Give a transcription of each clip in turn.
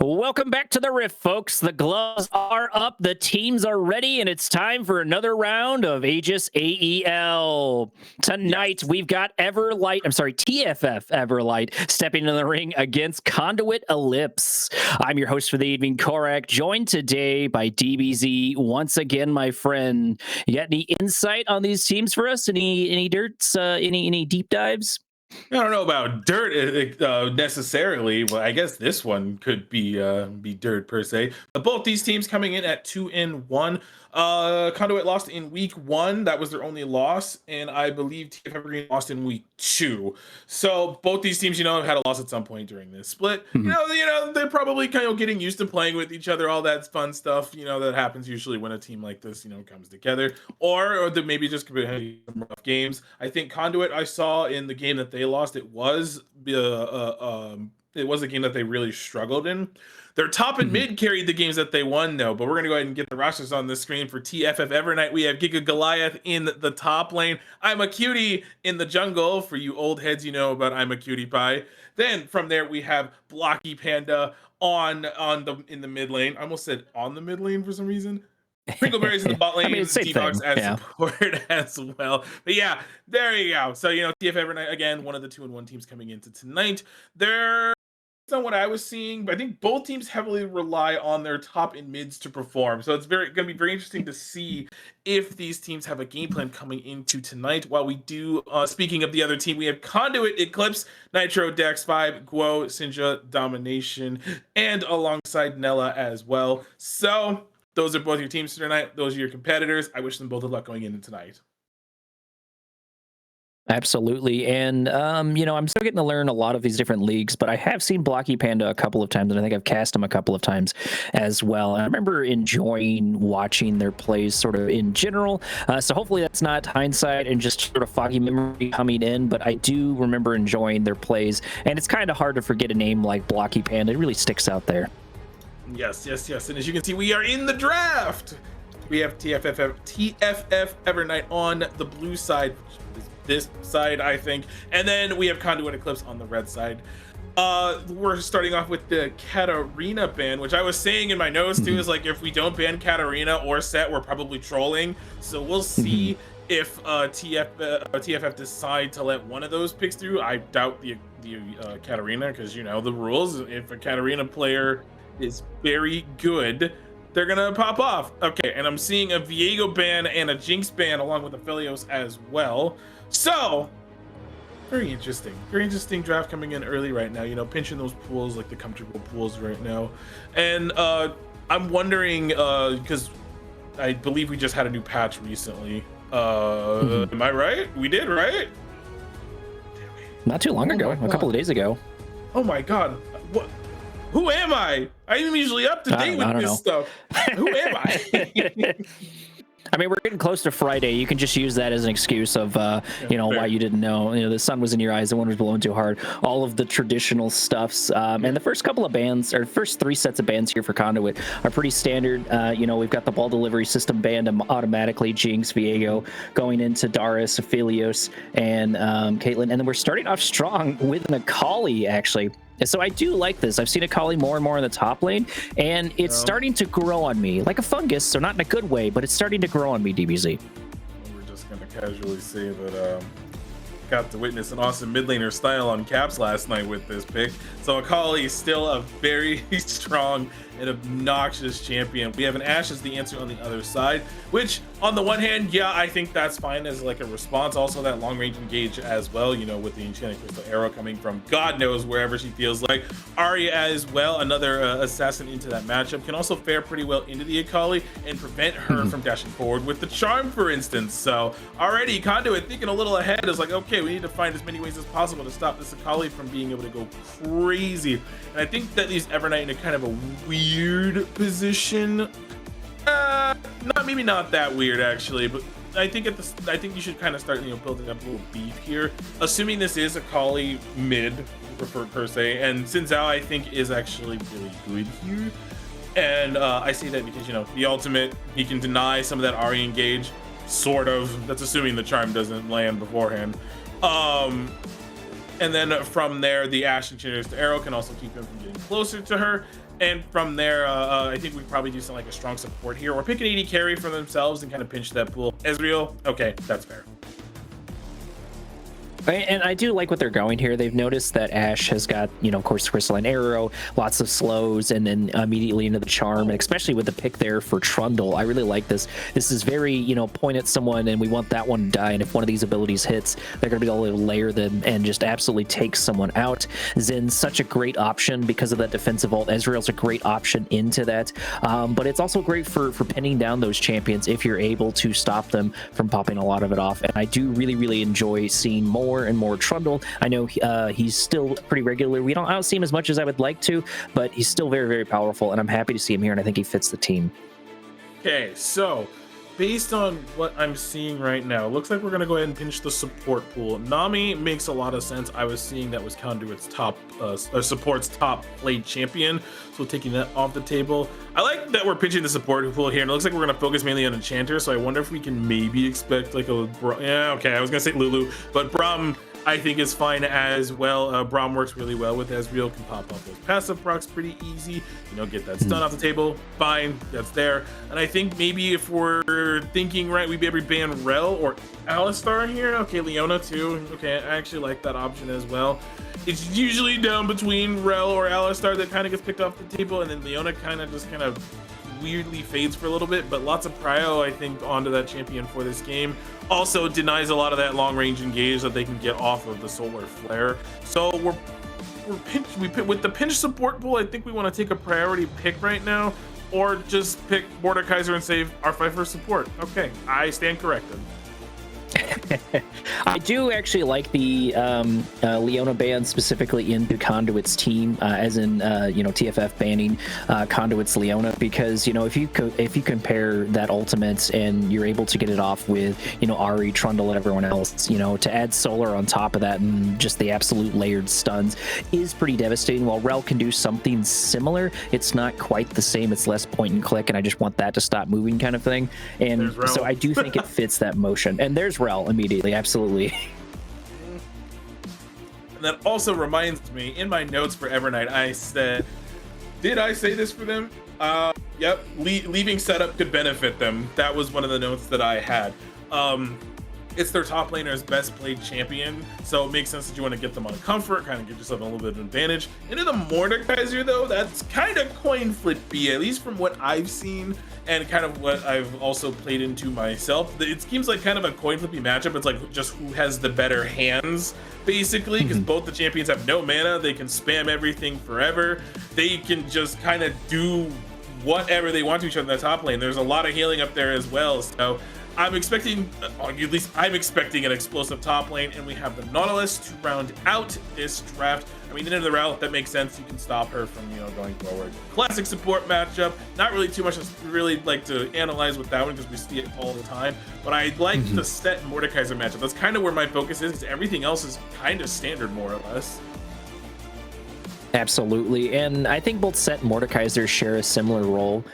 Welcome back to the Rift, folks. The gloves are up, the teams are ready, and it's time for another round of Aegis AEL. Tonight, we've got TFF Evernight stepping in the ring against Conduit Eclipse. I'm your host for the evening, Korak, joined today by DBZ. Once again, my friend, you got any insight on these teams for us? Any dirts? Any deep dives? I don't know about dirt necessarily, but I guess this one could be dirt per se. Both these teams coming in at 2-1. Conduit lost in week 1. That was their only loss, and I believe TFF lost in week 2. So both these teams, have had a loss at some point during this split. Mm-hmm. They're probably kind of getting used to playing with each other, all that fun stuff. That happens usually when a team like this, comes together, or that maybe just having some rough games. I think Conduit, I saw in the game that they lost, it was a game that they really struggled in. Their top and mid carried the games that they won, though. But we're going to go ahead and get the rosters on the screen for TFF Evernight. We have Giga Goliath in the top lane. I'm a Cutie in the jungle. For you old heads, you know about I'm a Cutie Pie. Then from there, we have Blocky Panda in the mid lane. I almost said on the mid lane for some reason. Pringleberry's in the bot lane, D-Dogs as support as well. But yeah, there you go. So, TFF Evernight, again, one of the 2-1 teams coming into tonight. They're on what I was seeing, but I think both teams heavily rely on their top and mids to perform. So it's going to be very interesting to see if these teams have a game plan coming into tonight. While we do, speaking of the other team, we have Conduit, Eclipse, Nitro, Dex 5, Guo, Sinja, Domination, and alongside Nella as well. So those are both your teams tonight. Those are your competitors. I wish them both of luck going into tonight. Absolutely. And, I'm still getting to learn a lot of these different leagues, but I have seen Blocky Panda a couple of times, and I think I've cast him a couple of times as well. And I remember enjoying watching their plays sort of in general. So hopefully that's not hindsight and just sort of foggy memory coming in, but I do remember enjoying their plays. And it's kind of hard to forget a name like Blocky Panda. It really sticks out there. Yes. And as you can see, we are in the draft. We have TFF Evernight on the blue side, this side, I think, and then we have Conduit Eclipse on the red side. We're starting off with the Katarina ban, which I was saying in my notes too, is like, if we don't ban Katarina or Set, we're probably trolling. So we'll see if TFF decide to let one of those picks through. I doubt the Katarina, because the rules. If a Katarina player is very good, they're gonna pop off. Okay, and I'm seeing a Viego ban and a Jinx ban along with a Philios as well. So very interesting draft coming in early right now. Pinching those pools, like the comfortable pools right now. And I'm wondering, because I believe we just had a new patch recently. Am I right? We did, right? Not too long ago, a couple of days ago. Oh my god, what? Who am I? I'm usually up to date with this stuff. Who am I? I mean, we're getting close to Friday. You can just use that as an excuse of, why you didn't know. The sun was in your eyes, the wind was blowing too hard. All of the traditional stuffs. And the first couple of bans, or first 3 sets of bans here for Conduit are pretty standard. We've got the ball delivery system banned automatically, Jinx, Viego, going into Darius, Philios, and Caitlyn. And then we're starting off strong with an Akali, actually. So I do like this. I've seen Akali more and more in the top lane, and it's starting to grow on me. Like a fungus, so not in a good way, but it's starting to grow on me, DBZ. We're just going to casually say that got to witness an awesome mid laner style on Caps last night with this pick. So Akali is still a very strong and obnoxious champion. We have an Ashe as the answer on the other side, which on the one hand, yeah, I think that's fine as like a response. Also that long range engage as well, with the enchanted crystal arrow coming from God knows wherever she feels like. Arya as well, another assassin into that matchup, can also fare pretty well into the Akali and prevent her from dashing forward with the charm, for instance. So already Conduit thinking a little ahead is like, okay, we need to find as many ways as possible to stop this Akali from being able to go crazy. And I think that leaves Evernight in a kind of a weird position. Maybe not that weird actually, but I think you should kind of start building up a little beef here, assuming this is Akali mid per se, and Xin Zhao I think is actually really good here. And I say that because the ultimate, he can deny some of that Ahri engage, sort of. That's assuming the charm doesn't land beforehand. And then from there, the Ashe and Arrow can also keep him from getting closer to her. And from there, I think we probably do something like a strong support here, or pick an AD carry for themselves and kind of pinch that pool. Ezreal, okay, that's fair. And I do like what they're going here. They've noticed that Ashe has got, of course, Crystalline Arrow, lots of slows, and then immediately into the Charm, and especially with the pick there for Trundle. I really like this. This is very, point at someone, and we want that one to die, and if one of these abilities hits, they're going to be able to layer them and just absolutely take someone out. Zin's such a great option because of that defensive ult. Ezreal's a great option into that, but it's also great for pinning down those champions if you're able to stop them from popping a lot of it off, and I do really, really enjoy seeing more and more Trundle. I know he's still pretty regular. I don't see him as much as I would like to, but he's still very, very powerful, and I'm happy to see him here, and I think he fits the team. Okay, so based on what I'm seeing right now, it looks like we're going to go ahead and pinch the support pool. Nami makes a lot of sense. I was seeing that was Conduit's support's top played champion, so taking that off the table. I like that we're pinching the support pool here, and it looks like we're going to focus mainly on Enchanter, so I wonder if we can maybe expect like a... Yeah, okay, I was going to say Lulu, but Braum I think is fine as well. Braum works really well with Ezreal, can pop off those passive procs pretty easy, get that stun off the table, fine, that's there. And I think maybe if we're thinking right, we'd be able to ban Rel or Alistar here. Okay, Leona too. Okay, I actually like that option as well. It's usually down between Rel or Alistar that kind of gets picked off the table, and then Leona kind of weirdly fades for a little bit, but lots of prio, I think, onto that champion for this game. Also denies a lot of that long range engage that they can get off of the Solar Flare. So with the pinch support pool, I think we want to take a priority pick right now, or just pick Mordekaiser and save our fight for support. Okay, I stand corrected. I do actually like the Leona ban specifically into Conduit's team, as in TFF banning Conduit's Leona, because if you compare that ultimate and you're able to get it off with Ahri, Trundle, and everyone else, to add Solar on top of that and just the absolute layered stuns is pretty devastating. While Rel can do something similar, it's not quite the same. It's less point and click, and I just want that to stop moving kind of thing. And so I do think it fits that motion. And there's Rel immediately, absolutely. And that also reminds me, in my notes for Evernight, I said, did I say this for them? Yep, leaving setup could benefit them. That was one of the notes that I had. It's their top laner's best played champion, so it makes sense that you want to get them on comfort, kind of give yourself a little bit of advantage. Into the Mordekaiser, though, that's kind of coin flippy, at least from what I've seen and kind of what I've also played into myself. It seems like kind of a coin flippy matchup. It's like just who has the better hands, basically, because both the champions have no mana. They can spam everything forever. They can just kind of do whatever they want to each other in the top lane. There's a lot of healing up there as well, so I'm expecting, at least I'm expecting an explosive top lane, and we have the Nautilus to round out this draft. I mean, into the route, that makes sense. You can stop her from, going forward. Classic support matchup. Not really too much to really like to analyze with that one because we see it all the time. But I like the Set and Mordekaiser matchup. That's kind of where my focus is, because everything else is kind of standard, more or less. Absolutely, and I think both Set and Mordekaiser share a similar role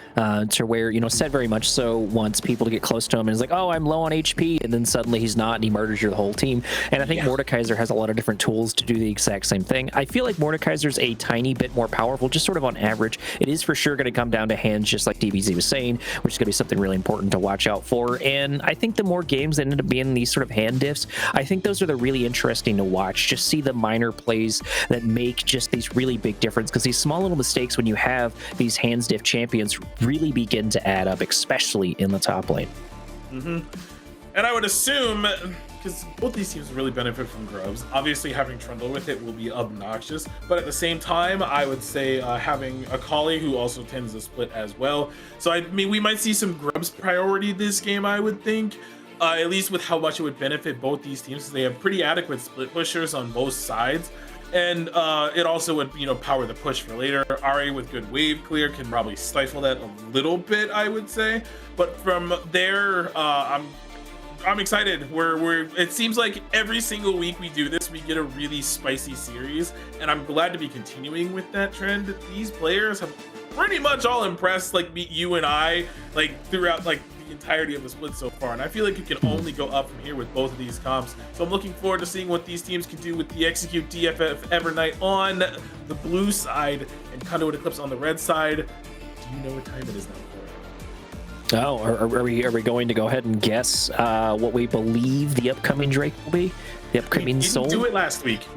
to where, Set very much so wants people to get close to him and is like, oh, I'm low on HP, and then suddenly he's not and he murders your whole team. And I think Mordekaiser has a lot of different tools to do the exact same thing. I feel like Mordekaiser's a tiny bit more powerful, just sort of on average. It is for sure going to come down to hands, just like DBZ was saying, which is going to be something really important to watch out for. And I think the more games that end up being these sort of hand diffs, I think those are the really interesting to watch. Just see the minor plays that make just these really big difference, because these small little mistakes when you have these hands diff champions really begin to add up, especially in the top lane. And I would assume, because both these teams really benefit from Grubs, obviously having Trundle with it will be obnoxious, but at the same time, I would say having Akali, who also tends to split as well. So I mean, we might see some Grubs priority this game, I would think. At least with how much it would benefit both these teams. They have pretty adequate split pushers on both sides. And it also would, power the push for later. Ahri with good wave clear can probably stifle that a little bit, I would say. But from there, I'm excited. It seems like every single week we do this, we get a really spicy series, and I'm glad to be continuing with that trend. These players have pretty much all impressed, like you and I, like throughout like the entirety of the split so far, and I feel like it can only go up from here with both of these comps. So I'm looking forward to seeing what these teams can do with the Execute TFF Evernight on the blue side and Conduit Eclipse on the red side. Do you know what time it is now? Oh, are we going to go ahead and guess what we believe the upcoming Drake will be? The upcoming Soul? We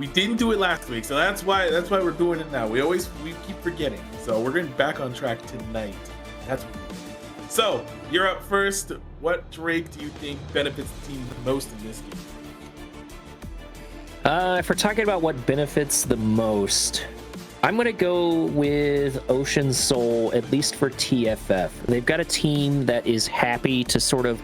didn't do it last week. So that's why we're doing it now. We keep forgetting. So we're getting back on track tonight. That's what we're doing. So you're up first. What Drake do you think benefits the team the most in this game? If we're talking about what benefits the most, I'm going to go with Ocean Soul, at least for TFF. They've got a team that is happy to sort of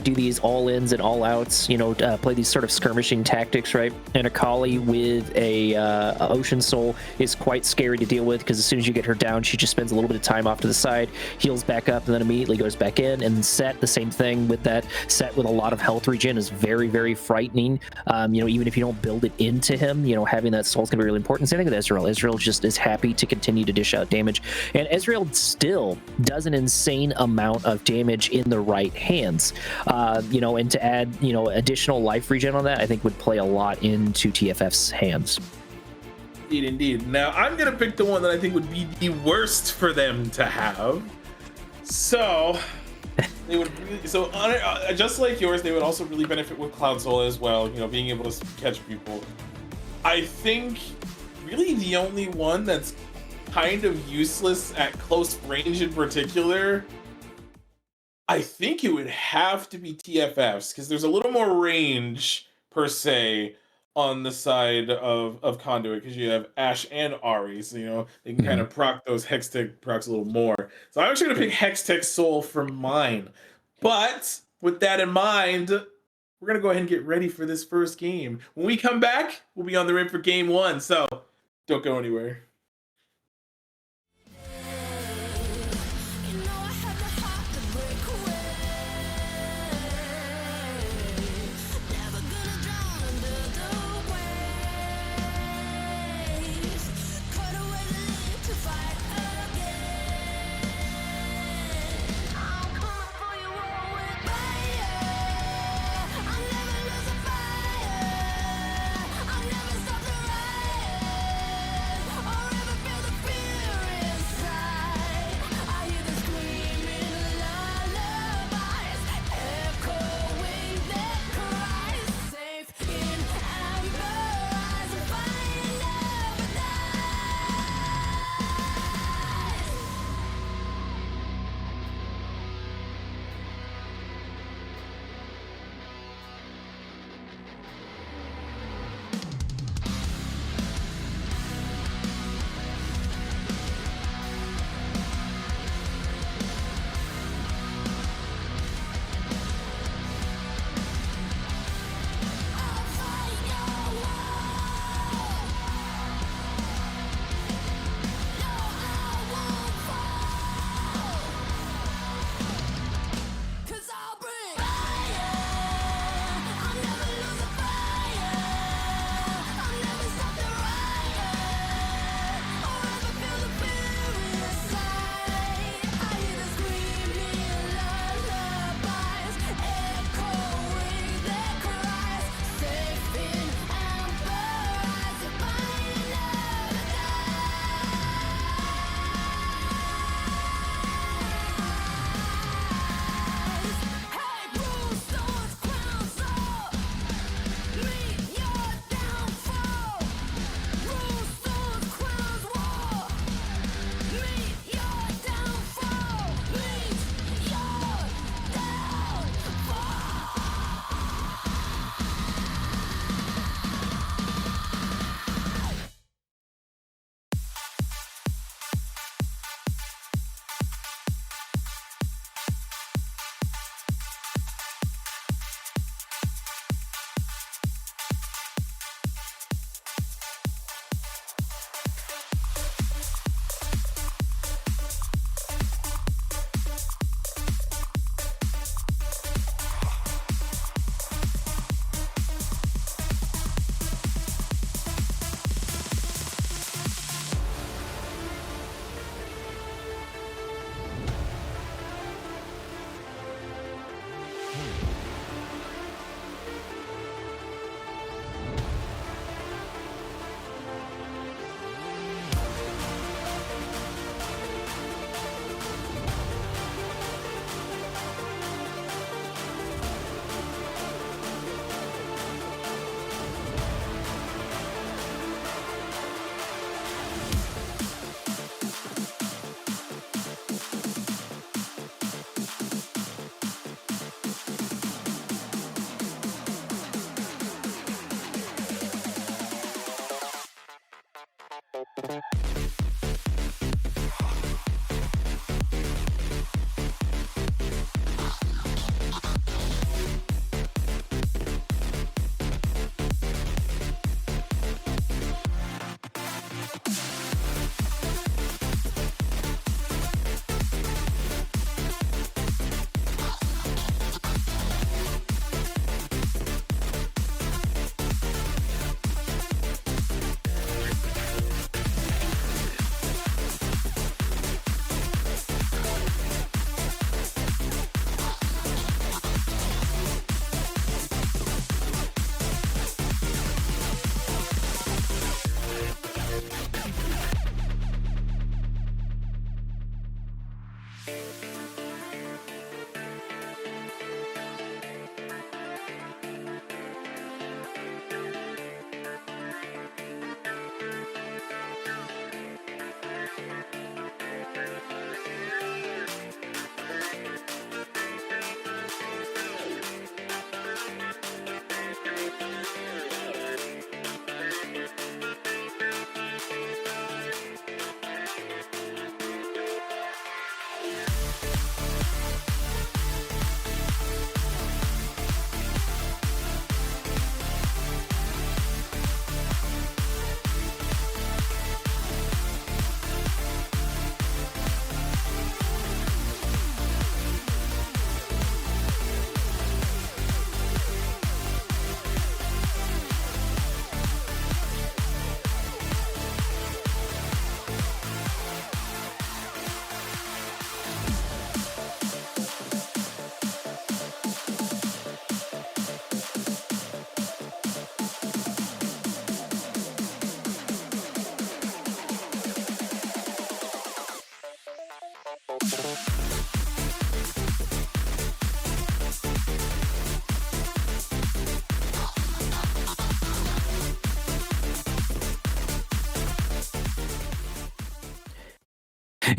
do these all-ins and all-outs, play these sort of skirmishing tactics, right? And Akali with a Ocean Soul is quite scary to deal with, because as soon as you get her down, she just spends a little bit of time off to the side, heals back up, and then immediately goes back in. And Set, the same thing with that. Set with a lot of health regen is very, very frightening. Even if you don't build it into him, having that soul is going to be really important. Same thing with Ezreal. Ezreal just is happy to continue to dish out damage, and Ezreal still does an insane amount of damage in the right hands, and to add additional life regen on that, I think would play a lot into TFF's hands. Indeed. Now I'm gonna pick the one that I think would be the worst for them to have. So they would just like yours, they would also really benefit with Cloud Soul as well, being able to catch people. I think really the only one that's kind of useless at close range in particular, I think it would have to be TFF's, because there's a little more range per se on the side of Conduit, because you have Ashe and Ahri, so they can kind of proc those Hextech procs a little more. So I'm actually gonna pick Hextech Soul for mine. But with that in mind, we're gonna go ahead and get ready for this first game. When we come back, we'll be on the rim for game one. So don't go anywhere.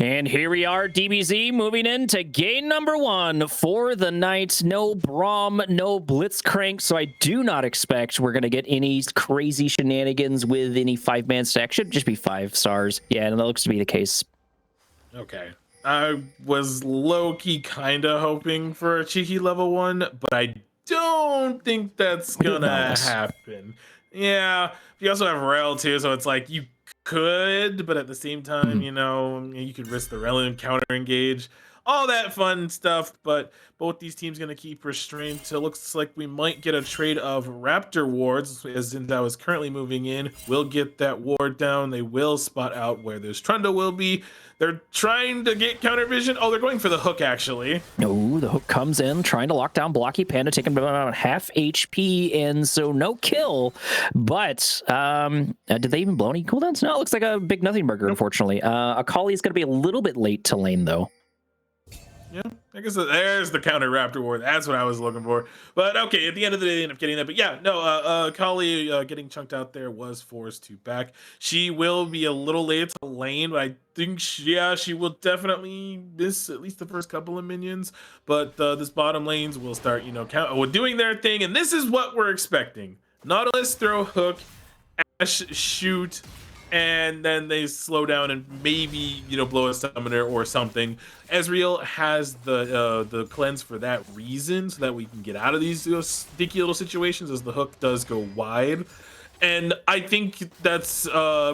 And here we are, DBZ, moving into game number 1 for the night. No Braum, no Blitzcrank, so I do not expect we're going to get any crazy shenanigans with any 5-man stack. Should just be 5 stars. Yeah, and that looks to be the case. Okay. I was low-key kind of hoping for a cheeky level 1, but I don't think that's gonna happen. Yeah, you also have Rel too, so it's like you could, but at the same time, you know, you could risk the Rel and counter engage, all that fun stuff. But both these teams gonna keep restrained. So it looks like we might get a trade of Raptor wards, as Zinzao is currently moving in. We'll get that ward down. They will spot out where this Trundle will be. They're trying to get counter vision. Oh, they're going for the hook, actually. No, the hook comes in, trying to lock down Blocky Panda, taking about half HP, and so no kill. But did they even blow any cooldowns? No, it looks like a big nothing burger, unfortunately. Akali is going to be a little bit late to lane, though. Yeah, I guess there's the counter Raptor ward. That's what I was looking for. But okay, at the end of the day, they end up getting that. But yeah, no, Kali getting chunked out there was forced to back. She will be a little late to lane, but I think she will definitely miss at least the first couple of minions. But this bottom lanes will start, you know, doing their thing, and this is what we're expecting. Nautilus throw hook, Ash shoot, and then they slow down and maybe, you know, blow a summoner or something. Ezreal has the cleanse for that reason, so that we can get out of these sticky little situations as the hook does go wide. And I think that's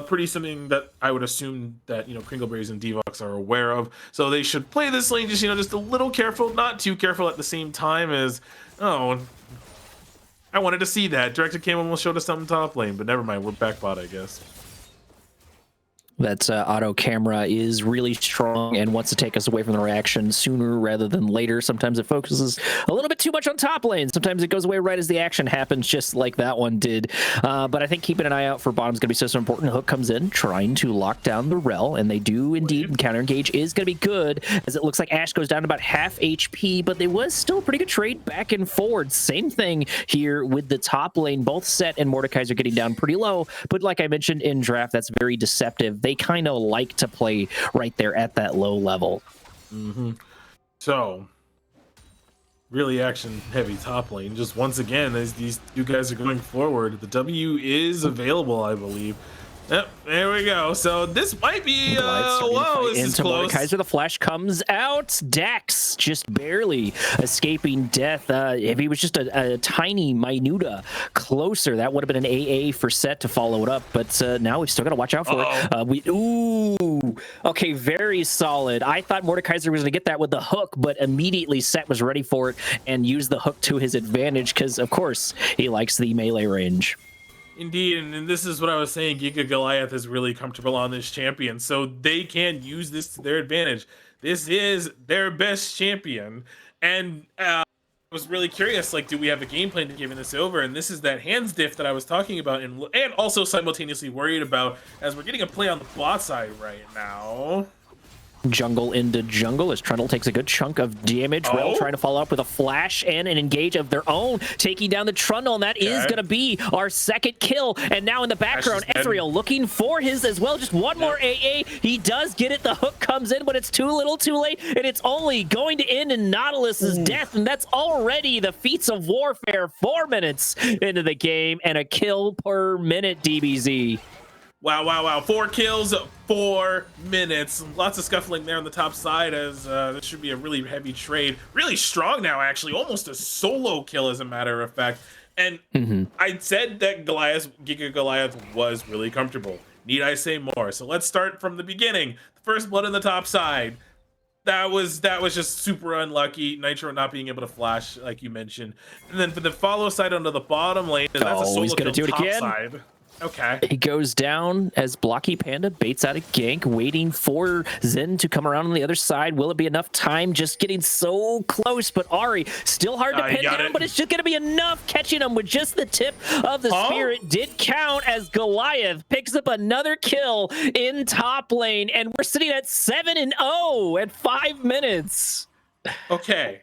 pretty something that I would assume that, you know, Kringleberries and Devox are aware of. So they should play this lane just, you know, just a little careful, not too careful at the same time as, oh, I wanted to see that. Directed Cam almost showed us something top lane, but never mind, we're back bot, I guess. That auto camera is really strong and wants to take us away from the reaction sooner rather than later. Sometimes it focuses a little bit too much on top lane. Sometimes it goes away right as the action happens, just like that one did. But I think keeping an eye out for bottom is going to be so important. Hook comes in, trying to lock down the Rel, and they do indeed. Counter engage is going to be good, as it looks like Ashe goes down to about half HP, but there was still a pretty good trade back and forward. Same thing here with the top lane. Both Set and Mordekaiser getting down pretty low, but like I mentioned in draft, that's very deceptive. They kind of like to play right there at that low level. So really action heavy top lane. Just once again, as these two guys are going forward, the W is available, I believe. Yep, there we go. So this might be whoa, this is close. Mordekaiser, the flash comes out. Dax just barely escaping death. If he was just a tiny minuta closer, that would have been an AA for Set to follow it up. But now we've still got to watch out for it. Ooh, okay, very solid. I thought Mordekaiser was going to get that with the hook, but immediately Set was ready for it and used the hook to his advantage because, of course, he likes the melee range. Indeed, and this is what I was saying. Giga Goliath is really comfortable on this champion, so they can use this to their advantage. This is their best champion, and I was really curious, like, do we have a game plan to giving this over? And this is that hands diff that I was talking about, and also simultaneously worried about, as we're getting a play on the bot side right now. Jungle into jungle as Trundle takes a good chunk of damage. Rel trying to follow up with a flash and an engage of their own, taking down the Trundle, and that is going to be our second kill. And now in the background, Ezreal looking for his as well. Just one more AA. He does get it. The hook comes in, but it's too little too late, and it's only going to end in Nautilus's death, and that's already the feats of warfare. 4 minutes into the game and a kill per minute, DBZ. Wow. 4 kills, 4 minutes. Lots of scuffling there on the top side, as this should be a really heavy trade. Really strong now, actually. Almost a solo kill, as a matter of fact. And I said that Giga Goliath was really comfortable. Need I say more? So let's start from the beginning. The first blood on the top side. That was just super unlucky. Nitro not being able to flash, like you mentioned. And then for the follow side onto the bottom lane, and that's a solo he's gonna kill do it top again. side. Okay. He goes down as Blocky Panda baits out a gank, waiting for Zen to come around on the other side. Will it be enough time? Just getting so close, but Ari still hard to He pin got down, it. but it's just going to be enough. Catching him with just the tip of the spear. It did count as Goliath picks up another kill in top lane, and we're sitting at 7-0 at 5 minutes. Okay.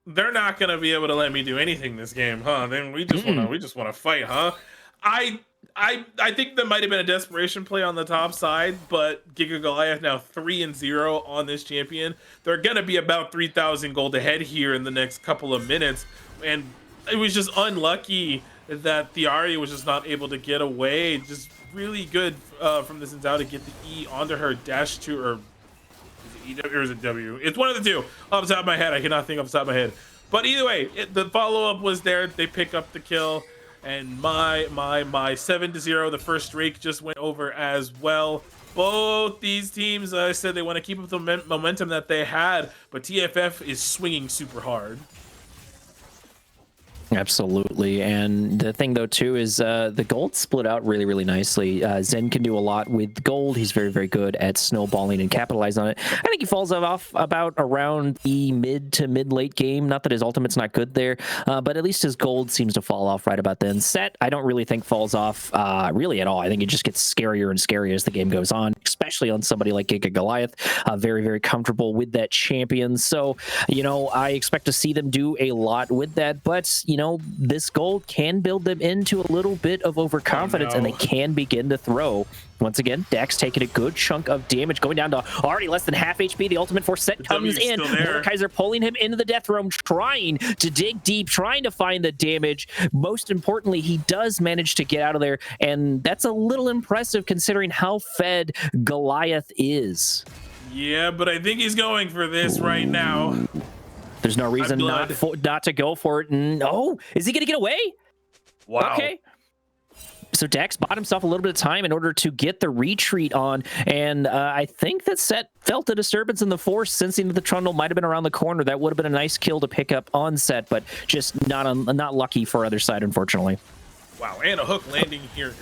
They're not gonna be able to let me do anything this game, huh? Then we just wanna fight, huh? I think that might have been a desperation play on the top side, but Giga Goliath now 3-0 on this champion. They're gonna be about 3,000 gold ahead here in the next couple of minutes, and it was just unlucky that the Ari was just not able to get away. Just really good from this Zinzao to get the E onto her dash to, or is it E or is it W? It's one of the two. Off the top of my head, I cannot think off the top of my head. But either way, the follow-up was there. They pick up the kill, and my 7-0, the first streak just went over as well. Both these teams, I said they want to keep up the momentum that they had, but TFF is swinging super hard. Absolutely. And the thing, though, too, is the gold split out really, really nicely. Zen can do a lot with gold. He's very, very good at snowballing and capitalizing on it. I think he falls off about around the mid to mid-late game. Not that his ultimate's not good there, but at least his gold seems to fall off right about then. Set, I don't really think falls off really at all. I think it just gets scarier and scarier as the game goes on, especially on somebody like Giga Goliath. Very, very comfortable with that champion. So, you know, I expect to see them do a lot with that, but, you know, this gold can build them into a little bit of overconfidence, and they can begin to throw. Once again, Dax taking a good chunk of damage, going down to already less than half HP. The ultimate for Set comes in. Mordekaiser pulling him into the death room, trying to dig deep, trying to find the damage. Most importantly, he does manage to get out of there, and that's a little impressive considering how fed Goliath is. Yeah, but I think he's going for this right now. There's no reason not to go for it. No, is he going to get away? Wow. Okay. So Dax bought himself a little bit of time in order to get the retreat on, and I think that Set felt a disturbance in the force, sensing that the Trundle might have been around the corner. That would have been a nice kill to pick up on Set, but just not lucky for other side, unfortunately. Wow, and a hook landing here.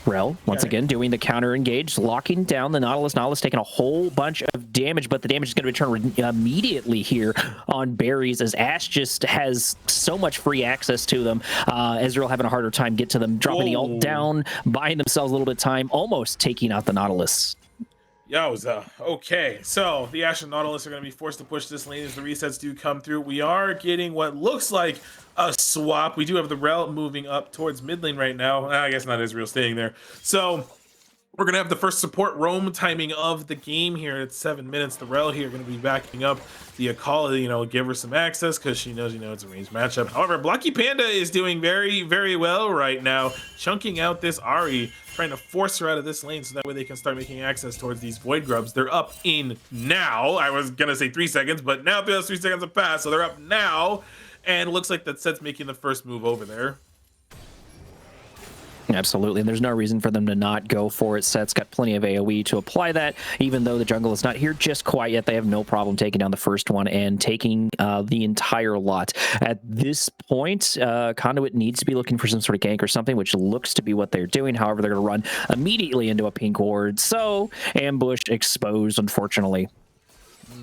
Rel, once again, doing the counter engage, locking down the Nautilus. Nautilus taking a whole bunch of damage, but the damage is going to return immediately here on berries, as Ash just has so much free access to them. Ezreal having a harder time get to them, dropping the ult down, buying themselves a little bit of time, almost taking out the Nautilus. Yowza. Okay, so the Ash and Nautilus are going to be forced to push this lane as the resets do come through. We are getting what looks like a swap. We do have the Rel moving up towards mid lane right now. I guess not Israel staying there. So we're going to have the first support roam timing of the game here at 7 minutes. The Rel here going to be backing up the Akali, you know, give her some access because she knows, you know, it's a ranged matchup. However, Blocky Panda is doing very, very well right now, chunking out this Ari, trying to force her out of this lane so that way they can start making access towards these Void Grubs. They're up in now. I was going to say 3 seconds, but now those 3 seconds have passed, so they're up now. And it looks like that Set's making the first move over there. Absolutely, and there's no reason for them to not go for it. Set's got plenty of AoE to apply that, even though the jungle is not here just quite yet. They have no problem taking down the first one and taking the entire lot. At this point, Conduit needs to be looking for some sort of gank or something, which looks to be what they're doing. However, they're going to run immediately into a pink ward, so ambush exposed, unfortunately.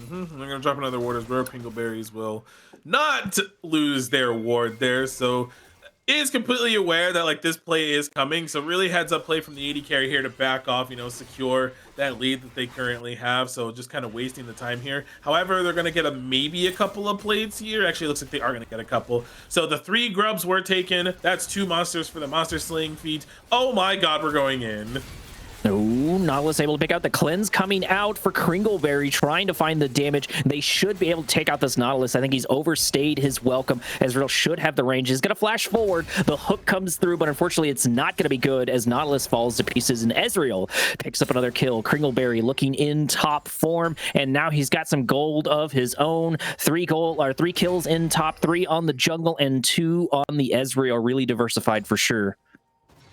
They're going to drop another ward as well. Pingleberries will not lose their ward there, so is completely aware that like this play is coming, so really heads up play from the AD carry here to back off, you know, secure that lead that they currently have. So just kind of wasting the time here. However, they're going to get maybe a couple of plates here. Actually, it looks like they are going to get a couple. So the 3 grubs were taken. That's 2 monsters for the monster slaying feat. Oh my god, we're going in. Oh, Nautilus able to pick out the cleanse coming out for Kringleberry, trying to find the damage. They should be able to take out this Nautilus. I think he's overstayed his welcome. Ezreal should have the range. He's going to flash forward. The hook comes through, but unfortunately it's not going to be good as Nautilus falls to pieces, and Ezreal picks up another kill. Kringleberry looking in top form, and now he's got some gold of his own. 3 kills in top 3 on the jungle and 2 on the Ezreal. Really diversified for sure.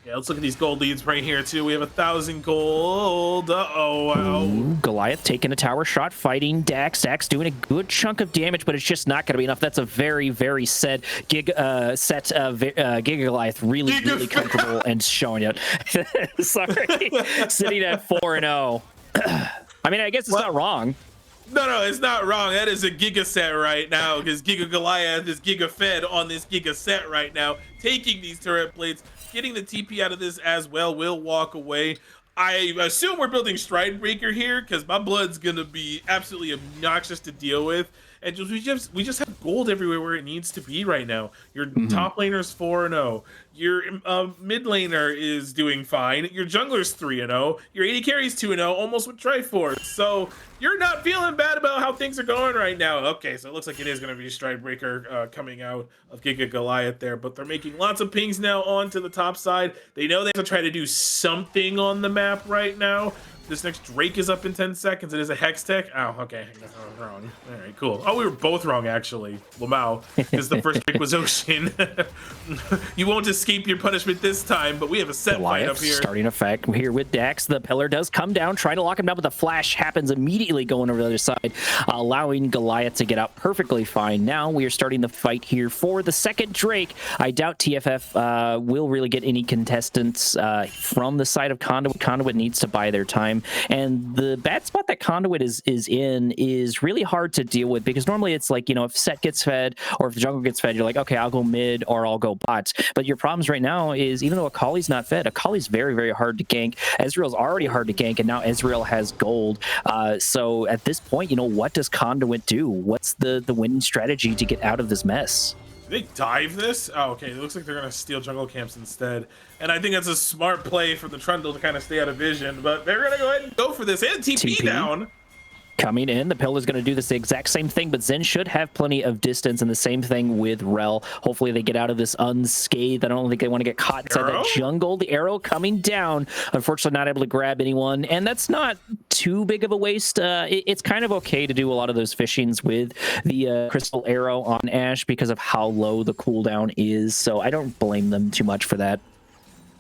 Yeah, let's look at these gold leads right here too. We have 1,000 gold. Wow. Ooh, Goliath taking a tower shot, fighting Dax. Dax doing a good chunk of damage, but it's just not going to be enough. That's a very, very set Giga Goliath. Really comfortable and showing it. Sorry, sitting at 4-0. I mean, I guess it's not wrong. No, it's not wrong. That is a Giga set right now because Giga Goliath is Giga fed on this Giga set right now, taking these turret plates, getting the TP out of this as well. Will walk away. I assume we're building Stride Breaker here because my blood's gonna be absolutely obnoxious to deal with. And we just have gold everywhere where it needs to be right now. Your top laner's 4-0. Your mid laner is doing fine. Your jungler's 3-0. Your AD carry's 2-0, almost with Triforce. So you're not feeling bad about how things are going right now. Okay, so it looks like it is going to be Stride Breaker coming out of Giga Goliath there, but they're making lots of pings now onto the top side. They know they have to try to do something on the map right now. This next Drake is up in 10 seconds. It is a Hex Tech. Oh, okay. I was wrong. All right, cool. Oh, we were both wrong, actually. Lamau, because the first Drake was Ocean. You won't escape your punishment this time, but we have a set fight up here. Starting effect here with Dax. The pillar does come down, trying to lock him down, but the flash happens immediately going over the other side, allowing Goliath to get out perfectly fine. Now we are starting the fight here for the second Drake. I doubt TFF will really get any contestants from the side of Conduit. Conduit needs to buy their time. And the bad spot that Conduit is in is really hard to deal with because normally it's like, you know, if Set gets fed or if the jungle gets fed, you're like, okay, I'll go mid or I'll go bot. But your problems right now is even though Akali's not fed, Akali's very, very hard to gank. Ezreal's already hard to gank, and now Ezreal has gold. So at this point, you know, what does Conduit do? What's the winning strategy to get out of this mess? They dive this? Oh, okay. It looks like they're going to steal jungle camps instead. And I think that's a smart play for the Trundle to kind of stay out of vision. But they're going to go ahead and go for this. And TP down. Coming in, the Pill is going to do this exact same thing, but Zen should have plenty of distance, and the same thing with Rel. Hopefully they get out of this unscathed. I don't think they want to get caught inside that jungle. The arrow coming down, unfortunately not able to grab anyone, and that's not too big of a waste. It's kind of okay to do a lot of those fishings with the crystal arrow on Ashe because of how low the cooldown is, so I don't blame them too much for that.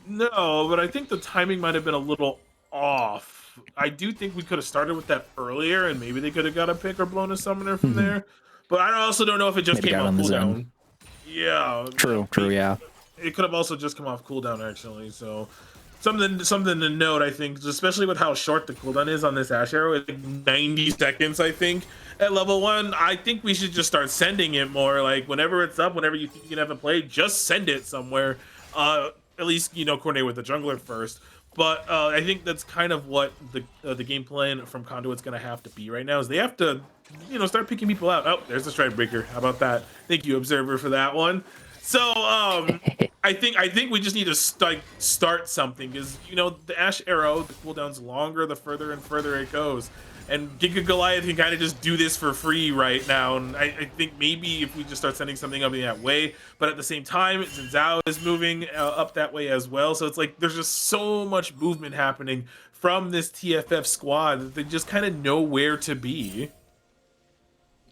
No, but I think the timing might have been a little off. I do think we could have started with that earlier, and maybe they could have got a pick or blown a summoner from there. But I also don't know if it just came off cooldown. Yeah. True, yeah. It could have also just come off cooldown, actually. So something to note, I think, especially with how short the cooldown is on this Ashe arrow. It's like 90 seconds, I think, at level 1. I think we should just start sending it more. Like, whenever it's up, whenever you think you can have it played, just send it somewhere. At least, you know, coordinate with the jungler first. But I think that's kind of what the game plan from Conduit's going to have to be right now, is they have to, you know, start picking people out. Oh, there's the Stride Breaker. How about that? Thank you, Observer, for that one. So I think we just need to start something, because, you know, the Ashe arrow, the cooldown's longer the further and further it goes. And Giga Goliath can kind of just do this for free right now. And I think maybe if we just start sending something up in that way, but at the same time, Zhao is moving up that way as well. So it's like there's just so much movement happening from this TFF squad that they just kind of know where to be.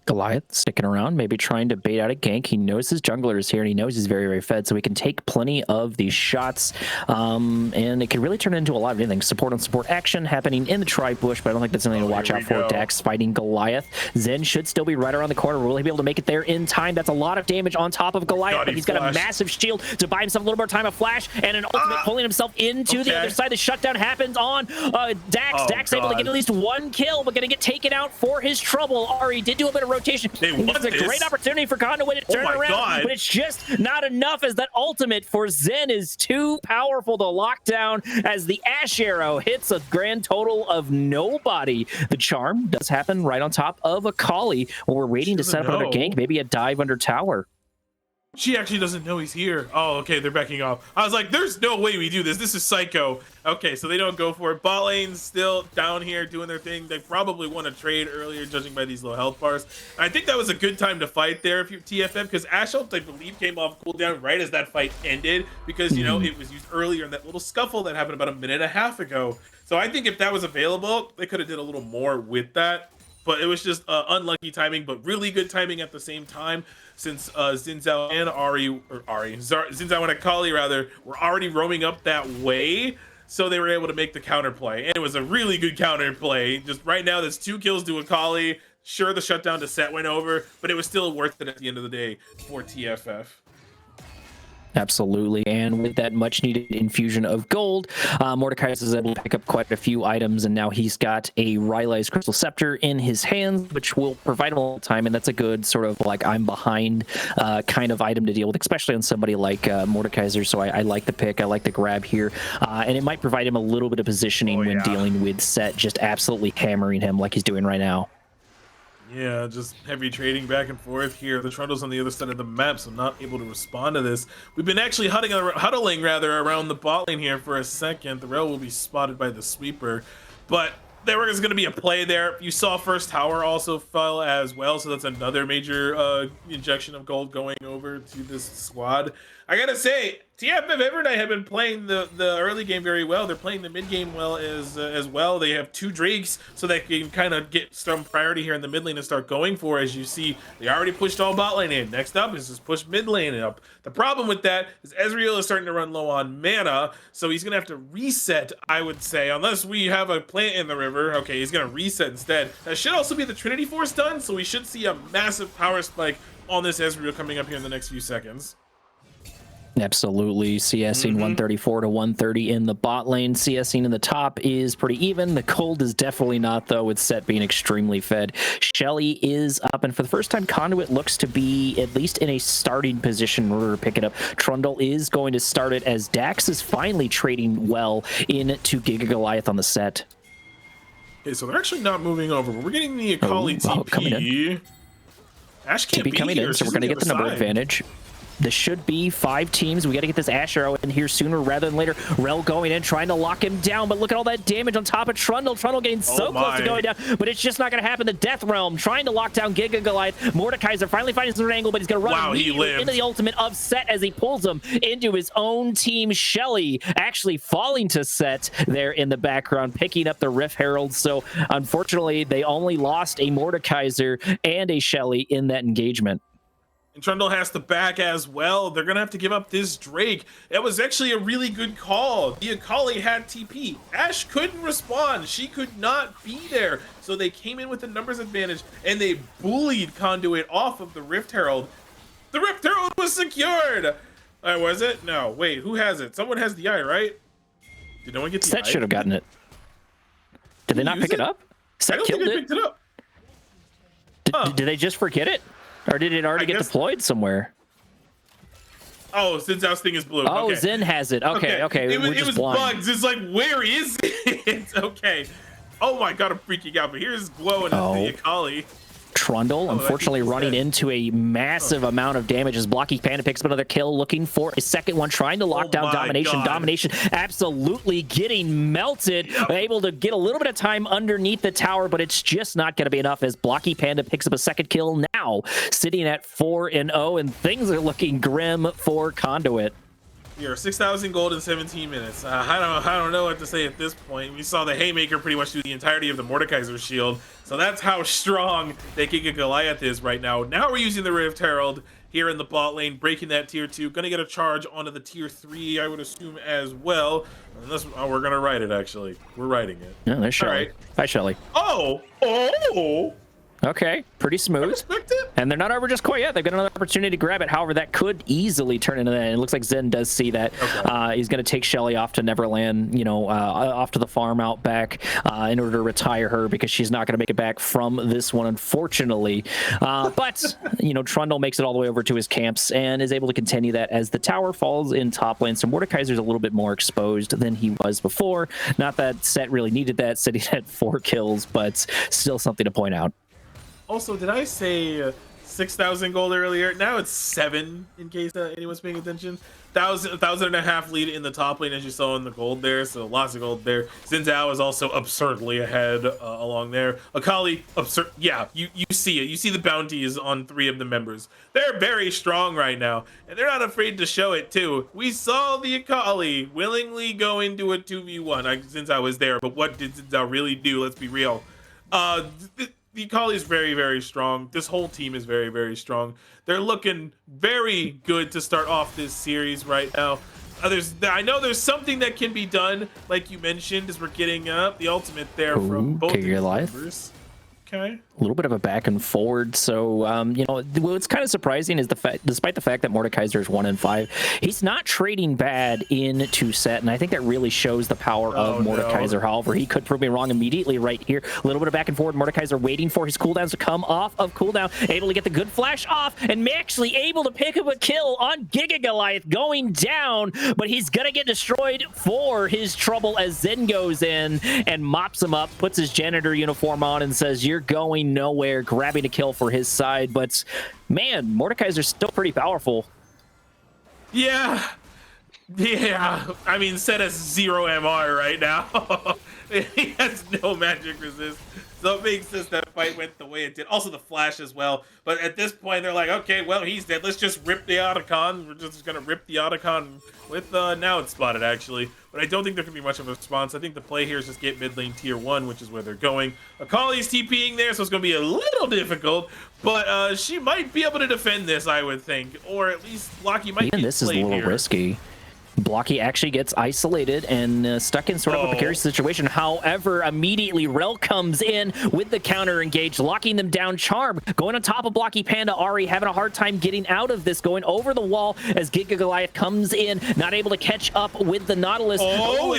Goliath sticking around, maybe trying to bait out a gank. He knows his jungler is here, and he knows he's very, very fed, so he can take plenty of these shots. And it can really turn into a lot of anything. Support on support action happening in the tri-bush, but I don't think that's something to watch out for. Dax fighting Goliath. Zen should still be right around the corner. Will he be able to make it there in time? That's a lot of damage on top of Goliath, but he's got a massive shield to buy himself a little more time. A flash and an ultimate pulling himself into the other side. The shutdown happens on Dax. Dax able to get at least one kill, but going to get taken out for his trouble. Ari did do a bit of rotation. It's a great opportunity for Conduit to turn around, but it's just not enough, as that ultimate for Zen is too powerful to lock down as the Ashe arrow hits a grand total of nobody. The charm does happen right on top of Akali when we're waiting to set up another gank, maybe a dive under tower. She actually doesn't know he's here. Oh, okay, they're backing off. I was like, there's no way we do this. This is psycho. Okay, so they don't go for it. Bot lane's still down here doing their thing. They probably won a trade earlier, judging by these low health bars. I think that was a good time to fight there if you're TFF, because Ashe ult, I believe, came off cooldown right as that fight ended, because, you know, it was used earlier in that little scuffle that happened about a minute and a half ago. So I think if that was available, they could have did a little more with that. but it was just unlucky timing, but really good timing at the same time, since Xin Zhao and Xin Zhao and Akali rather were already roaming up that way. So they were able to make the counter play, and it was a really good counter play. Just right now, there's 2 kills to Akali. Sure, the shutdown to Set went over, but it was still worth it at the end of the day for TFF. Absolutely, and with that much needed infusion of gold, Mordekaiser is able to pick up quite a few items, and now he's got a Rylai's Crystal Scepter in his hands, which will provide him all the time, and that's a good sort of like I'm behind kind of item to deal with, especially on somebody like Mordekaiser. So I like the pick, I like the grab here, and it might provide him a little bit of positioning when dealing with Set just absolutely hammering him like he's doing right now. Yeah, just heavy trading back and forth here. The Trundle's on the other side of the map, so not able to respond to this. We've been actually huddling around the bot lane here for a second. The rail will be spotted by the sweeper, but there was going to be a play there. You saw first tower also fell as well, so that's another major injection of gold going over to this squad. I gotta say, TFF Evernight have been playing the early game very well. They're playing the mid game well as well. They have 2 Drakes, so they can kind of get some priority here in the mid lane and start going for. As you see, they already pushed all bot lane in. Next up is just push mid lane up. The problem with that is Ezreal is starting to run low on mana, so he's gonna have to reset, I would say, unless we have a plant in the river. Okay, he's gonna reset instead. That should also be the Trinity Force done, so we should see a massive power spike on this Ezreal coming up here in the next few seconds. Absolutely. CSing 134 to 130 in the bot lane. CSing in the top is pretty even. The cold is definitely not, though, with Set being extremely fed. Shelly is up, and for the first time, Conduit looks to be at least in a starting position in order to pick it up. Trundle is going to start it as Dax is finally trading well into Giga Goliath on the Set. Okay, so they're actually not moving over, but we're getting the Akali TP. Ash can't TP be coming here. in, so we're going to get the number advantage. This should be 5 teams. We got to get this Ash Arrow in here sooner rather than later. Rel going in, trying to lock him down, but look at all that damage on top of Trundle. Trundle getting so close to going down, but it's just not going to happen. The Death Realm trying to lock down Giga Goliath. Mordekaiser finally finding some angle, but he's going to run into the ultimate of Set as he pulls him into his own team. Shelly actually falling to Set there in the background, picking up the Rift Herald. So unfortunately, they only lost a Mordekaiser and a Shelly in that engagement. And Trundle has to back as well. They're gonna have to give up this Drake. It was actually a really good call. The Akali had TP. Ash couldn't respond. She could not be there. So they came in with the numbers advantage and they bullied Conduit off of the Rift Herald. The Rift Herald was secured. Was it? No, wait, who has it? Someone has the eye, right? Did no one get the eye? Set should have gotten it. Did they not pick it up? Set killed it. Picked it up. Did they just forget it? Or did it already get deployed somewhere? Oh, since our thing is blue. Oh, okay. Zen has it. Okay. It was bugs. It's like, where is it? Okay. Oh my god, I'm freaking out. But here's Glow and the Akali. Trundle, unfortunately, running into a massive amount of damage as Blocky Panda picks up another kill, looking for a second one, trying to lock down Domination. Domination absolutely getting melted, able to get a little bit of time underneath the tower, but it's just not going to be enough as Blocky Panda picks up a second kill now, sitting at 4-0, and things are looking grim for Conduit. You're 6,000 gold in 17 minutes. I don't know what to say at this point. We saw the Haymaker pretty much do the entirety of the Mordekaiser shield, so that's how strong the Giga Goliath is right now. Now we're using the Rift Herald here in the bot lane, breaking that tier 2. Gonna get a charge onto the tier 3, I would assume, as well. Unless we're gonna ride it, actually. We're riding it. Yeah, there's Shelly. Right. Hi, Shelly. Oh! Okay, pretty smooth. And they're not over just quite yet. They've got another opportunity to grab it. However, that could easily turn into that. And it looks like Zen does see that. Okay. He's going to take Shelly off to Neverland, off to the farm out back in order to retire her because she's not going to make it back from this one, unfortunately. But, Trundle makes it all the way over to his camps and is able to continue that as the tower falls in top lane. So Mordekaiser's a little bit more exposed than he was before. Not that Set really needed that, sitting at 4 kills, but still something to point out. Also, did I say 6,000 gold earlier? Now it's 7, in case anyone's paying attention. 1,500 lead in the top lane, as you saw in the gold there, so lots of gold there. Xin Zhao is also absurdly ahead along there. Akali, absurd. Yeah, you see it. You see the bounties on 3 of the members. They're very strong right now, and they're not afraid to show it, too. We saw the Akali willingly go into a 2v1. Xin Zhao was there, but what did Xin Zhao really do? Let's be real. the Akali is very, very strong. This whole team is very, very strong. They're looking very good to start off this series right now. I know there's something that can be done, like you mentioned, as we're getting the ultimate there from both of these members. Okay. A little bit of a back and forward. So, you know, what's kind of surprising is the fact, despite the fact that Mordekaiser is 1-5, he's not trading bad into set, and I think that really shows the power of Mordekaiser. No. However, he could prove me wrong immediately right here. A little bit of back and forward. Mordekaiser waiting for his cooldowns to come off of cooldown, able to get the good flash off, and actually able to pick up a kill on Giga Goliath going down, but he's gonna get destroyed for his trouble as Zen goes in and mops him up, puts his janitor uniform on, and says, "You're going nowhere," grabbing a kill for his side. But man, Mordekaiser's still pretty powerful. Yeah, I mean, Set has 0 MR right now. He has no magic resist, so it makes sense that fight went the way it did. Also the flash as well, but at this point they're like, okay, well, he's dead, let's just rip the Otacon. We're just gonna rip the Otacon with now it's spotted actually, but I don't think there can be much of a response. I think the play here is just get mid lane tier 1, which is where they're going. Akali's TPing there, so it's gonna be a little difficult, but she might be able to defend this, I would think, or at least Blocky might get this is a little risky. Blocky actually gets isolated and stuck in sort of a precarious situation. However, immediately Rel comes in with the counter engage, locking them down. Charm going on top of Blocky Panda. Ari having a hard time getting out of this, going over the wall as Giga Goliath comes in, not able to catch up with the Nautilus.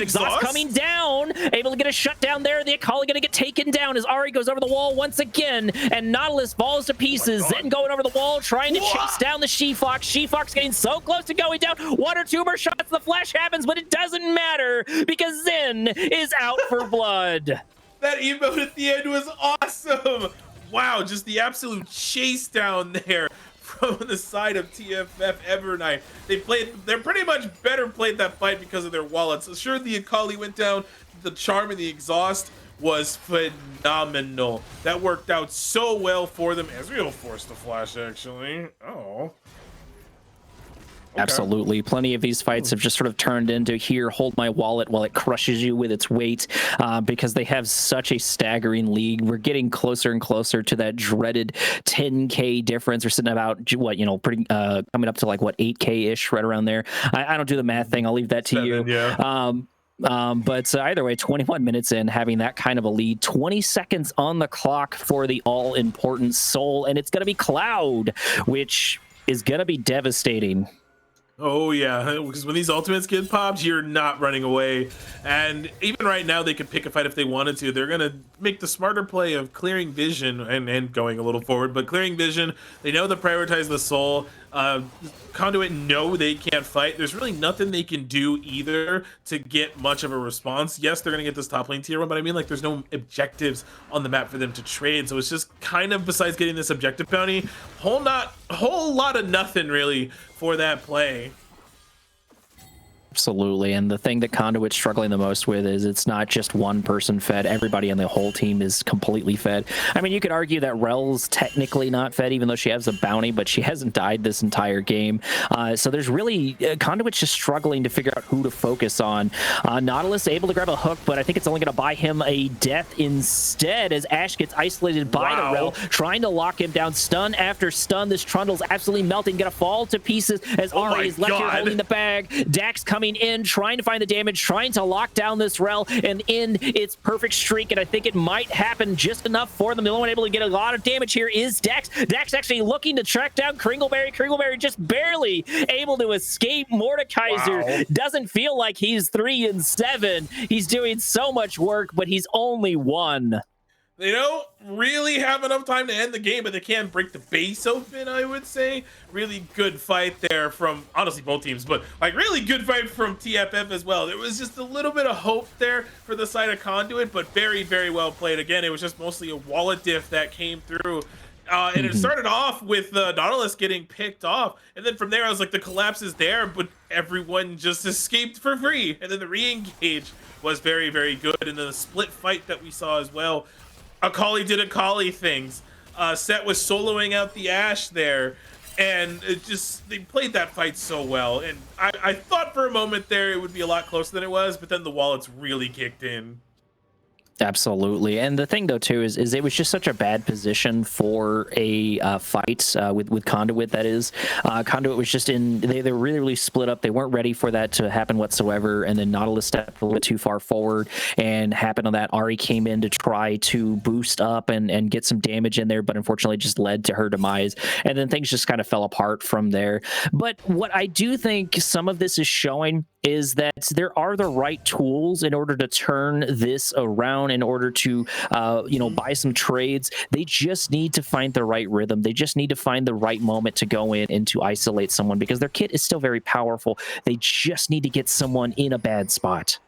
Exhaust coming down, able to get a shutdown there. The Akali gonna get taken down as Ari goes over the wall once again, and Nautilus falls to pieces. Zen going over the wall, trying to chase down the She-Fox. She-Fox getting so close to going down. 1 or 2 more shots. The flash happens, but it doesn't matter because Zen is out for blood. That emote at the end was awesome. Wow, just the absolute chase down there from the side of TFF Evernight. They're pretty much better played that fight because of their wallets. So sure, the Akali went down, the charm and the exhaust was phenomenal. That worked out so well for them. Ezreal forced the flash actually. Okay. Absolutely. Plenty of these fights have just sort of turned into here, hold my wallet while it crushes you with its weight, because they have such a staggering league. We're getting closer and closer to that dreaded 10K difference. We're sitting about, what, you know, pretty coming up to like, what, 8K-ish, right around there. I don't do the math thing. I'll leave that to you. Yeah. But either way, 21 minutes in, having that kind of a lead, 20 seconds on the clock for the all-important Soul, and it's going to be Cloud, which is going to be devastating. Oh yeah, because when these ultimates get popped, you're not running away. And even right now, they could pick a fight if they wanted to. They're gonna make the smarter play of clearing vision and going a little forward, but clearing vision. They know to prioritize the Soul. Conduit know they can't fight. There's really nothing they can do either to get much of a response. Yes, they're gonna get this top lane tier 1, but I mean, like, there's no objectives on the map for them to trade. So it's just kind of, besides getting this objective bounty, whole lot of nothing really for that play. Absolutely, and the thing that Conduit's struggling the most with is it's not just one person fed. Everybody on the whole team is completely fed. I mean, you could argue that Rel's technically not fed, even though she has a bounty, but she hasn't died this entire game. So there's really, Conduit's just struggling to figure out who to focus on. Nautilus able to grab a hook, but I think it's only going to buy him a death instead as Ashe gets isolated by the Rel, trying to lock him down. Stun after stun. This Trundle's absolutely melting, going to fall to pieces as Ari is left here holding the bag. Dax coming in, trying to find the damage, trying to lock down this Rel and end its perfect streak, and I think it might happen just enough for them. The only one able to get a lot of damage here is Dax. Dax actually looking to track down Kringleberry. Kringleberry just barely able to escape. Mordekaiser doesn't feel like he's 3 and 7. He's doing so much work, but he's only 1. They don't really have enough time to end the game, but they can break the base open, I would say. Really good fight there from, honestly, both teams, but like really good fight from TFF as well. There was just a little bit of hope there for the side of Conduit, but very, very well played. Again, it was just mostly a wallet diff that came through. And it started off with Nautilus getting picked off. And then from there, I was like, the collapse is there, but everyone just escaped for free. And then the re-engage was very, very good. And then the split fight that we saw as well. Akali did Akali things. Set was soloing out the Ashe there, and it just, they played that fight so well. And I thought for a moment there it would be a lot closer than it was, but then the wallets really kicked in. Absolutely. And the thing, though, too, is it was just such a bad position for a fight with Conduit, that is. Conduit was just they were really, really split up. They weren't ready for that to happen whatsoever. And then Nautilus stepped a little bit too far forward and happened on that. Ari came in to try to boost up and get some damage in there, but unfortunately just led to her demise. And then things just kind of fell apart from there. But what I do think some of this is showing is that there are the right tools in order to turn this around, in order to buy some trades. They just need to find the right rhythm. They just need to find the right moment to go in and to isolate someone, because their kit is still very powerful. They just need to get someone in a bad spot.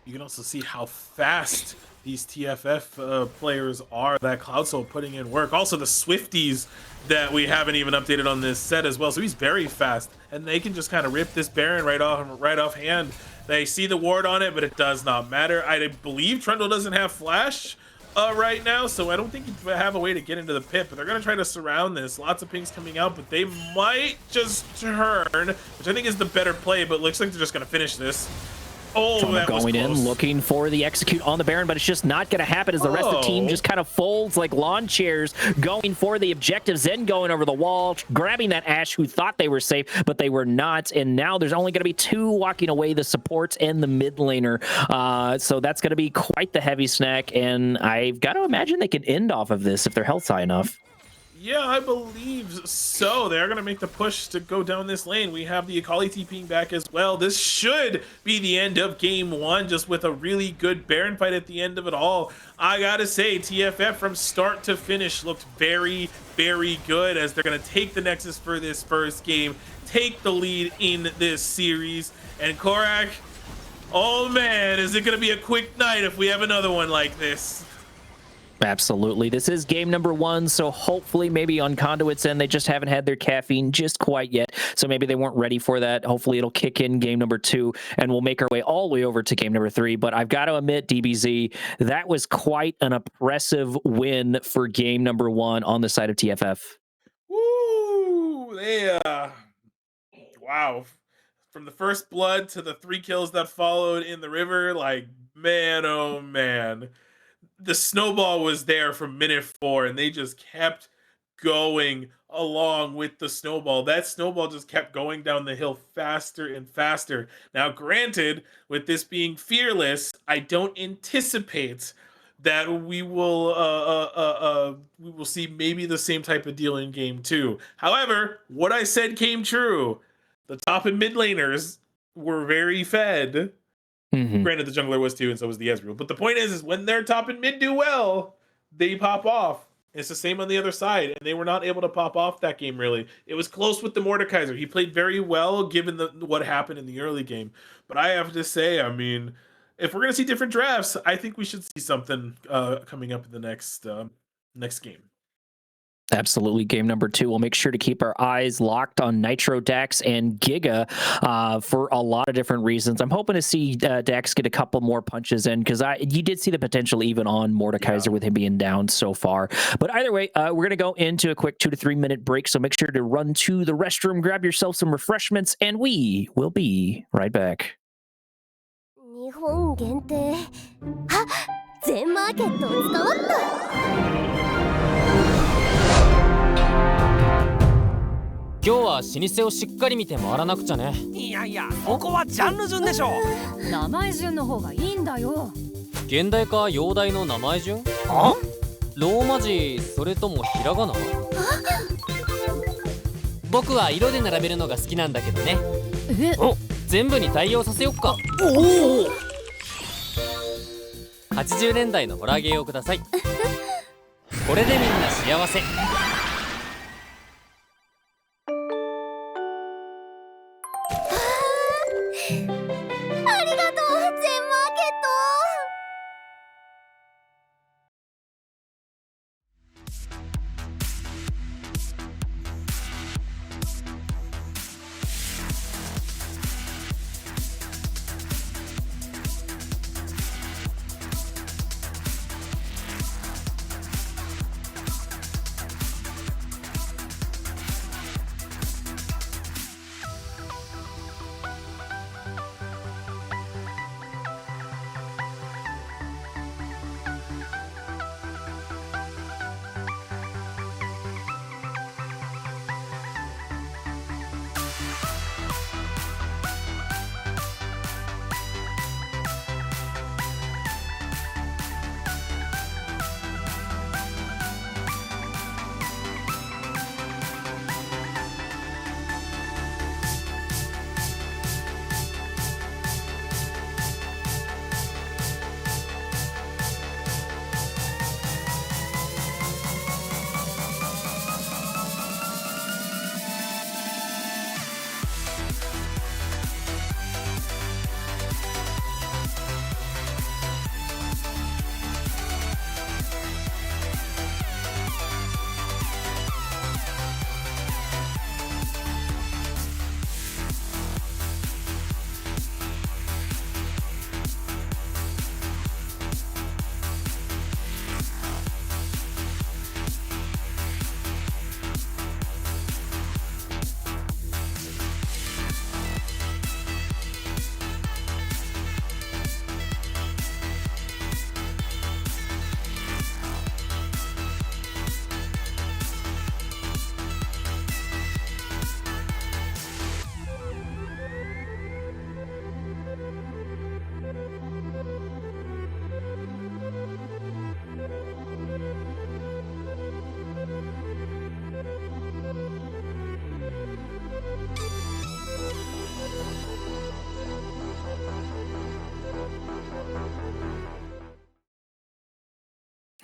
You can also see how fast these TFF players are, that Cloud Soul putting in work. Also the Swifties that we haven't even updated on this set as well. So he's very fast, and they can just kind of rip this Baron right off hand. They see the ward on it, but it does not matter. I believe Trundle doesn't have flash right now, so I don't think you have a way to get into the pit, but they're going to try to surround this. Lots of pings coming out, but they might just turn, which I think is the better play, but looks like they're just going to finish this. Oh, that was going close. in, looking for the execute on the Baron, but it's just not going to happen as the rest of the team just kind of folds like lawn chairs, going for the objectives, then going over the wall, grabbing that Ashe who thought they were safe, but they were not. And now there's only going to be two walking away, the supports and the mid laner. So that's going to be quite the heavy snack, and I've got to imagine they can end off of this if their health's high enough. Yeah, I believe so. They're going to make the push to go down this lane. We have the Akali TPing back as well. This should be the end of game one, just with a really good Baron fight at the end of it all. I got to say, TFF from start to finish looked very, very good, as they're going to take the Nexus for this first game, take the lead in this series. And Korak, oh man, is it going to be a quick night if we have another one like this? Absolutely. This is game number one, so hopefully maybe on Conduit's end, they just haven't had their caffeine just quite yet, so maybe they weren't ready for that. Hopefully it'll kick in game number two, and we'll make our way all the way over to game number three. But I've got to admit, DBZ, that was quite an impressive win for game number one on the side of TFF. Woo! Wow. From the first blood to the 3 kills that followed in the river, like, man, oh man. The snowball was there from minute 4, and they just kept going along with the snowball. That snowball just kept going down the hill faster and faster. Now, granted, with this being fearless, I don't anticipate that we will see maybe the same type of deal in game 2. However, what I said came true. The top and mid laners were very fed. Granted, the jungler was too, and so was the Ezreal. But the point is when their top and mid do well, they pop off. It's the same on the other side, and they were not able to pop off that game, really. It was close with the Mordekaiser. He played very well, given what happened in the early game. But I have to say, I mean, if we're going to see different drafts, I think we should see something coming up in the next game. Absolutely. Game number 2. We'll make sure to keep our eyes locked on Nitro, Dax, and Giga for a lot of different reasons. I'm hoping to see Dax get a couple more punches in, because you did see the potential even on Mordekaiser with him being down so far. But either way, we're going to go into a quick 2 to 3 minute break, so make sure to run to the restroom, grab yourself some refreshments, and we will be right back. 日本限定あ全マーケットを使おった今日は老舗をしっかり見て回らなくちゃね。いやいや、ここはジャンル順でしょ。名前順の方がいいんだよ。現代か洋代の名前順？あ？ローマ字それともひらがな？僕は色で並べるのが好きなんだけどね。え？全部に対応させよっか。おお。80年代のホラーゲーをください。これでみんな幸せ。ありがとう全マーケット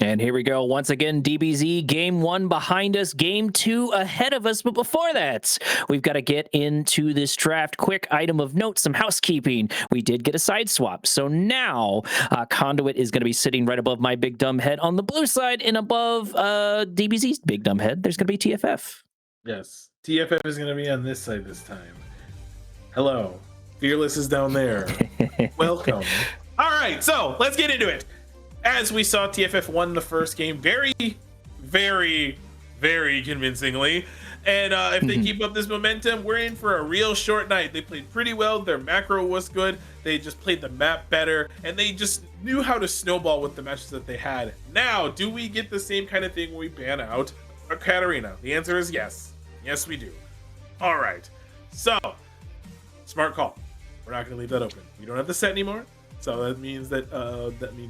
And here we go. Once again, DBZ, game 1 behind us, game 2 ahead of us. But before that, we've got to get into this draft. Quick item of note, some housekeeping. We did get a side swap. So now Conduit is going to be sitting right above my big dumb head on the blue side, and above DBZ's big dumb head, there's going to be TFF. Yes, TFF is going to be on this side this time. Hello. Fearless is down there. Welcome. All right, so let's get into it. As we saw, TFF won the first game very, very, very convincingly. And if they keep up this momentum, we're in for a real short night. They played pretty well. Their macro was good. They just played the map better. And they just knew how to snowball with the matches that they had. Now, do we get the same kind of thing when we ban out a Katarina? The answer is yes. Yes, we do. All right. So, smart call. We're not going to leave that open. We don't have the set anymore. So that means that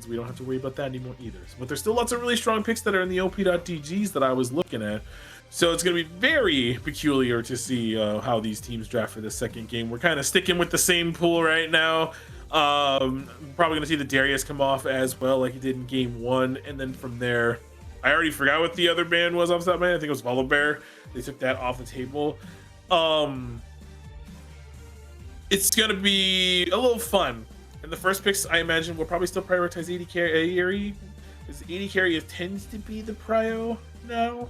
we don't have to worry about that anymore either. But there's still lots of really strong picks that are in the op.dgs that I was looking at. So it's going to be very peculiar to see how these teams draft for the second game. We're kind of sticking with the same pool right now. Probably going to see the Darius come off as well, like he did in game 1. And then from there, I already forgot what the other band was off the top of my head. I think it was Volibear. They took that off the table. It's going to be a little fun. And the first picks, I imagine, will probably still prioritize 80 carry. Because 80 carry tends to be the prio now.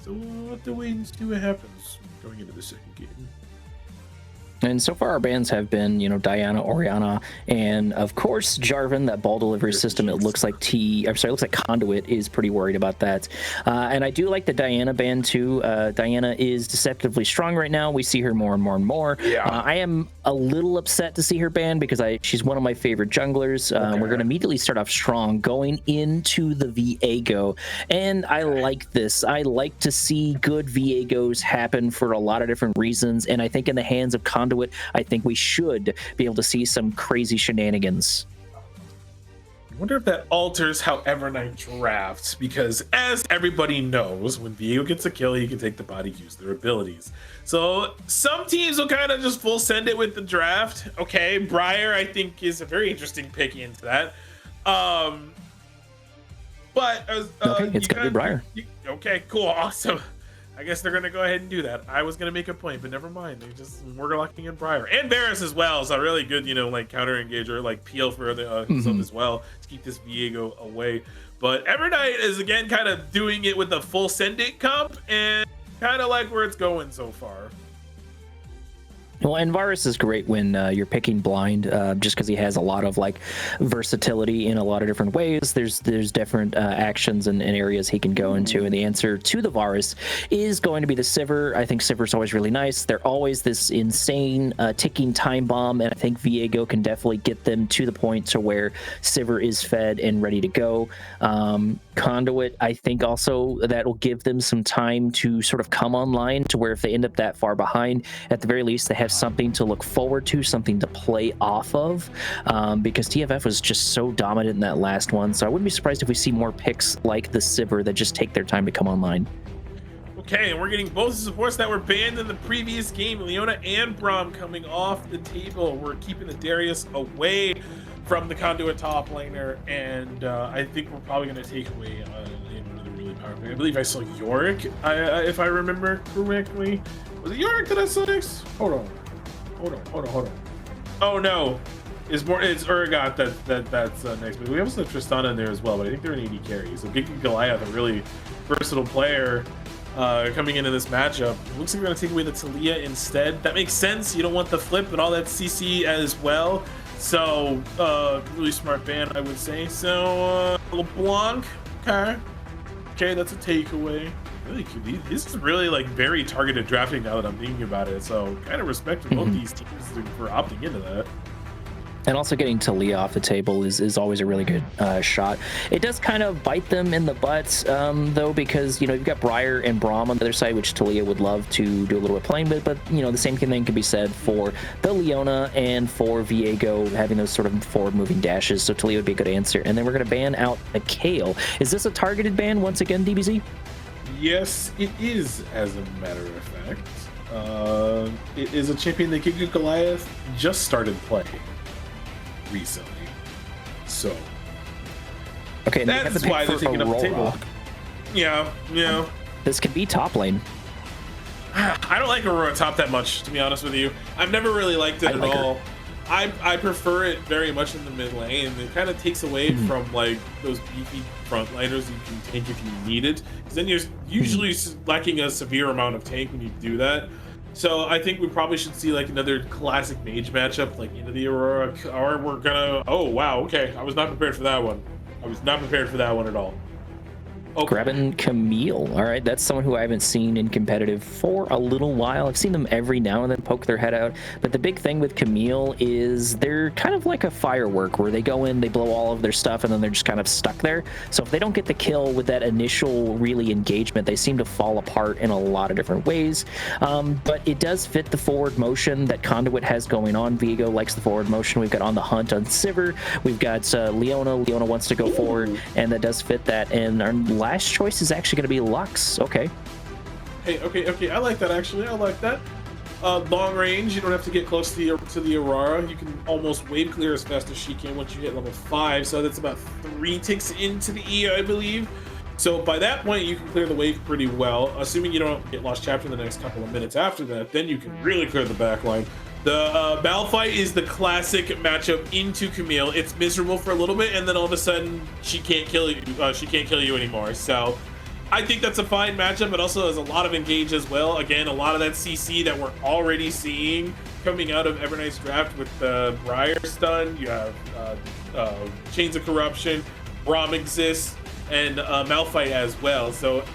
So we'll have to wait and see what happens going into the second game. And so far, our bans have been, Diana, Oriana, and of course, Jarvan, that ball delivery system. It looks like it looks like Conduit is pretty worried about that. And I do like the Diana ban too. Diana is deceptively strong right now. We see her more and more and more. Yeah. I am a little upset to see her banned because she's one of my favorite junglers. Okay. We're going to immediately start off strong going into the Viego. And I like this. I like to see good Viegos happen for a lot of different reasons. And I think in the hands of Conduit, I think we should be able to see some crazy shenanigans. I wonder if that alters how Evernight drafts, because as everybody knows, when Viego gets a kill, he can take the body, use their abilities. So some teams will kind of just full send it with the draft. Okay, Briar, I think, is a very interesting pick into that. But okay, it's gonna be Briar. Okay, cool, awesome. I guess they're gonna go ahead and do that. I was gonna make a point, but never mind. We're locking in Briar and Varus as well. So a really good, like counter engager, like peel for himself as well to keep this Viego away. But Evernight is again kind of doing it with a full send it comp, and kind of like where it's going so far. Well, and Varus is great when you're picking blind, just because he has a lot of versatility in a lot of different ways. There's different actions and areas he can go into, and the answer to the Varus is going to be the Sivir. I think Sivir's always really nice. They're always this insane ticking time bomb, and I think Viego can definitely get them to the point to where Sivir is fed and ready to go. Conduit, I think also that will give them some time to sort of come online to where if they end up that far behind, at the very least they have something to look forward to, something to play off of, because TFF was just so dominant in that last one. So I wouldn't be surprised if we see more picks like the Sivir that just take their time to come online. Okay, and we're getting both the supports that were banned in the previous game. Leona and Braum coming off the table. We're keeping the Darius away from the Conduit top laner, and I think we're probably going to take away one of the really powerful. I believe I saw Yorick, if I remember correctly. Was it Yorick that I saw next? Hold on. Oh no, it's Urgot that's next. But we also have Tristana in there as well. But I think they're an 80 carry. So Gig and Goliath, a really versatile player, coming into this matchup. It looks like we're going to take away the Talia instead. That makes sense. You don't want the flip and all that CC as well. So, really smart ban, I would say. So, LeBlanc, okay, that's a takeaway. Really, this is really very targeted drafting now that I'm thinking about it. So, kind of respect to both these teams for opting into that. And also getting Talia off the table is always a really good shot. It does kind of bite them in the butts, though, because, you've got Briar and Braum on the other side, which Talia would love to do a little bit playing with, but, the same thing can be said for the Leona and for Viego having those sort of forward-moving dashes, so Talia would be a good answer. And then we're going to ban out a Kale. Is this a targeted ban once again, DBZ? Yes, it is, as a matter of fact. It is a champion that Gig and Goliath just started playing recently, so Okay, and they have That's the pick why they're for taking up the table. Aurora. Yeah. This could be top lane. I don't like Aurora top that much, to be honest with you. I've never really liked it I at like her. all. I prefer it very much in the mid lane. It kind of takes away from like those beefy frontliners you can take if you need it, because then you're usually lacking a severe amount of tank when you do that. So I think we probably should see like another classic mage matchup like into the Aurora, or we're gonna. Oh wow, okay. I was not prepared for that one. I was not prepared for that one at all. Okay. Grabbing Camille. All right, that's someone who I haven't seen in competitive for a little while. I've seen them every now and then poke their head out. But the big thing with Camille is they're kind of like a firework where they go in, they blow all of their stuff, and then they're just kind of stuck there. So if they don't get the kill with that initial really engagement, they seem to fall apart in a lot of different ways. But it does fit the forward motion that Conduit has going on. Viego likes the forward motion. We've got On the Hunt on Sivir. We've got Leona. Leona wants to go forward, and that does fit that. And our last choice is actually going to be Lux. Okay. Hey, okay. I like that actually. I like that. Long range. You don't have to get close to the Aurora. You can almost wave clear as fast as she can once you hit level 5. So that's about 3 ticks into the E, I believe. So by that point, you can clear the wave pretty well. Assuming you don't get lost chapter in the next couple of minutes after that, then you can really clear the back line. The Malphite is the classic matchup into Camille. It's miserable for a little bit, and then all of a sudden she can't kill you. She can't kill you anymore. So I think that's a fine matchup. It also has a lot of engage as well. Again, a lot of that CC that we're already seeing coming out of Evernight's draft with the Briar stun. You have Chains of Corruption, Braum exists, and Malphite as well. So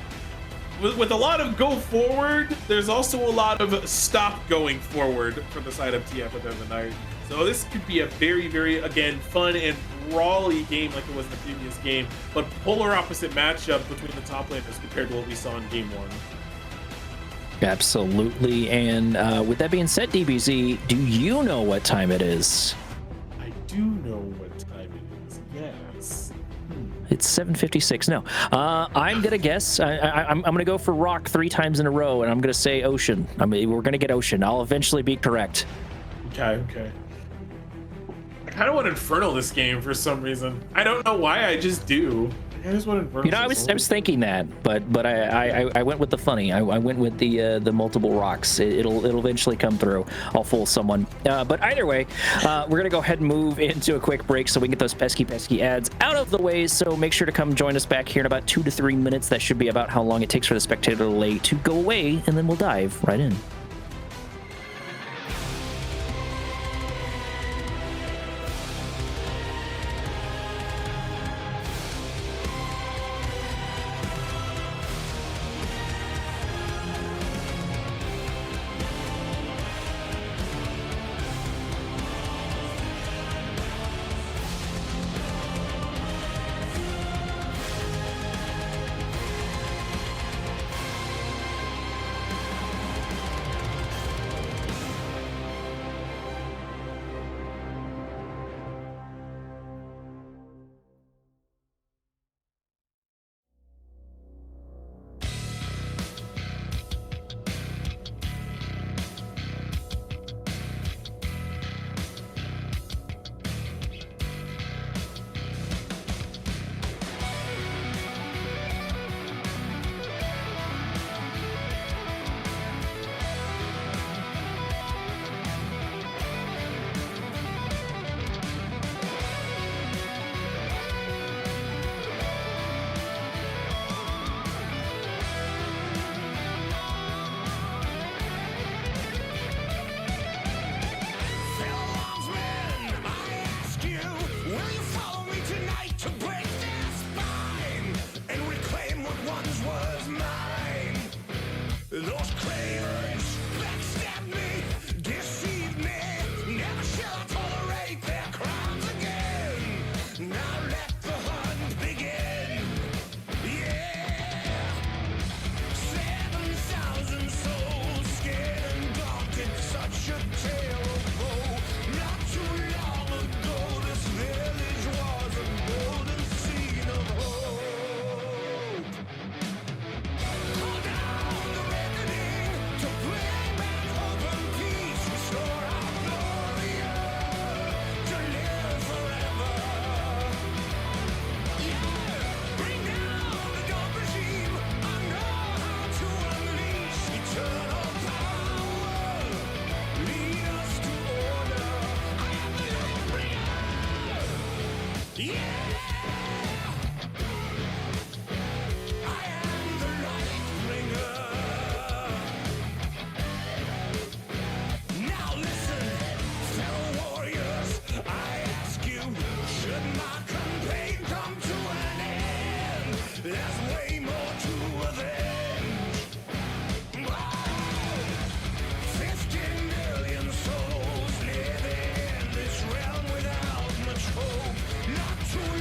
with a lot of go forward, there's also a lot of stop going forward from the side of TFF Evernight. So this could be a very, very, again, fun and brawly game like it was in the previous game, but polar opposite matchup between the top laners compared to what we saw in game 1. Absolutely. And with that being said, DBZ, do you know what time it is? I do know what time it is, yes. It's 7:56. No, I'm gonna guess. I'm gonna go for Rock 3 times in a row, and I'm gonna say Ocean. I mean, we're gonna get Ocean. I'll eventually be correct. Okay. I kind of want Infernal this game for some reason. I don't know why. I just do. I just want Infernal. You know, I was thinking that, but I went with the funny. I went with the multiple rocks. It'll eventually come through. I'll fool someone. But either way, we're gonna go ahead and move into a quick break so we can get those pesky ads out of the way. So make sure to come join us back here in about 2 to 3 minutes. That should be about how long it takes for the spectator delay to go away, and then we'll dive right in. Now listen, fellow warriors, I ask you, should my campaign come to an end? There's way more to avenge. Whoa! 50 million souls live in this realm without much hope. Not too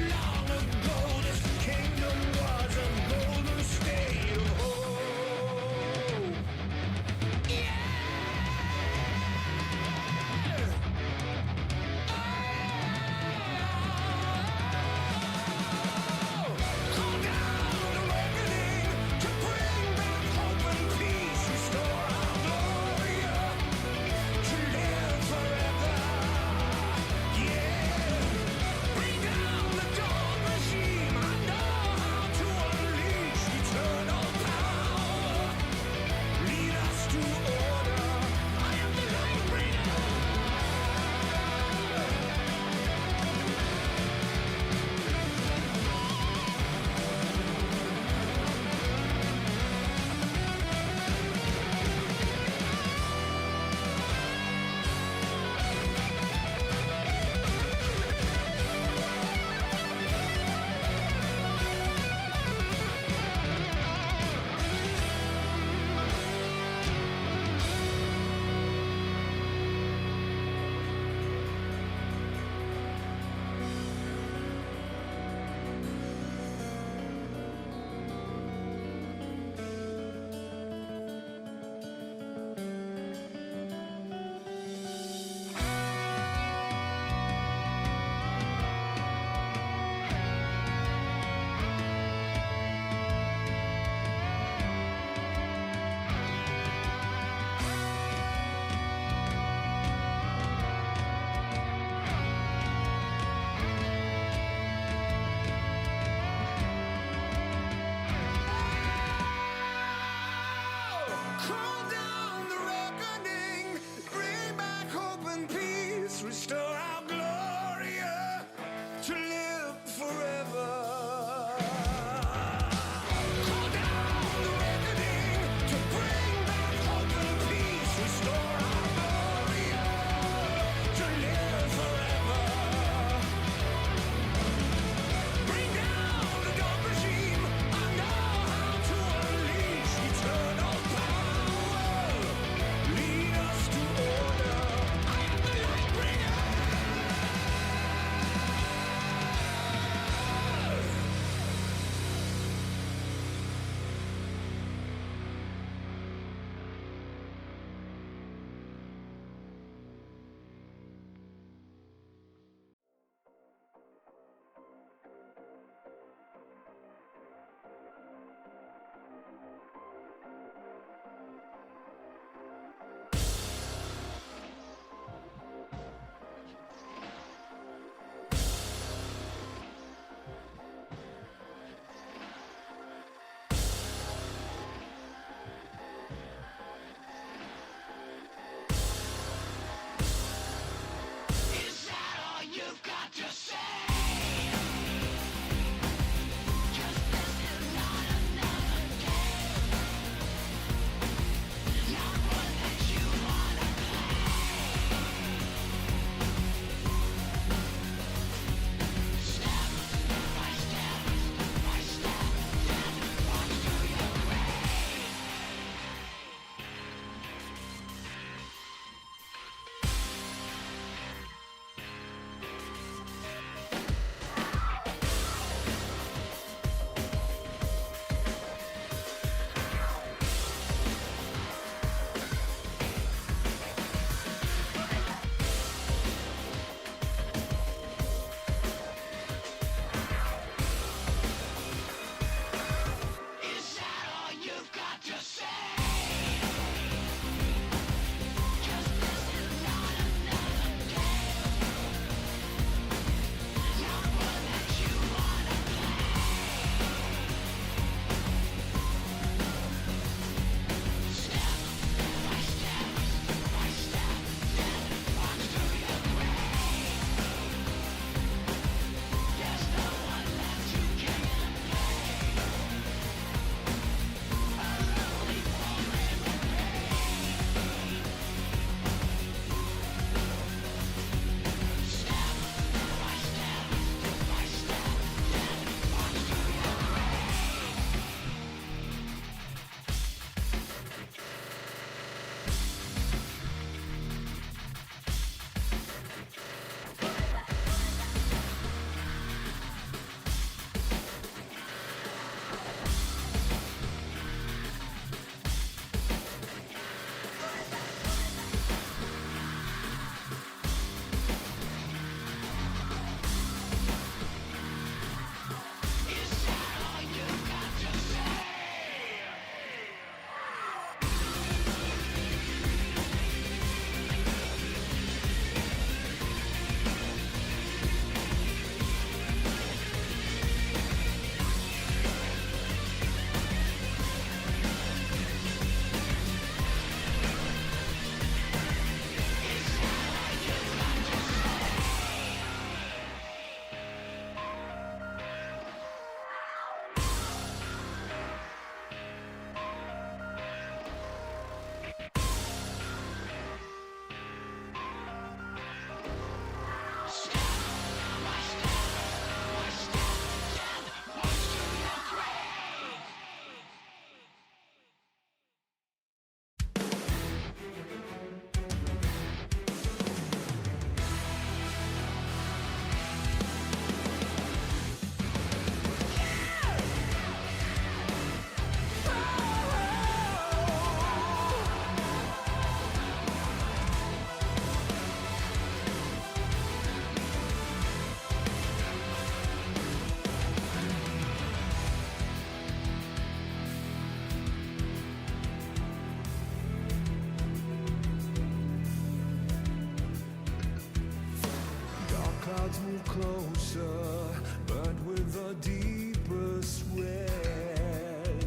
clouds move closer, but with a deepest red.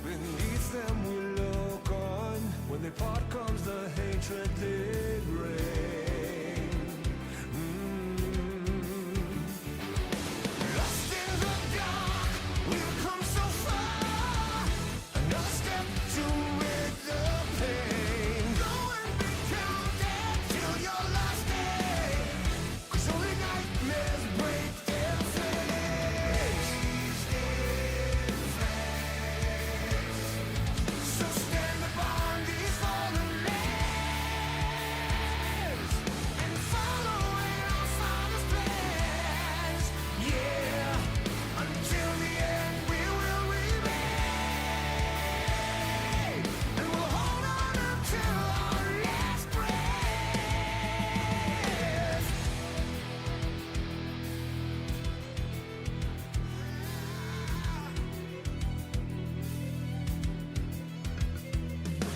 Beneath them we look on. When they part comes the hatred they bring. Lost in the dark, we've come so far. Another step to rid the pain. Go and be counted till your last day. 'Cause only nightmares break their face. So stand upon these fallen lands and follow in our Father's plans. Yeah, until the end we will remain, and we'll hold on until our last breath.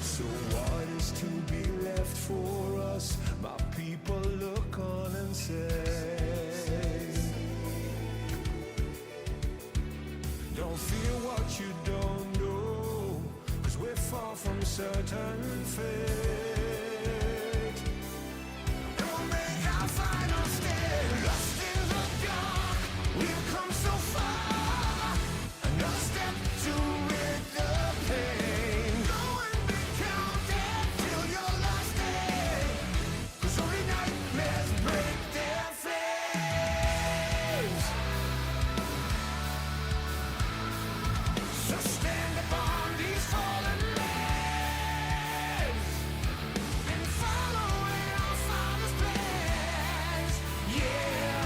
So what is to be left for us? My people look on and say, don't fear what you don't know, 'cause we're far from certain fate. And we'll make our final stand. Lost in the dark, we've come so far. Another step to rid the pain. Go and be counted till your last day. 'Cause only nightmares break their flames. So stand upon these fallen lands and follow in our Father's plans. Yeah,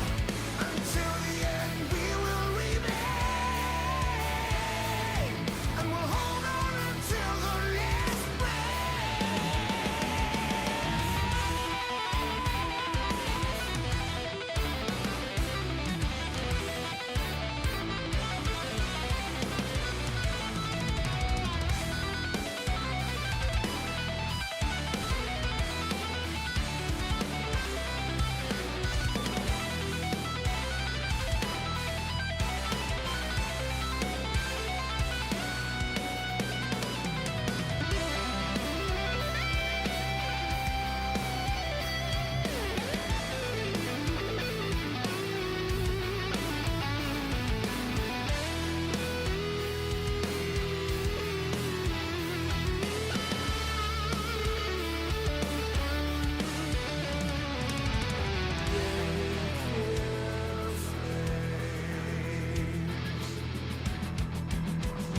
until the end we will remain, and we'll hold on until the last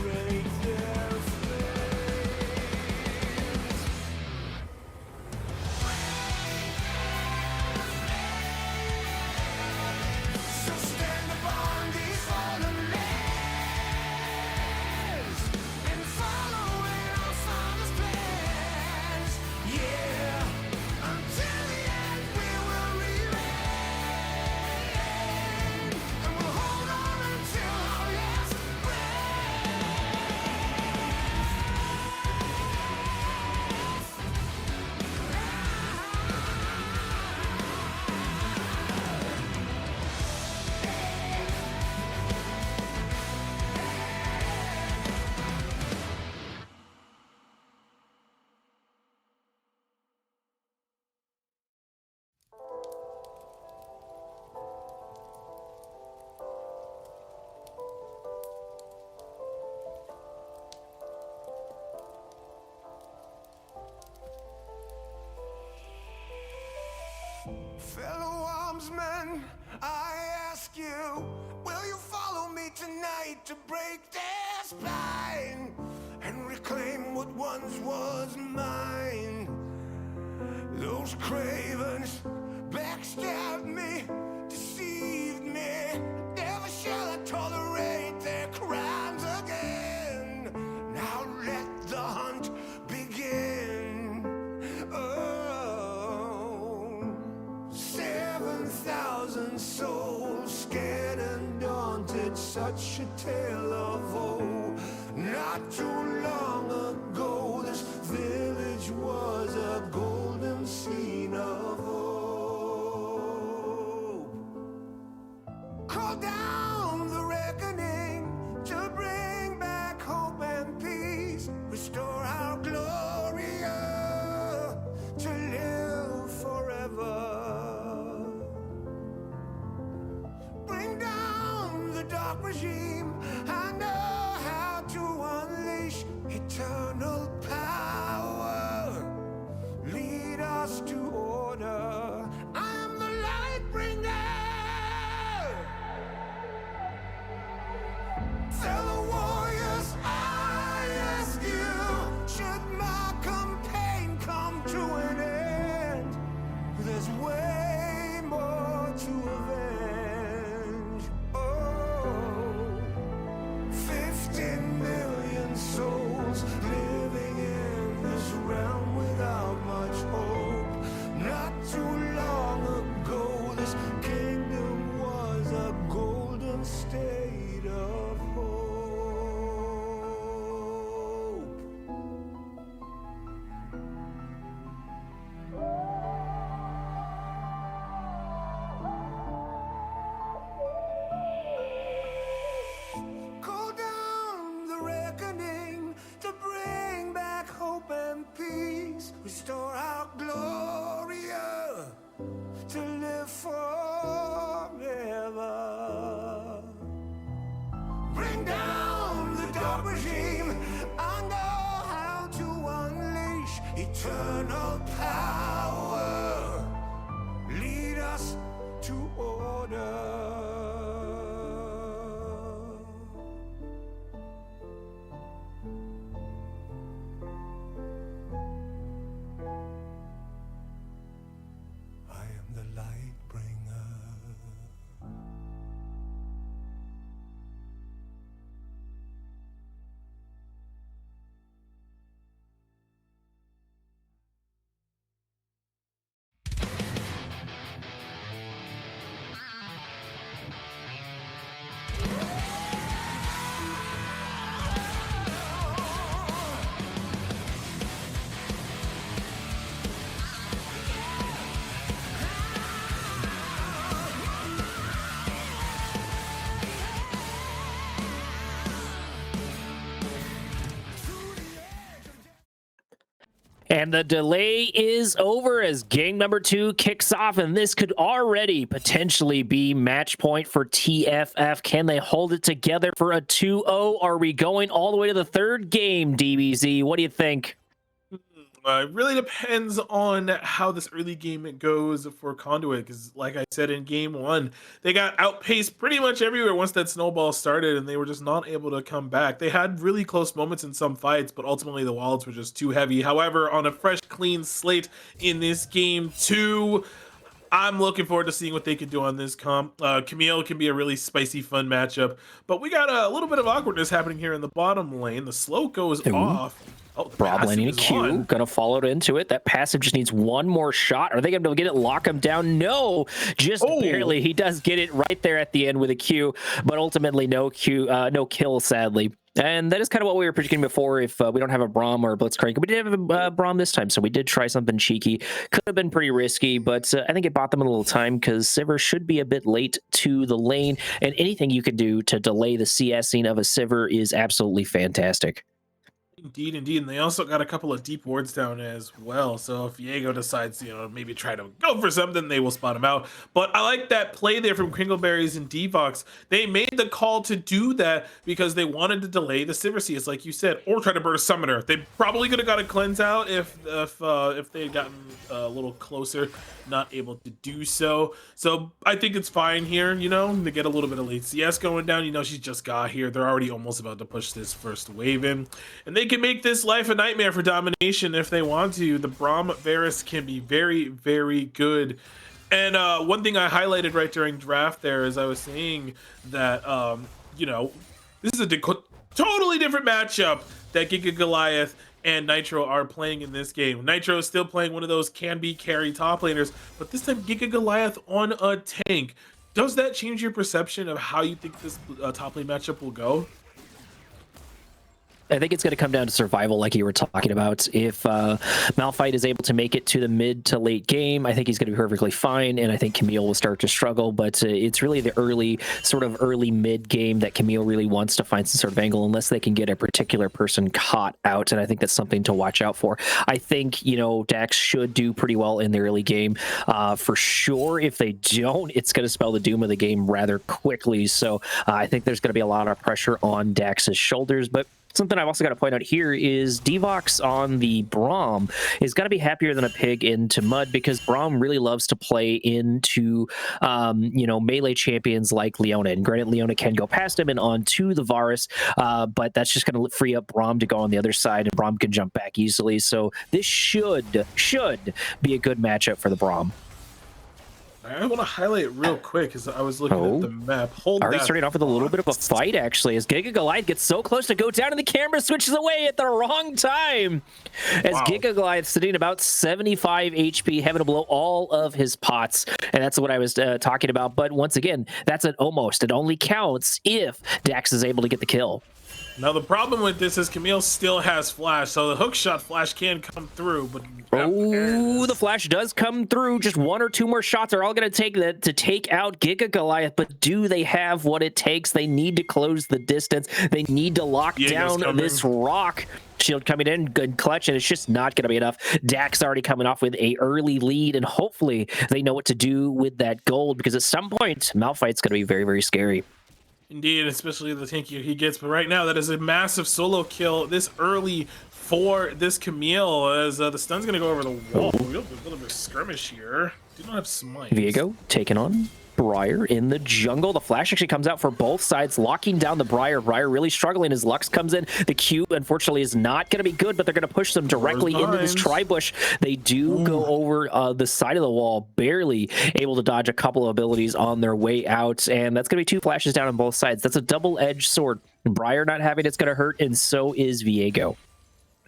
break their flames. So stand upon these fallen lands and follow in our Father's plans. Yeah, until the end we will remain, and we'll hold on until our last Fellow armsmen, I ask you, will you follow me tonight to break their spine and reclaim what once was mine? Those cravens backstabbed me, deceived me. Never shall I tolerate their crimes again. Now let the hunt begin. Oh, 7,000 souls scared and daunted, such a tale of woe. Not too long ago, this village was a golden scene of down the reckoning to bring back hope and peace. Restore our Gloria to live forever. Bring down the dark regime. I know how to unleash eternal power. Lead us to order. I am the light bringer. Fellow warriors, I ask you, should my campaign come to an end, there's way more to avenge. Oh, 15 million souls living in this realm without much hope. Not too long ago, this kingdom was a golden state of hope. Call down the reckoning to bring back hope and peace. Restore our Gloria to live forever. Bring down the dark regime. I know how to unleash eternal power. Lead us to order. I am the light bringer. And the delay is over as game number 2 kicks off, and this could already potentially be match point for TFF. Can they hold it together for a 2-0? Are we going all the way to the third game, DBZ? What do you think? It really depends on how this early game goes for Conduit, because like I said in game 1, they got outpaced pretty much everywhere once that snowball started, and they were just not able to come back. They had really close moments in some fights, but ultimately the wallets were just too heavy. However, on a fresh, clean slate in this game 2, I'm looking forward to seeing what they can do on this comp. Camille can be a really spicy, fun matchup, but we got a little bit of awkwardness happening here in the bottom lane. The slow goes off. Oh, the Braum passive landing a is Q, on. gonna follow it into it. That passive just needs one more shot. Are they gonna be able to get it, lock him down? No, just barely. He does get it right there at the end with a Q, but ultimately no Q, no kill, sadly. And that is kind of what we were predicting before. If we don't have a Braum or a Blitzcrank, we did have a Braum this time, so we did try something cheeky. Could have been pretty risky, but I think it bought them a little time because Sivir should be a bit late to the lane, and anything you can do to delay the CSing of a Sivir is absolutely fantastic. Indeed, indeed. And they also got a couple of deep wards down as well. So if Viego decides, maybe try to go for something, they will spot him out. But I like that play there from Kringleberries and Devox. They made the call to do that because they wanted to delay the Sivir CS, like you said, or try to burn a Summoner. They probably could have got a cleanse out if they had gotten a little closer. Not able to do so. So I think it's fine here, to get a little bit of late CS going down. She's just got here. They're already almost about to push this first wave in. And they can make this life a nightmare for domination if they want to. The Braum Varus can be very, very good. And one thing I highlighted right during draft there is I was saying that, this is a totally different matchup that Giga Goliath and Nitro are playing in this game. Nitro is still playing one of those can-be carry top laners, but this time Giga Goliath on a tank. Does that change your perception of how you think this top lane matchup will go? I think it's going to come down to survival, like you were talking about. If Malphite is able to make it to the mid to late game, I think he's going to be perfectly fine, and I think Camille will start to struggle. But it's really the early mid game that Camille really wants to find some sort of angle, unless they can get a particular person caught out, and I think that's something to watch out for. I think Dax should do pretty well in the early game, for sure. If they don't, it's going to spell the doom of the game rather quickly. So I think there's going to be a lot of pressure on Dax's shoulders, but something I've also got to point out here is Devox on the Braum is got to be happier than a pig into mud, because Braum really loves to play into, melee champions like Leona. And granted, Leona can go past him and on to the Varus, but that's just going to free up Braum to go on the other side, and Braum can jump back easily. So this should be a good matchup for the Braum. I want to highlight real quick as I was looking at the map. Already starting off with a little bit of a fight, actually, as Giga Goliath gets so close to go down, and the camera switches away at the wrong time. As Giga Goliath sitting about 75 HP, having to blow all of his pots, and that's what I was talking about. But once again, that's an almost. It only counts if Dax is able to get the kill. Now, the problem with this is Camille still has flash, so the hook shot flash can come through, but the flash does come through. Just one or two more shots are all going to take that to take out Giga Goliath, but do they have what it takes? They need to close the distance. They need to lock down this rock. Shield coming in, good clutch, and it's just not going to be enough. Dax already coming off with a early lead, and hopefully they know what to do with that gold, because at some point, Malphite's going to be very, very scary. Indeed, especially the tankier he gets. But right now, that is a massive solo kill this early for this Camille, as the stun's going to go over the wall. A little bit of skirmish here. Do not have smite. Viego taking on Briar in the jungle. The flash actually comes out for both sides, locking down the Briar. Briar really struggling as Lux comes in. The Q, unfortunately, is not going to be good, but they're going to push them directly into this tri-bush. They do go over the side of the wall, barely able to dodge a couple of abilities on their way out, and that's going to be two flashes down on both sides. That's a double-edged sword. Briar not having it's going to hurt, and so is Viego.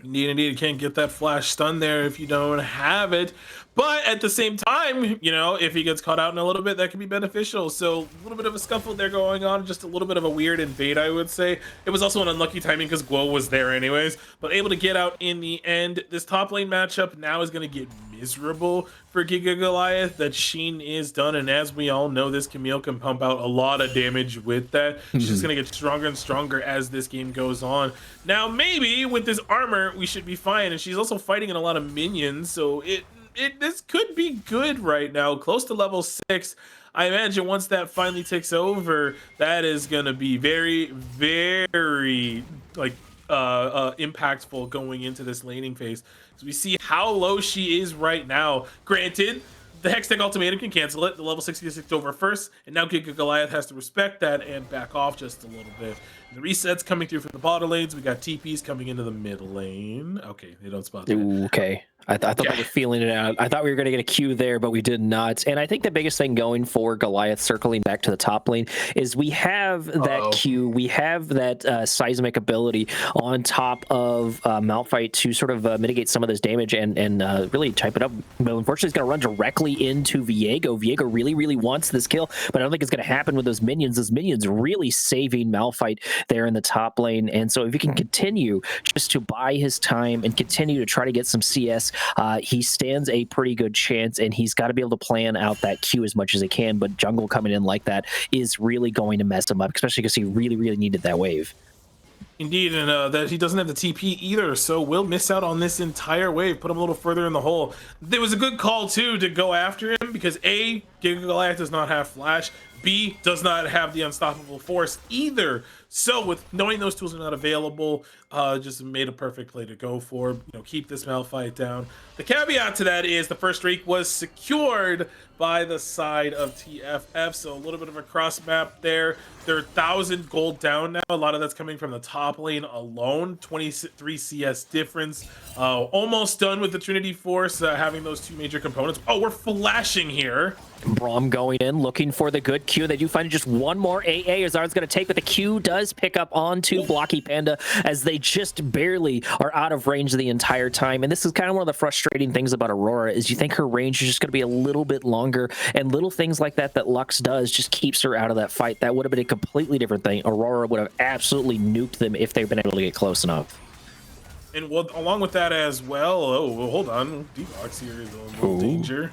Indeed, you can't get that flash stun there if you don't have it. But at the same time, if he gets caught out in a little bit, that can be beneficial. So a little bit of a scuffle there going on, just a little bit of a weird invade, I would say. It was also an unlucky timing because Guo was there anyways, but able to get out in the end. This top lane matchup now is going to get miserable for Giga Goliath. That Sheen is done, and as we all know, this Camille can pump out a lot of damage with that. She's just going to get stronger and stronger as this game goes on. Now, maybe with this armor, we should be fine, and she's also fighting in a lot of minions, so this could be good right now, close to level 6. I imagine once that finally takes over, that is going to be very, very impactful going into this laning phase. So we see how low she is right now. Granted, the Hextech Ultimatum can cancel it. The level 66 over first, and now Giga Goliath has to respect that and back off just a little bit. And the resets coming through from the bottom lanes. We got TPs coming into the mid lane. Okay, they don't spot that. Ooh, okay. I thought we were feeling it out. I thut we were going to get a Q there, but we did not. And I think the biggest thing going for Goliath, circling back to the top lane, is we have that Q, we have that seismic ability on top of Malphite to sort of mitigate some of this damage and really type it up. But unfortunately, it's going to run directly into Viego. Viego really, really wants this kill, but I don't think it's going to happen with those minions. Those minions really saving Malphite there in the top lane. And so if he can continue just to buy his time and continue to try to get some CS, he stands a pretty good chance, and he's got to be able to plan out that Q as much as he can. But jungle coming in like that is really going to mess him up, especially because he really, really needed that wave. Indeed, and that he doesn't have the TP either, so we'll miss out on this entire wave, put him a little further in the hole. There was a good call, too, to go after him, because A, Giga Goliath does not have flash, B, does not have the unstoppable force either. So with knowing those tools are not available, just made a perfect play to go for, keep this Malphite down. The caveat to that is the first streak was secured by the side of TFF, so a little bit of a cross map there. They're 1,000 gold down now. A lot of that's coming from the top lane alone. 23 CS difference. Almost done with the Trinity Force, having those two major components. Oh, we're flashing here. Braum going in, looking for the good Q. They do find just one more AA as Zard's going to take, but the Q does pick up onto Blocky Panda as they just barely are out of range the entire time. And this is kind of one of the frustrating things about Aurora is you think her range is just going to be a little bit longer, and little things like that Lux does just keeps her out of that fight. That would have been a completely different thing. Aurora would have absolutely nuked them if they've been able to get close enough. And well, along with that as well, oh, hold on. D-Box here is a little danger.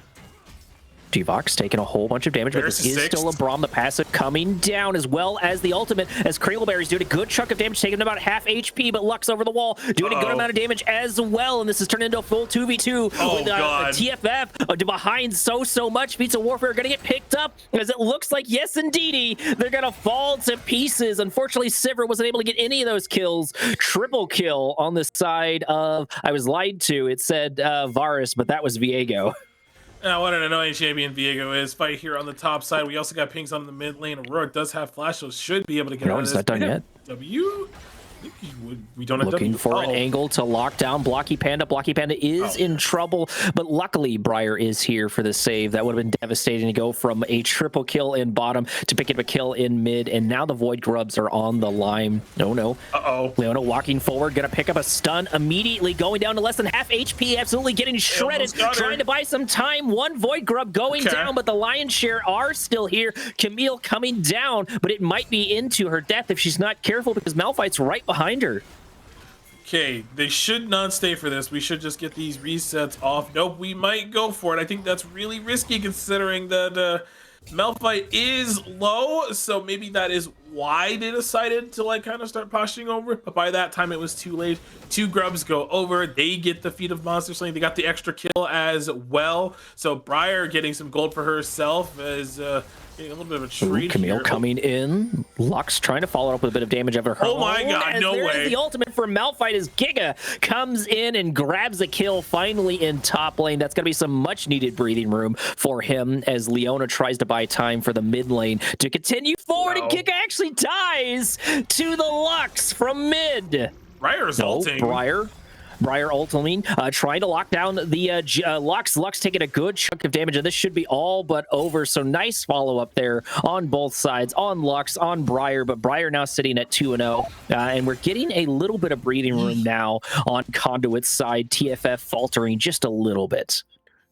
G-Vox taking a whole bunch of damage, but this is still a Braum. The passive coming down as well as the ultimate, as Kringleberry's doing a good chunk of damage, taking about half HP, but Lux over the wall doing a good amount of damage as well, and this is turned into a full 2v2 with TFF behind so much. Feats of Warfare are going to get picked up as it looks like, yes, indeedy, they're going to fall to pieces. Unfortunately, Sivir wasn't able to get any of those kills. Triple kill on the side of, I was lied to, it said Varus, but that was Viego. Now, what an annoying champion Viego is. Fight here on the top side. We also got pings on the mid lane. Aurora does have flash, so should be able to get out of this. It's not done yet. W? We don't have looking for an angle to lock down Blocky Panda. Blocky Panda is in trouble, but luckily Briar is here for the save. That would have been devastating to go from a triple kill in bottom to picking up a kill in mid, and now the Void Grubs are on the line. No. Leona walking forward, gonna pick up a stun immediately, going down to less than half HP, absolutely getting shredded, trying to buy some time. One Void Grub going down, but the lion's share are still here. Camille coming down, but it might be into her death if she's not careful because Malphite's right behind her. Okay, they should not stay for this. We should just get these resets off. Nope, we might go for it. I think that's really risky considering that Malphite is low, so maybe that is why they decided to like kind of start pushing over, but by that time it was too late. Two Grubs go over, they get the feat of Monster Slaying, they got the extra kill as well, so Briar getting some gold for herself is getting a little bit of a treat. Camille here. Coming in, Lux trying to follow up with a bit of damage over her. Oh my god, no way. The ultimate for Malphite as Giga comes in and grabs a kill finally in top lane. That's going to be some much needed breathing room for him as Leona tries to buy time for the mid lane to continue forward, and Giga actually dies to the Lux from mid. Briar's ulting. Briar ultimate, trying to lock down the Lux. Lux taking a good chunk of damage, and this should be all but over. So nice follow-up there on both sides, on Lux, on Briar, but Briar now sitting at 2-0. And we're getting a little bit of breathing room now on Conduit's side. TFF faltering just a little bit.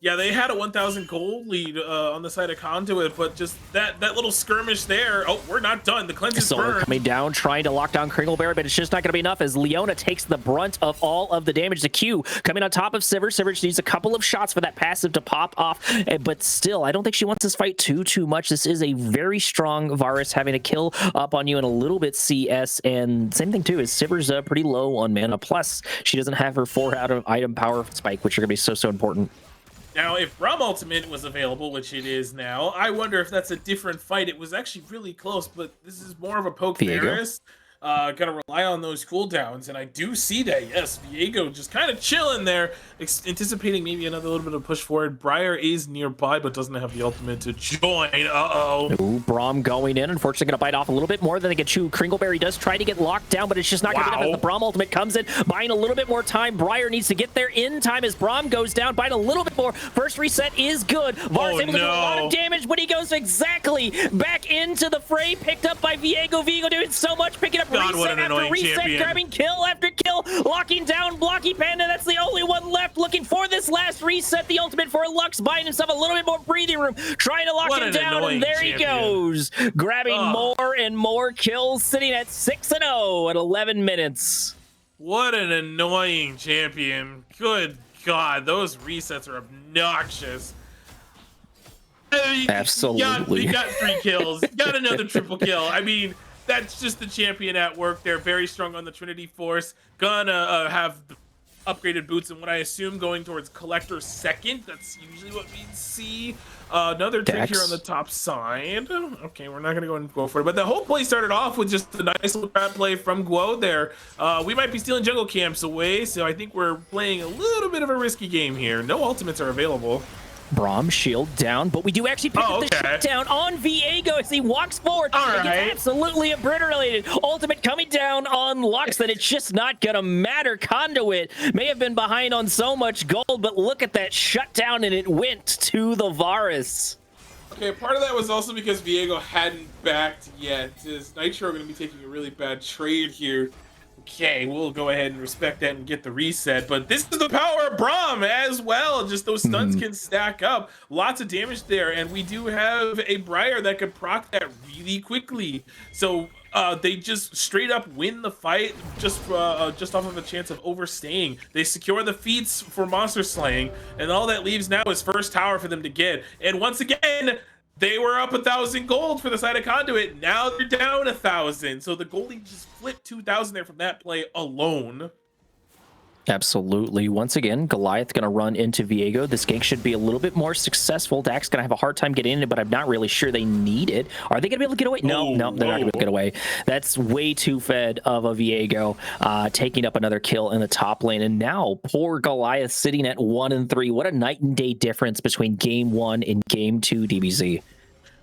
Yeah, they had a 1,000 gold lead on the side of Conduit, but just that little skirmish there. Oh, we're not done. The cleanse is burned. Coming down, trying to lock down Kringleberry, but it's just not going to be enough as Leona takes the brunt of all of the damage. The Q coming on top of Sivir. Sivir just needs a couple of shots for that passive to pop off, but still, I don't think she wants this fight too much. This is a very strong Varus having a kill up on you and a little bit CS, and same thing too is Sivir's pretty low on mana. Plus, she doesn't have her 4 out of item power spike, which are going to be so important. Now, if Braum Ultimate was available, which it is now, I wonder if that's a different fight. It was actually really close, but this is more of a poke Varus. Gonna rely on those cooldowns, and I do see that. Yes, Viego just kind of chilling there, anticipating maybe another little bit of push forward. Briar is nearby, but doesn't have the ultimate to join. Ooh, Braum going in. Unfortunately, gonna bite off a little bit more than they can chew. Kringleberry does try to get locked down, but it's just not gonna be enough as the Braum ultimate comes in, buying a little bit more time. Briar needs to get there in time as Braum goes down, buying a little bit more. First reset is good. Varus able to do a lot of damage, but he goes exactly back into the fray, picked up by Viego. Viego doing so much, picking up reset after reset, champion. Grabbing kill after kill, locking down Blocky Panda. That's the only one left. Looking for this last reset. The ultimate for Lux, buying himself a little bit more breathing room, trying to lock him down, and there he goes, grabbing more and more kills, sitting at 6-0 at 11 minutes. What an annoying champion. Good God, those resets are obnoxious. Absolutely. You got 3 kills. Got another triple kill. I mean, that's just the champion at work. They're very strong on the Trinity Force. Gonna have upgraded boots, and what I assume going towards Collector second. That's usually what we see. Another trick here on the top side. Okay, we're not gonna go and go for it. But the whole play started off with just a nice little trap play from Guo there. We might be stealing jungle camps away, so I think we're playing a little bit of a risky game here. No ultimates are available. Braum shield down, but we do actually pick up the shutdown on Viego as he walks forward. It gets absolutely obliterated. Ultimate coming down on Lux, that it's just not gonna matter. Conduit may have been behind on so much gold, but look at that shutdown, and it went to the Varus. Okay, part of that was also because Viego hadn't backed yet. Is Nitro going to be taking a really bad trade here? Okay, we'll go ahead and respect that and get the reset. But this is the power of Braum as well. Just those stuns can stack up. Lots of damage there. And we do have a Briar that could proc that really quickly. So they just straight up win the fight just off of a chance of overstaying. They secure the feats for monster slaying. And all that leaves now is first tower for them to get. And once again, they were up 1,000 gold for the side of Conduit. Now they're down 1,000. So the goalie just flipped 2,000 there from that play alone. Absolutely. Once again, Goliath going to run into Viego. This gank should be a little bit more successful. Dak's going to have a hard time getting in it, but I'm not really sure they need it. Are they going to be able to get away? No, they're not going to be able to get away. That's way too fed of a Viego, taking up another kill in the top lane. And now poor Goliath sitting at 1-3. What a night and day difference between game 1 and game 2, DBZ.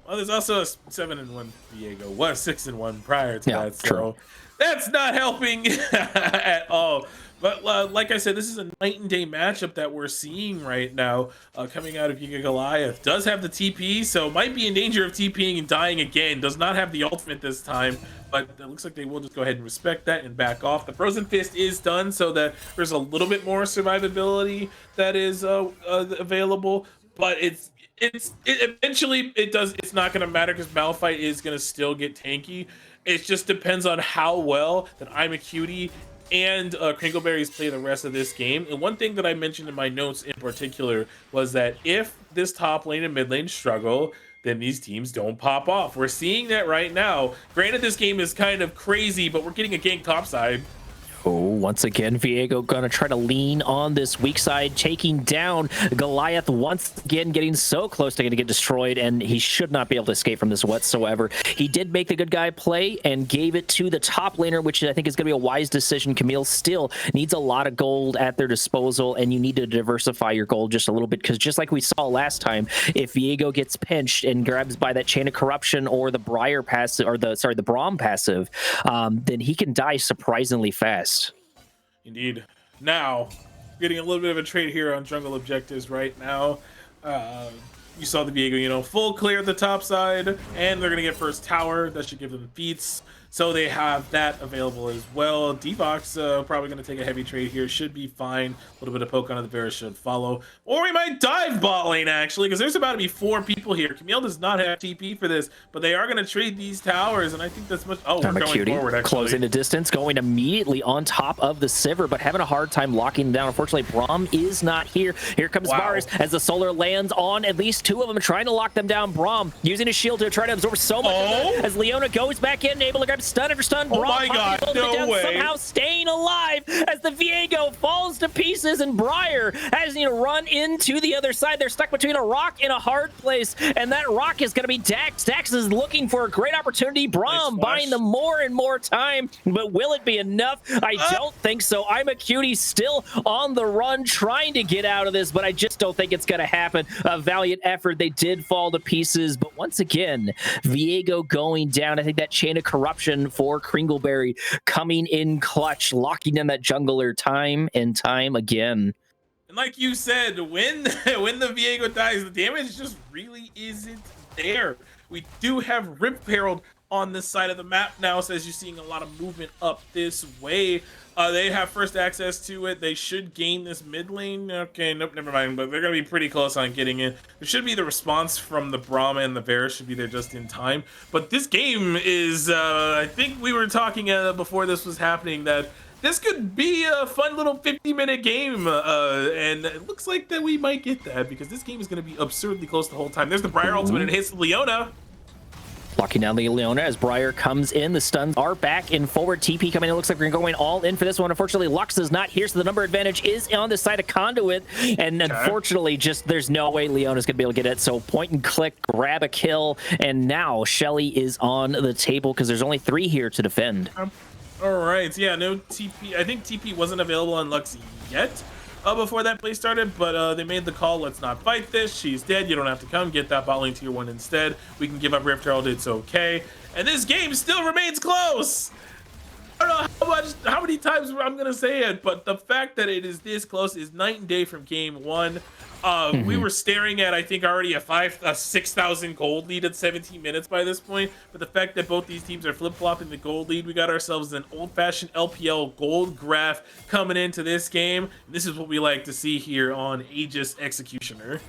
Well, there's also a 7-1 Viego. Was 6-1 prior to that, so true. That's not helping at all. But like I said, this is a night and day matchup that we're seeing right now coming out of Giga Goliath. Does have the TP, so might be in danger of TPing and dying again. Does not have the ultimate this time, but it looks like they will just go ahead and respect that and back off. The Frozen Fist is done, so that there's a little bit more survivability that is available, but eventually it's not going to matter because Malphite is going to still get tanky. It just depends on how well that I'm a Cutie and Crinkleberries play the rest of this game. And one thing that I mentioned in my notes in particular was that if this top lane and mid lane struggle, then these teams don't pop off. We're seeing that right now. Granted, this game is kind of crazy, but we're getting a gank topside. Oh, once again, Viego gonna try to lean on this weak side, taking down Goliath once again, getting so close to gonna get destroyed, and he should not be able to escape from this whatsoever. He did make the good guy play and gave it to the top laner, which I think is gonna be a wise decision. Camille still needs a lot of gold at their disposal, and you need to diversify your gold just a little bit, because just like we saw last time, if Viego gets pinched and grabs by that Chain of Corruption or the Briar passive, or the Braum passive, then he can die surprisingly fast. Indeed. Now, getting a little bit of a trade here on jungle objectives right now. You saw the Viego, full clear the top side, and they're going to get first tower. That should give them feats. So they have that available as well. D-Box probably going to take a heavy trade here. Should be fine. A little bit of poke onto the Varus should follow. Or we might dive bot lane, actually, because there's about to be 4 people here. Camille does not have TP for this, but they are going to trade these towers, and I think that's much... Oh, we're going forward, actually. Closing the distance, going immediately on top of the Sivir, but having a hard time locking them down. Unfortunately, Braum is not here. Here comes Varus as the Solar lands on at least 2 of them, trying to lock them down. Braum using his shield to try to absorb so much of that, as Leona goes back in, able to grab stun after stun. Oh my god, no way. Somehow staying alive as the Viego falls to pieces, and Briar has to run into the other side. They're stuck between a rock and a hard place, and that rock is going to be Dax. Dax is looking for a great opportunity. Braum buying them more and more time, but will it be enough? I don't think so. I'm a Cutie still on the run, trying to get out of this, but I just don't think it's going to happen. A valiant effort. They did fall to pieces, but once again, Viego going down. I think that Chain of Corruption for Kringleberry coming in clutch, locking down that jungler time and time again. And like you said, when the Viego dies, the damage just really isn't there. We do have Rip Herald on this side of the map now, so as you're seeing a lot of movement up this way. They have first access to it. They should gain this mid lane. Okay, nope, never mind. But they're going to be pretty close on getting in. There should be the response from the Brahma and the Varus should be there just in time. But this game is, I think we were talking before this was happening that this could be a fun little 50-minute game. And it looks like that we might get that because this game is going to be absurdly close the whole time. There's the Briar ultimate and it hits Leona. Locking down the Leona as Briar comes in. The stuns are back in forward. TP coming in. It looks like we're going all in for this one. Unfortunately, Lux is not here, so the number advantage is on the side of Conduit. And unfortunately, just there's no way Leona's going to be able to get it. So point and click, grab a kill. And now Shelly is on the table because there's only 3 here to defend. All right. Yeah, no TP. I think TP wasn't available on Lux yet. Before that play started, but they made the call, let's not fight this. She's dead. You don't have to come. Get that bot lane tier 1 instead. We can give up Rift Herald. It's okay. And this game still remains close. I don't know how many times I'm gonna say it, but the fact that it is this close is night and day from game one. We were staring at, I think, already a 6,000 gold lead at 17 minutes by this point. But the fact that both these teams are flip-flopping the gold lead, we got ourselves an old-fashioned LPL gold graph coming into this game. This is what we like to see here on Aegis Executioner.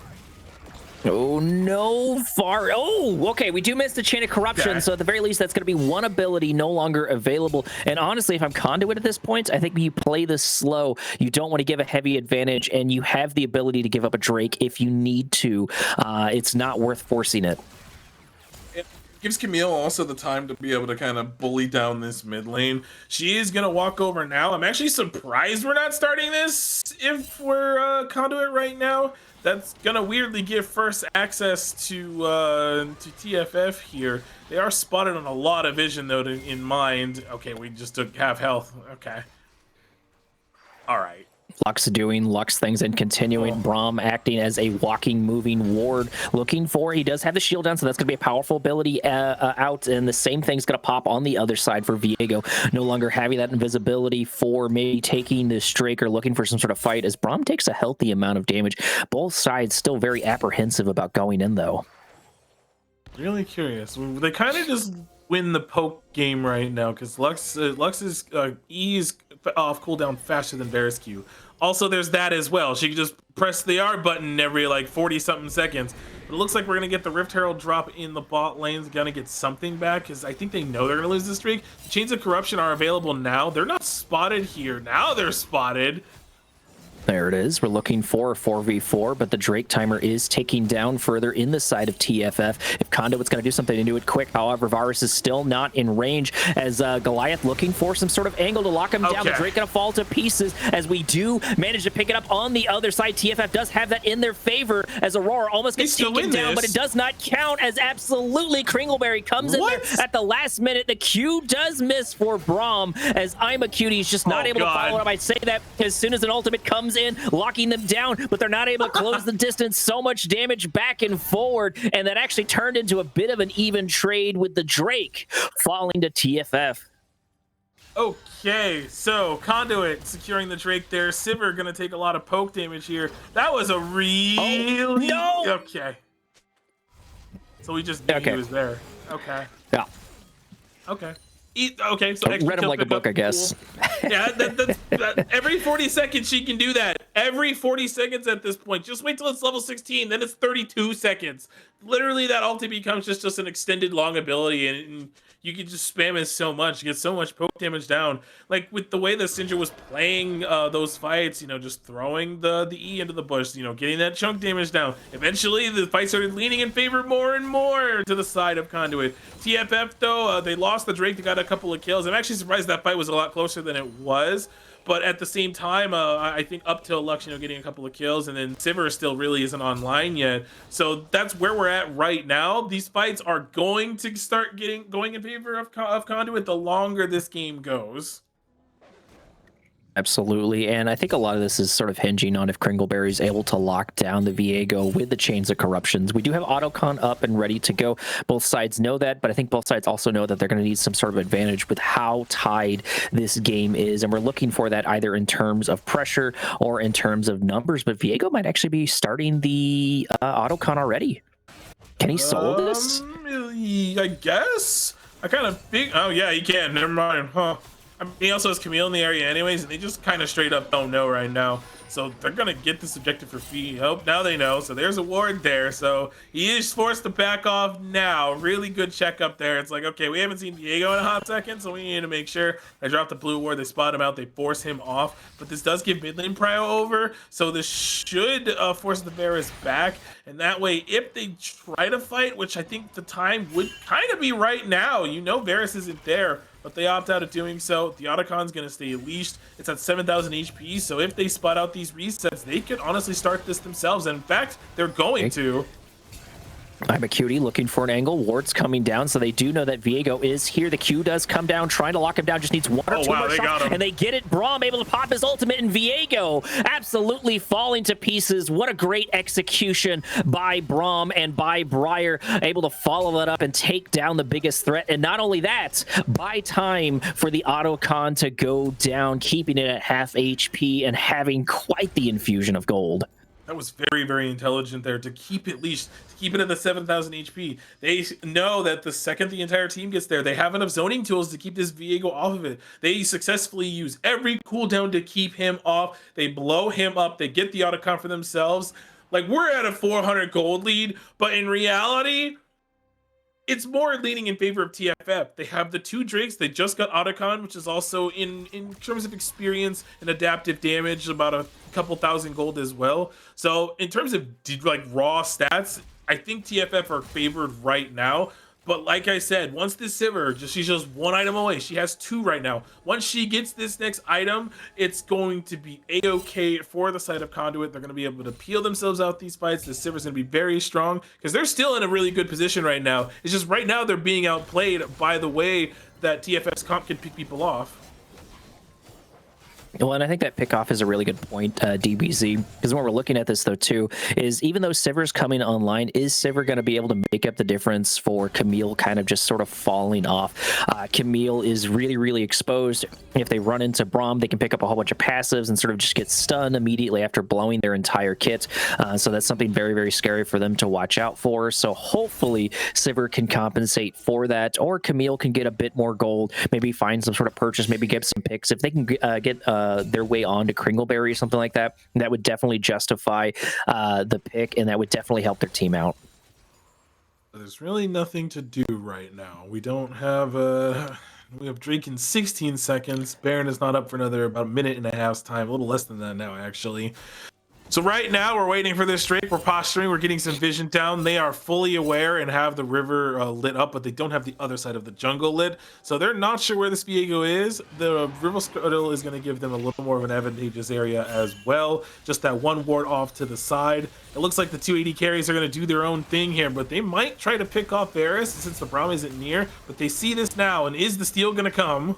Oh no, far. Oh, okay. We do miss the Chain of Corruption, Okay. so at the very least, that's going to be one ability no longer available. And honestly, if I'm Conduit at this point, I think you play this slow. You don't want to give a heavy advantage, and you have the ability to give up a Drake if you need to. It's not worth forcing it. It gives Camille also the time to be able to kind of bully down this mid lane. She is gonna walk over now. I'm actually surprised we're not starting this if we're Conduit right now. That's gonna weirdly give first access to TFF here. They are spotted on a lot of vision though in mind. Okay, we just took half health. Okay. All right. Lux doing Lux things and continuing. Braum acting as a walking, moving ward. Looking for, he does have the shield down, so that's going to be a powerful ability out. And the same thing's going to pop on the other side for Viego. No longer having that invisibility for maybe taking this Drake or looking for some sort of fight as Braum takes a healthy amount of damage. Both sides still very apprehensive about going in, though. Really curious. They kind of just win the poke game right now because Lux's E is off cooldown faster than Varus Q. Also, there's that as well. She can just press the R button every like 40-something seconds. But it looks like we're gonna get the Rift Herald drop in the bot lane's gonna get something back because I think they know they're gonna lose this streak. The Chains of Corruption are available now. They're not spotted here. Now they're spotted. There it is. We're looking for a 4v4, but the Drake timer is taking down further in the side of TFF. If Conduit's going to do something to do it quick, however, Varus is still not in range as Goliath looking for some sort of angle to lock him down. The Drake going to fall to pieces as we do manage to pick it up on the other side. TFF does have that in their favor as Aurora almost gets taken down, but it does not count as absolutely Kringleberry comes in there at the last minute. The Q does miss for Braum as I'm a Cutie is just not able to follow up. I say that as soon as an ultimate comes in, locking them down, but they're not able to close the distance. So much damage back and forward, and that actually turned into a bit of an even trade with the Drake falling to TFF. Okay, so Conduit securing the Drake there. Sivir gonna take a lot of poke damage here. That was a really okay. So we just knew he was there. Okay. Yeah. Okay. Okay, so read him like a book, I guess. Cool. Yeah, every 40 seconds she can do that. Every 40 seconds at this point. Just wait till it's level 16, then it's 32 seconds. Literally, that ulti becomes just an extended long ability, and you can just spam it so much, get so much poke damage down. Like with the way the Syndra was playing those fights, you know, just throwing the E into the bush, you know, getting that chunk damage down. Eventually, the fight started leaning in favor more and more to the side of Conduit. TFF though, they lost the Drake. They got a couple of kills. I'm actually surprised that fight was a lot closer than it was. But at the same time, I think up till Lux, you know, getting a couple of kills, and then Sivir still really isn't online yet. So that's where we're at right now. These fights are going to start going in favor of Conduit the longer this game goes. Absolutely, and I think a lot of this is sort of hinging on if Kringleberry is able to lock down the Viego with the Chains of Corruptions. We do have Autocon up and ready to go. Both sides know that, but I think both sides also know that they're going to need some sort of advantage with how tied this game is, and we're looking for that either in terms of pressure or in terms of numbers, but Viego might actually be starting the Autocon already. Can he solo this? I guess. I kind of think, oh yeah, he can. Never mind, huh? I mean, he also has Camille in the area anyways, and they just kind of straight up don't know right now. So they're going to get this objective for free. Oh, now they know. So there's a ward there. So he is forced to back off now. Really good check up there. It's like, okay, we haven't seen Diego in a hot second, so we need to make sure. They drop the blue ward. They spot him out. They force him off. But this does give mid lane prio over. So this should force the Varus back. And that way, if they try to fight, which I think the time would kind of be right now, you know Varus isn't there. But they opt out of doing so. The Autocon's going to stay leashed. It's at 7,000 HP, so if they spot out these resets, they could honestly start this themselves. And in fact, they're going to. I'm a cutie looking for an angle. Ward's coming down, so they do know that Viego is here. The Q does come down, trying to lock him down. Just needs one or two more shots, and they get it. Braum able to pop his ultimate, and Viego absolutely falling to pieces. What a great execution by Braum and by Briar, able to follow that up and take down the biggest threat. And not only that, buy time for the Autocon to go down, keeping it at half HP and having quite the infusion of gold. That was very, very intelligent there to keep it at the 7,000 HP. They know that the second the entire team gets there, they have enough zoning tools to keep this Viego off of it. They successfully use every cooldown to keep him off. They blow him up. They get the Autocon for themselves. Like, we're at a 400 gold lead, but in reality, it's more leaning in favor of TFF. They have the 2 Drakes. They just got Autocon, which is also in terms of experience and adaptive damage, about a couple thousand gold as well. So in terms of like raw stats, I think TFF are favored right now. But like I said, once this Sivir, she's just 1 item away. She has 2 right now. Once she gets this next item, it's going to be A-okay for the side of Conduit. They're going to be able to peel themselves out these fights. The Sivir's going to be very strong because they're still in a really good position right now. It's just right now they're being outplayed by the way that TFF's comp can pick people off. Well, and I think that pickoff is a really good point, DBZ, because when we're looking at this, though, too, is even though Sivir's coming online, is Sivir going to be able to make up the difference for Camille kind of just sort of falling off? Camille is really, really exposed. If they run into Braum, they can pick up a whole bunch of passives and sort of just get stunned immediately after blowing their entire kit. So that's something very, very scary for them to watch out for. So hopefully Sivir can compensate for that, or Camille can get a bit more gold, maybe find some sort of purchase, maybe get some picks. If they can get their way on to Kringleberry or something like that, that would definitely justify the pick, and that would definitely help their team out. There's really nothing to do right now. We don't have we have Drake in 16 seconds. Baron is not up for another about a minute and a half's time, a little less than that now actually. So right now we're waiting for this Drake. We're posturing. We're getting some vision down. They are fully aware and have the river lit up, but they don't have the other side of the jungle lit. So they're not sure where this Viego is. The river scuttle is going to give them a little more of an advantageous area as well. Just that one ward off to the side. It looks like the 280 carries are going to do their own thing here, but they might try to pick off Varus since the Braum isn't near. But they see this now, and is the steal going to come?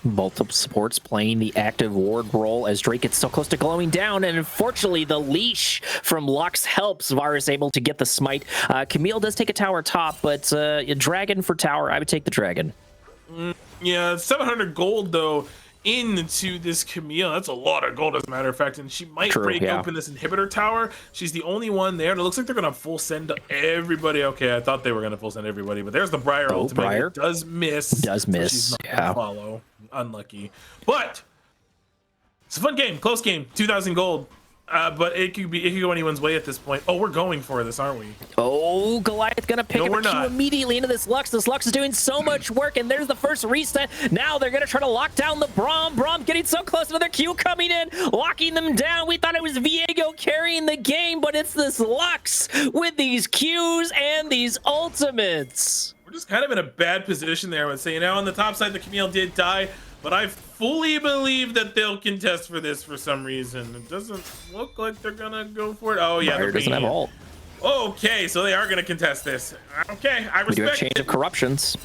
Multiple supports playing the active ward role as Drake gets so close to glowing down, and unfortunately the leash from Lux helps Varus able to get the smite. Camille does take a tower top, but a dragon for tower, I would take the dragon. Yeah, 700 gold though into this Camille. That's a lot of gold as a matter of fact, and she might break open this inhibitor tower. She's the only one there, and it looks like they're gonna full send everybody. Okay, I thought they were gonna full send everybody, but there's the Briar ultimate. Briar It does miss. So she's not gonna follow. Unlucky, but it's a fun game, close game. 2,000 gold, but it could go anyone's way at this point. Oh, we're going for this, aren't we? Oh, Goliath gonna pick up a Q immediately into this Lux. This Lux is doing so much work, and there's the first reset. Now they're gonna try to lock down the Braum. Braum getting so close, another Q coming in, locking them down. We thought it was Viego carrying the game, but it's this Lux with these Qs and these ultimates. We're just kind of in a bad position there. I would say, you know, on the top side, the Camille did die, but I fully believe that they'll contest for this for some reason. It doesn't look like they're gonna go for it. Oh yeah, Briar doesn't have ult. Okay, so they are gonna contest this. Okay, I respect We do have change it. of corruptions.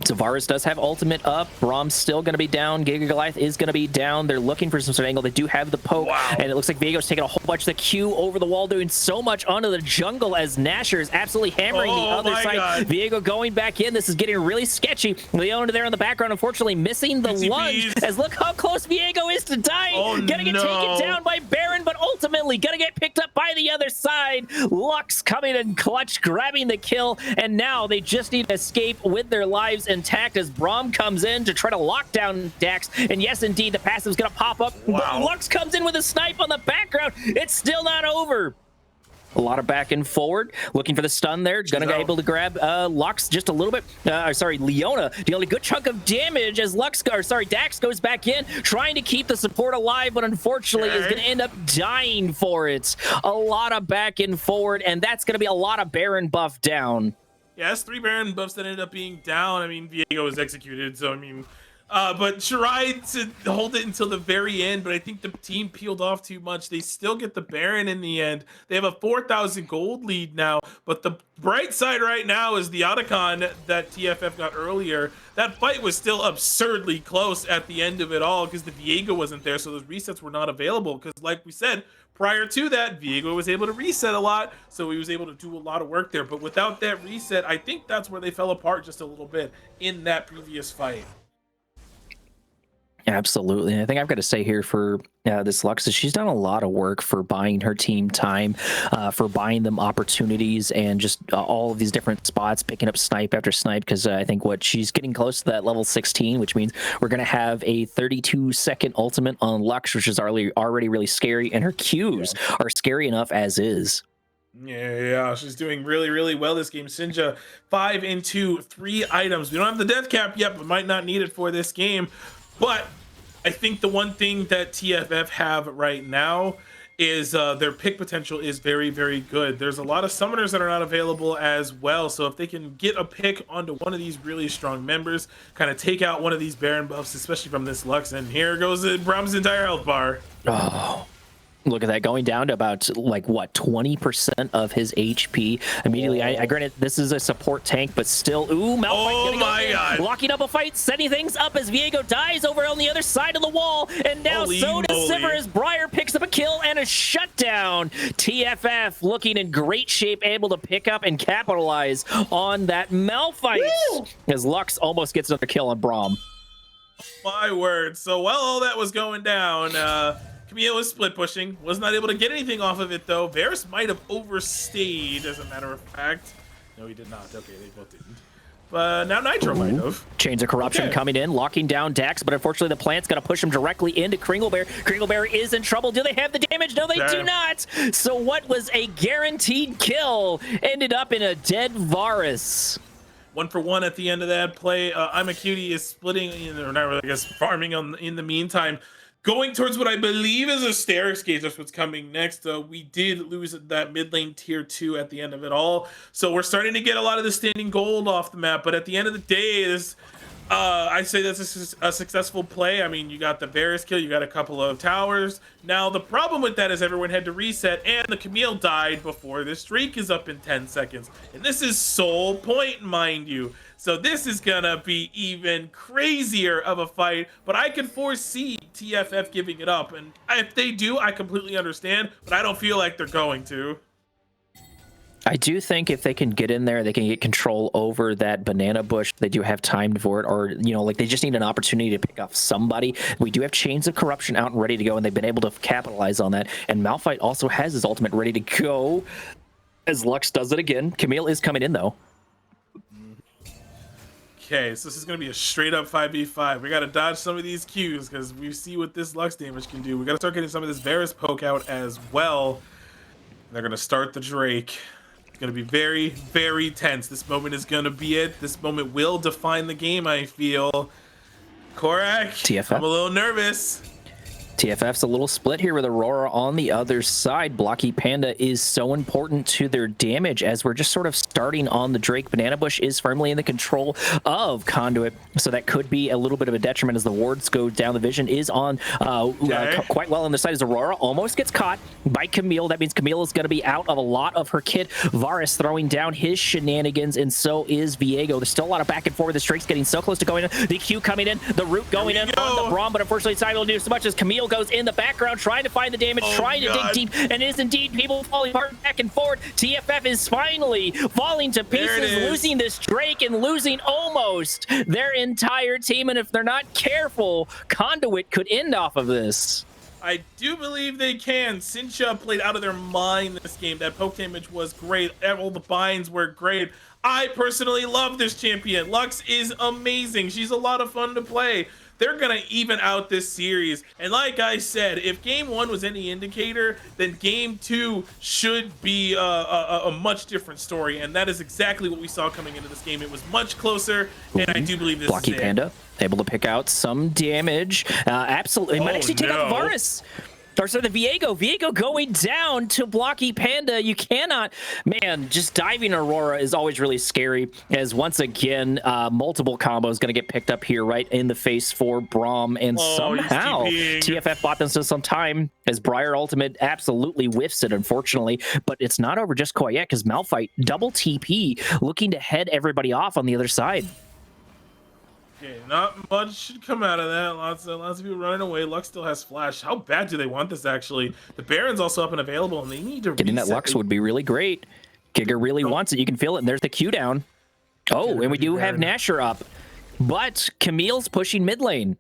So Varus does have ultimate up. Braum's still going to be down. Giga Goliath is going to be down. They're looking for some sort of angle. They do have the poke. Wow. And it looks like Viego's taking a whole bunch of the Q over the wall, doing so much onto the jungle as Nasher is absolutely hammering the other side. God. Viego going back in. This is getting really sketchy. Leona there in the background, unfortunately missing the lunge. As look how close Viego is to dying. Gonna get taken down by Baron, but ultimately gonna get picked up by the other side. Lux coming in clutch, grabbing the kill. And now they just need to escape with their lives intact as Braum comes in to try to lock down Dax. And yes, indeed, the passive's gonna pop up. Wow. But Lux comes in with a snipe on the background. It's still not over. A lot of back and forward, looking for the stun there. Gonna be able to grab Lux just a little bit. Sorry, Leona dealing a good chunk of damage as Dax goes back in, trying to keep the support alive, but unfortunately is gonna end up dying for it. A lot of back and forward, and that's gonna be a lot of Baron buff down. Yeah, that's 3 Baron buffs that ended up being down. I mean, Viego was executed, so I mean, But tried to hold it until the very end, but I think the team peeled off too much. They still get the Baron in the end. They have a 4,000 gold lead now, but the bright side right now is the Otacon that TFF got earlier. That fight was still absurdly close at the end of it all because the Viego wasn't there, so those resets were not available. Because like we said, prior to that, Viego was able to reset a lot, so he was able to do a lot of work there. But without that reset, I think that's where they fell apart just a little bit in that previous fight. Absolutely. I think I've got to say here for this Lux is she's done a lot of work for buying her team time, for buying them opportunities, and just all of these different spots, picking up snipe after snipe, because I think what she's getting close to that level 16, which means we're going to have a 32-second ultimate on Lux, which is already really scary, and her Qs are scary enough as is. Yeah, she's doing really, really well this game. Sinja, 5 and 2, 3 items. We don't have the death cap yet, but might not need it for this game. But I think the one thing that TFF have right now is their pick potential is very, very good. There's a lot of summoners that are not available as well. So if they can get a pick onto one of these really strong members, kind of take out one of these Baron buffs, especially from this Lux, and here goes Brahm's entire health bar. Oh. Look at that, going down to about, like, what, 20% of his HP immediately. I granted, this is a support tank, but still, ooh, Malphite. Oh my God. Locking up a fight, setting things up as Viego dies over on the other side of the wall, and now Holy so does moly. Sivir as Briar picks up a kill and a shutdown. TFF looking in great shape, able to pick up and capitalize on that Malphite. Woo! As Lux almost gets another kill on Braum. My word. So while all that was going down, Camille was split pushing, was not able to get anything off of it though. Varus might have overstayed, as a matter of fact. No, he did not. Okay, they both didn't. But now Nitro might have. Chains of Corruption coming in, locking down Dax, but unfortunately the plant's going to push him directly into Kringlebear. Kringlebear is in trouble. Do they have the damage? No, they do not. So what was a guaranteed kill ended up in a dead Varus. 1 for 1 at the end of that play. I'm a Cutie is splitting, or not really, I guess, farming in the meantime. Going towards what I believe is a Stair's Gauge. That's what's coming next. We did lose that mid lane tier 2 at the end of it all. So we're starting to get a lot of the standing gold off the map. But at the end of the day, this, I'd say that's a successful play. I mean, you got the Varus kill, you got a couple of towers. Now, the problem with that is everyone had to reset, and the Camille died before this streak is up in 10 seconds. And this is sole point, mind you. So this is gonna be even crazier of a fight, but I can foresee TFF giving it up. And if they do, I completely understand, but I don't feel like they're going to. I do think if they can get in there, they can get control over that banana bush. They do have time for it, or, you know, like they just need an opportunity to pick off somebody. We do have Chains of Corruption out and ready to go, and they've been able to capitalize on that. And Malphite also has his ultimate ready to go as Lux does it again. Camille is coming in, though. Okay, so this is going to be a straight up 5v5. We got to dodge some of these Qs because we see what this Lux damage can do. We got to start getting some of this Varus poke out as well. They're going to start the Drake. It's going to be very, very tense. This moment is going to be it. This moment will define the game, I feel. Korak, TFF. I'm a little nervous. TFF's a little split here with Aurora on the other side. Blocky Panda is so important to their damage as we're just sort of starting on the Drake. Banana Bush is firmly in the control of Conduit, so that could be a little bit of a detriment as the wards go down. The vision is on quite well on the side as Aurora almost gets caught by Camille. That means Camille is going to be out of a lot of her kit. Varus throwing down his shenanigans, and so is Viego. There's still a lot of back and forth. The Drake's getting so close to going in. The Q coming in, the root going in on the Braum, but unfortunately it's not able to do so much as Camille goes in the background trying to find the damage, trying to dig deep, and it is indeed people falling apart back and forth. TFF is finally falling to pieces, losing this Drake and losing almost their entire team, and if they're not careful, Conduit could end off of this. I do believe they can. Sincha played out of their mind this game. That poke damage was great. All the binds were great. I personally love this champion. Lux is amazing. She's a lot of fun to play. They're going to even out this series. And like I said, if game 1 was any indicator, then game 2 should be a much different story. And that is exactly what we saw coming into this game. It was much closer, and I do believe this Blocky is it. Panda able to pick out some damage. Absolutely. It might actually take out Varus. Or so the Viego going down to Blocky Panda. You cannot, man, just diving Aurora is always really scary, as once again, multiple combos going to get picked up here right in the face for Braum, and somehow TFF bought themselves some time as Briar Ultimate absolutely whiffs it, unfortunately, but it's not over just quite yet, because Malphite double TP looking to head everybody off on the other side. Okay, not much should come out of that. Lots of people running away. Lux still has flash. How bad do they want this, actually? The Baron's also up and available, and they need to getting that Lux would be really great. Giga really wants it. You can feel it, and there's the Q down. Oh, and we do have Nasher up, but Camille's pushing mid lane.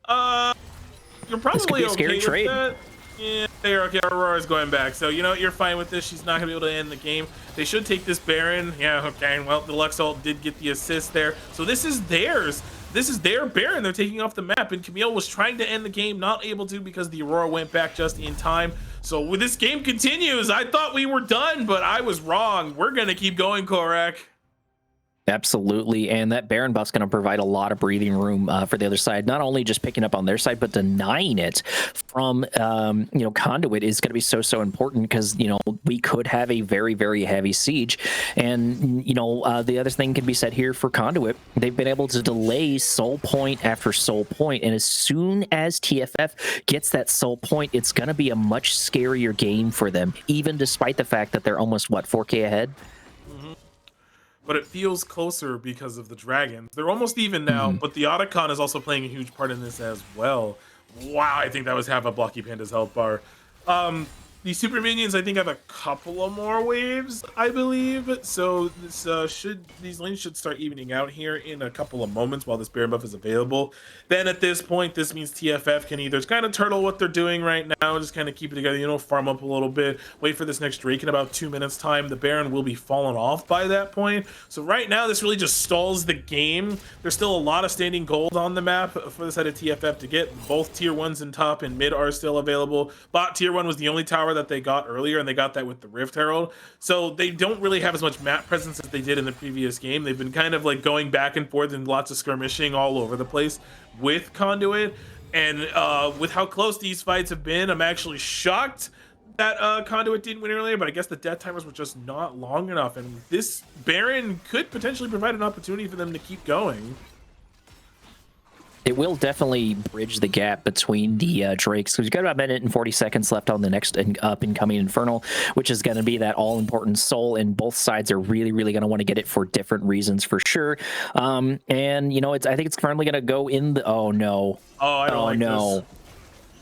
You're probably a scary okay trade. with that. Yeah, they're okay. Aurora's going back, so you know what? You're fine with this. She's not gonna be able to end the game. They should take this Baron. Yeah, okay. Well, the Lux ult did get the assist there, so this is theirs. This is their Baron they're taking off the map, and Camille was trying to end the game, not able to because the Aurora went back just in time. So when this game continues, I thought we were done, but I was wrong. We're gonna keep going, Korak. Absolutely, and that Baron buff's going to provide a lot of breathing room for the other side. Not only just picking up on their side, but denying it from Conduit is going to be so important, because we could have a very heavy siege. And the other thing can be said here for Conduit: they've been able to delay soul point after soul point, and as soon as TFF gets that soul point, it's going to be a much scarier game for them, even despite the fact that they're almost 4K ahead. But it feels closer because of the dragons. They're almost even now, but the Otacon is also playing a huge part in this as well. Wow, I think that was half a Blocky Panda's health bar. These super minions, I think, have a couple of more waves, I believe. So this these lanes should start evening out here in a couple of moments while this Baron buff is available. Then at this point, this means TFF can either kind of turtle what they're doing right now, just kind of keep it together, farm up a little bit, wait for this next Drake in about 2 minutes time. The Baron will be fallen off by that point. So right now, this really just stalls the game. There's still a lot of standing gold on the map for the side of TFF to get. Both tier 1s in top and mid are still available. Bot tier 1 was the only tower that they got earlier, and they got that with the Rift Herald, so they don't really have as much map presence as they did in the previous game. They've been kind of like going back and forth and lots of skirmishing all over the place with Conduit, and with how close these fights have been, I'm actually shocked that Conduit didn't win earlier, but I guess the death timers were just not long enough, and this Baron could potentially provide an opportunity for them to keep going. It will definitely bridge the gap between the Drakes, because we've got about 1:40 seconds left on the next up-and-coming Infernal, which is going to be that all-important soul, and both sides are really going to want to get it for different reasons, for sure. And, I think it's currently going to go in the... Oh, no. Oh, I don't like this.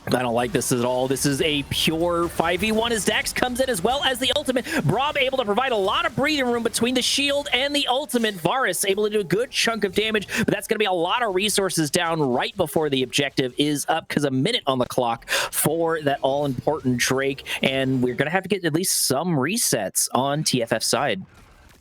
I don't like this at all. This is a pure 5v1 as Dax comes in, as well as the ultimate. Braum able to provide a lot of breathing room between the shield and the ultimate. Varus able to do a good chunk of damage, but that's going to be a lot of resources down right before the objective is up, because a minute on the clock for that all-important Drake, and we're going to have to get at least some resets on TFF side.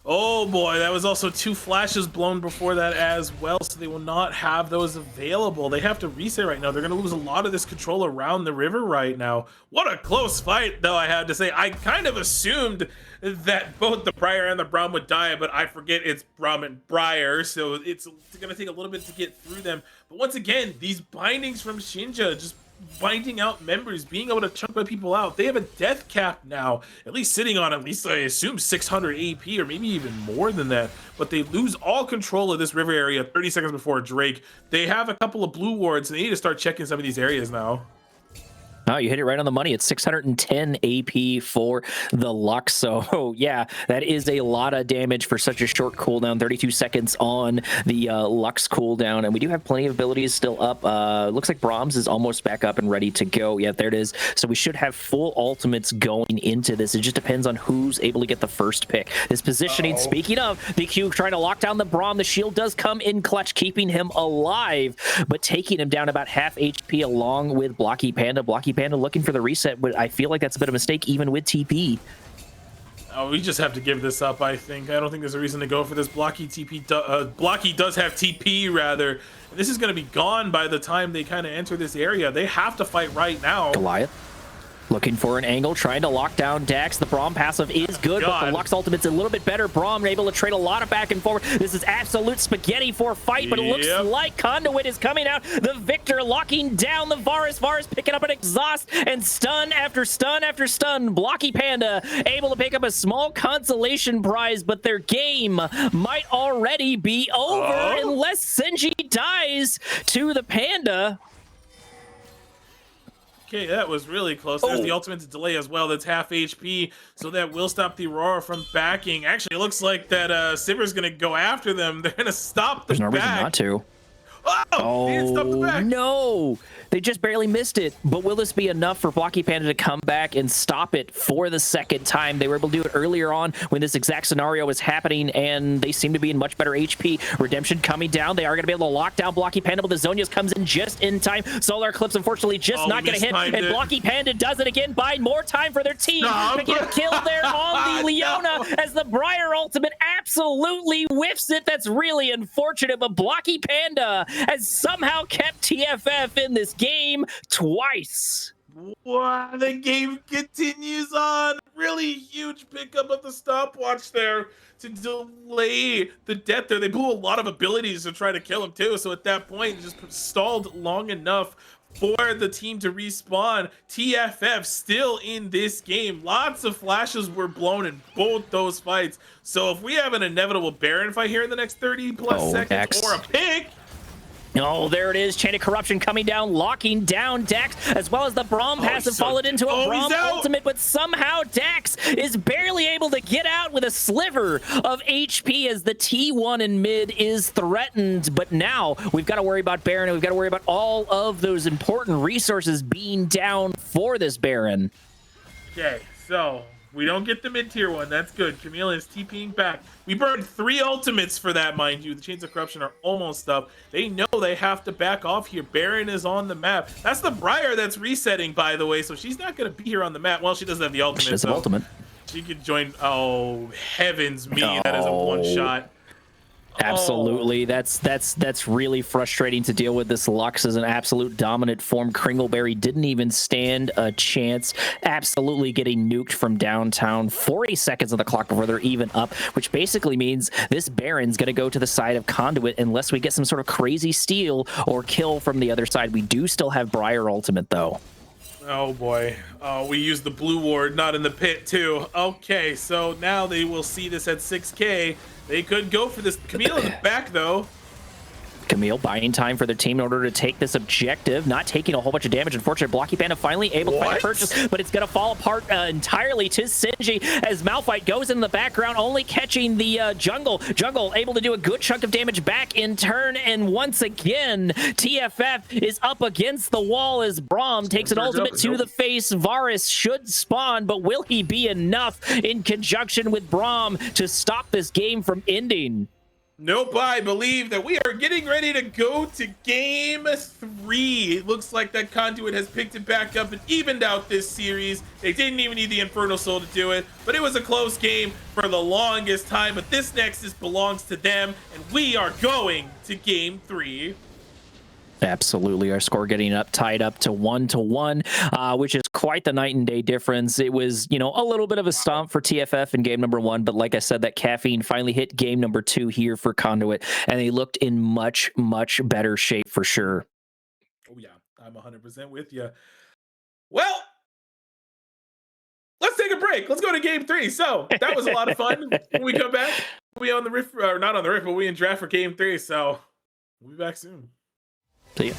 Oh boy, that was also 2 flashes blown before that as well, so they will not have those available. They have to reset right now. They're going to lose a lot of this control around the river right now. What a close fight, though, I have to say. I kind of assumed that both the Briar and the Braum would die, but I forget it's Braum and Briar, so it's going to take a little bit to get through them. But once again, these bindings from Shinja just binding out members, being able to chunk my people out. They have a death cap now, at least sitting on, at least I assume, 600 AP, or maybe even more than that. But they lose all control of this river area 30 seconds before Drake. They have a couple of blue wards, and they need to start checking some of these areas now. Oh, you hit it right on the money. It's 610 AP for the Lux. So, yeah, that is a lot of damage for such a short cooldown. 32 seconds on the Lux cooldown. And we do have plenty of abilities still up. Looks like Brahms is almost back up and ready to go. Yeah, there it is. So we should have full ultimates going into this. It just depends on who's able to get the first pick. This positioning, speaking of, the Q trying to lock down the Braum. The shield does come in clutch, keeping him alive, but taking him down about half HP along with Blocky Panda. Blocky Panda looking for the reset, but I feel like that's a bit of a mistake even with TP. Oh, we just have to give this up, I think. I don't think there's a reason to go for this. Blocky does have TP, rather. This is going to be gone by the time they kind of enter this area. They have to fight right now. Goliath? Looking for an angle, trying to lock down Dax. The Braum passive is good, but the Lux ultimate's a little bit better. Braum able to trade a lot of back and forth. This is absolute spaghetti for a fight, but it looks like Conduit is coming out. The victor locking down the Varus. Varus picking up an exhaust and stun after stun after stun. Blocky Panda able to pick up a small consolation prize, but their game might already be over unless Senji dies to the Panda. Okay, that was really close. There's the ultimate to delay as well. That's half HP, so that will stop the Aurora from backing. Actually, it looks like that Sivir's going to go after them. They're going to stop the back. There's no reason not to. Oh, they didn't stop the back. No, they just barely missed it. But will this be enough for Blocky Panda to come back and stop it for the second time? They were able to do it earlier on when this exact scenario was happening, and they seem to be in much better HP. Redemption coming down. They are going to be able to lock down Blocky Panda, but the Zonias comes in just in time. Solar Eclipse, unfortunately, just not going to hit. And Blocky Panda does it again, buying more time for their team to get a kill there on the Leona as the Briar ultimate absolutely whiffs it. That's really unfortunate, but Blocky Panda has somehow kept TFF in this game twice. Wow, the game continues on. Really huge pickup of the stopwatch there to delay the death there. They blew a lot of abilities to try to kill him too, so at that point, just stalled long enough for the team to respawn. TFF still in this game. Lots of flashes were blown in both those fights. So if we have an inevitable Baron fight here in the next 30 plus seconds or a pick, oh, there it is. Chain of Corruption coming down, locking down Dax, as well as the Braum passive followed into a Braum ultimate, but somehow Dax is barely able to get out with a sliver of HP as the T1 in mid is threatened. But now we've got to worry about Baron, and we've got to worry about all of those important resources being down for this Baron. Okay, so we don't get the mid-tier one. That's good. Chameleon's TPing back. We burned 3 ultimates for that, mind you. The Chains of Corruption are almost up. They know they have to back off here. Baron is on the map. That's the Briar that's resetting, by the way, so she's not going to be here on the map. Well, she doesn't have the ultimate. She does have ultimate. She could join. Oh, heavens me. That is a one-shot. Absolutely. That's really frustrating to deal with. This Lux is an absolute dominant form. Kringleberry didn't even stand a chance. Absolutely getting nuked from downtown. 40 seconds on the clock before they're even up, which basically means this Baron's going to go to the side of Conduit unless we get some sort of crazy steal or kill from the other side. We do still have Briar ultimate, though. Oh boy. Oh, we used the blue ward, not in the pit too. Okay, so now they will see this at 6K. They could go for this. Camille in the back though. Camille buying time for their team in order to take this objective, not taking a whole bunch of damage. Unfortunately, Blocky Panda finally able to find a purchase, but it's going to fall apart entirely to Senji as Malphite goes in the background, only catching the jungle. Jungle able to do a good chunk of damage back in turn, and once again, TFF is up against the wall as Braum takes an ultimate to the face. Varus should spawn, but will he be enough in conjunction with Braum to stop this game from ending? Nope, I believe that we are getting ready to go to game 3. It looks like that Conduit has picked it back up and evened out this series. They didn't even need the Infernal Soul to do it, but it was a close game for the longest time. But this Nexus belongs to them, and we are going to game 3. Absolutely. Our score getting tied up to 1-1, which is quite the night and day difference. It was, you know, a little bit of a stomp for TFF in game number 1, but like I said, that caffeine finally hit game number 2 here for Conduit, and they looked in much, much better shape for sure. Oh yeah, I'm 100% with you. Well, let's take a break. Let's go to game 3. So that was a lot of fun. When we come back, we on the riff, or not on the riff, but we in draft for game 3. So we'll be back soon. See ya.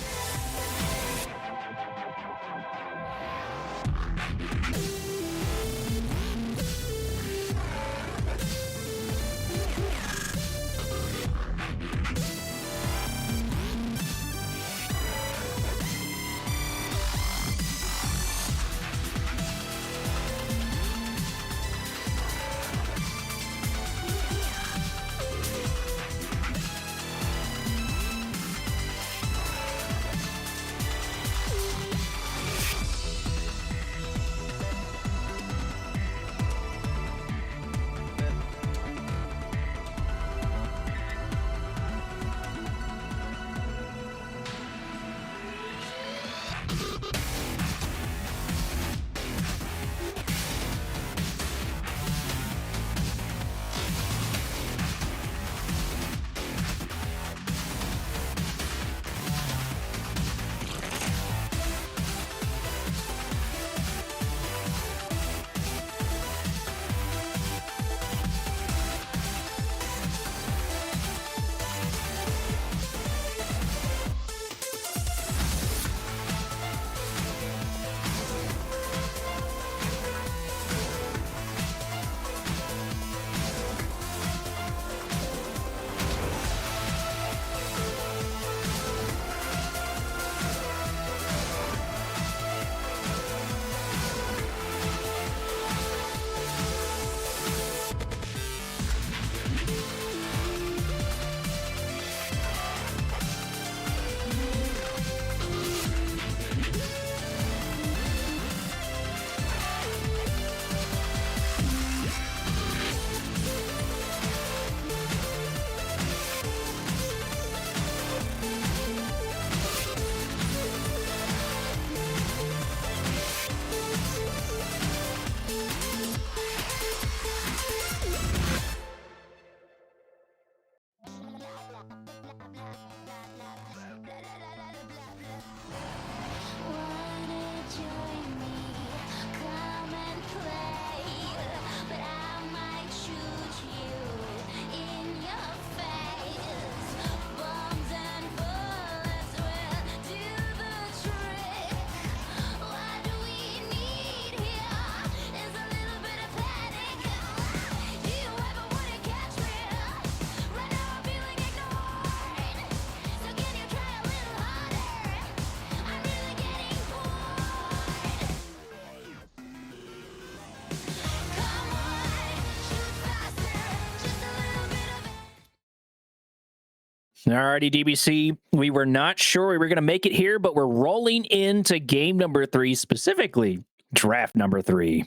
Alrighty, DBC. We were not sure we were going to make it here, but we're rolling into game number 3, specifically draft number 3.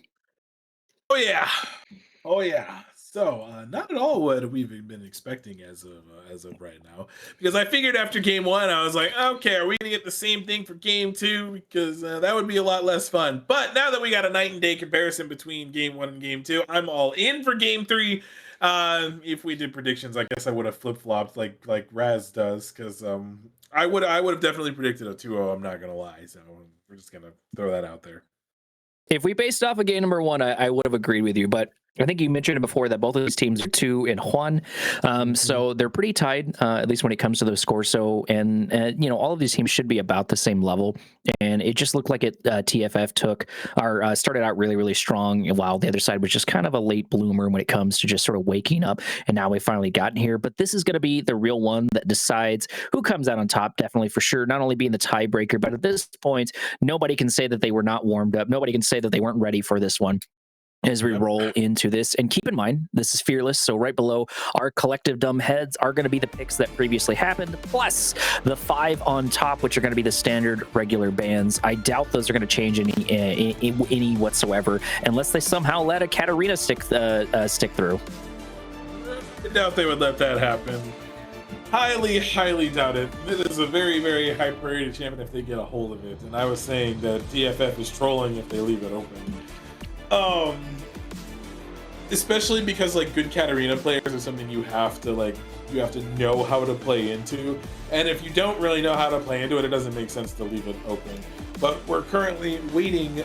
Oh yeah, oh yeah. So not at all what we've been expecting as of right now. Because I figured after game 1, I was like, okay, are we gonna get the same thing for game 2? Because that would be a lot less fun. But now that we got a night and day comparison between game 1 and game 2, I'm all in for game 3. If we did predictions, I guess I would have flip flopped like Raz does, because I would have definitely predicted a 2-0. I'm not gonna lie. So we're just gonna throw that out there. If we based off of game number 1, I would have agreed with you, but I think you mentioned it before that both of these teams are 2-1, so they're pretty tied, at least when it comes to those scores. So, and you know, all of these teams should be about the same level, and it just looked like it. TFF started out really, really strong, while the other side was just kind of a late bloomer when it comes to just sort of waking up. And now we've finally gotten here. But this is going to be the real one that decides who comes out on top, definitely for sure. Not only being the tiebreaker, but at this point, nobody can say that they were not warmed up. Nobody can say that they weren't ready for this one as we roll into this. And keep in mind, this is Fearless, so right below our collective dumb heads are going to be the picks that previously happened, plus the 5 on top, which are going to be the standard regular bands. I doubt those are going to change any whatsoever, unless they somehow let a Katarina stick through. I doubt they would let that happen. Highly, highly doubt it. This is a very, very high priority champion if they get a hold of it. And I was saying that TFF is trolling if they leave it open. Especially because like good Katarina players are something you have to know how to play into, and if you don't really know how to play into it, it doesn't make sense to leave it open. But we're currently waiting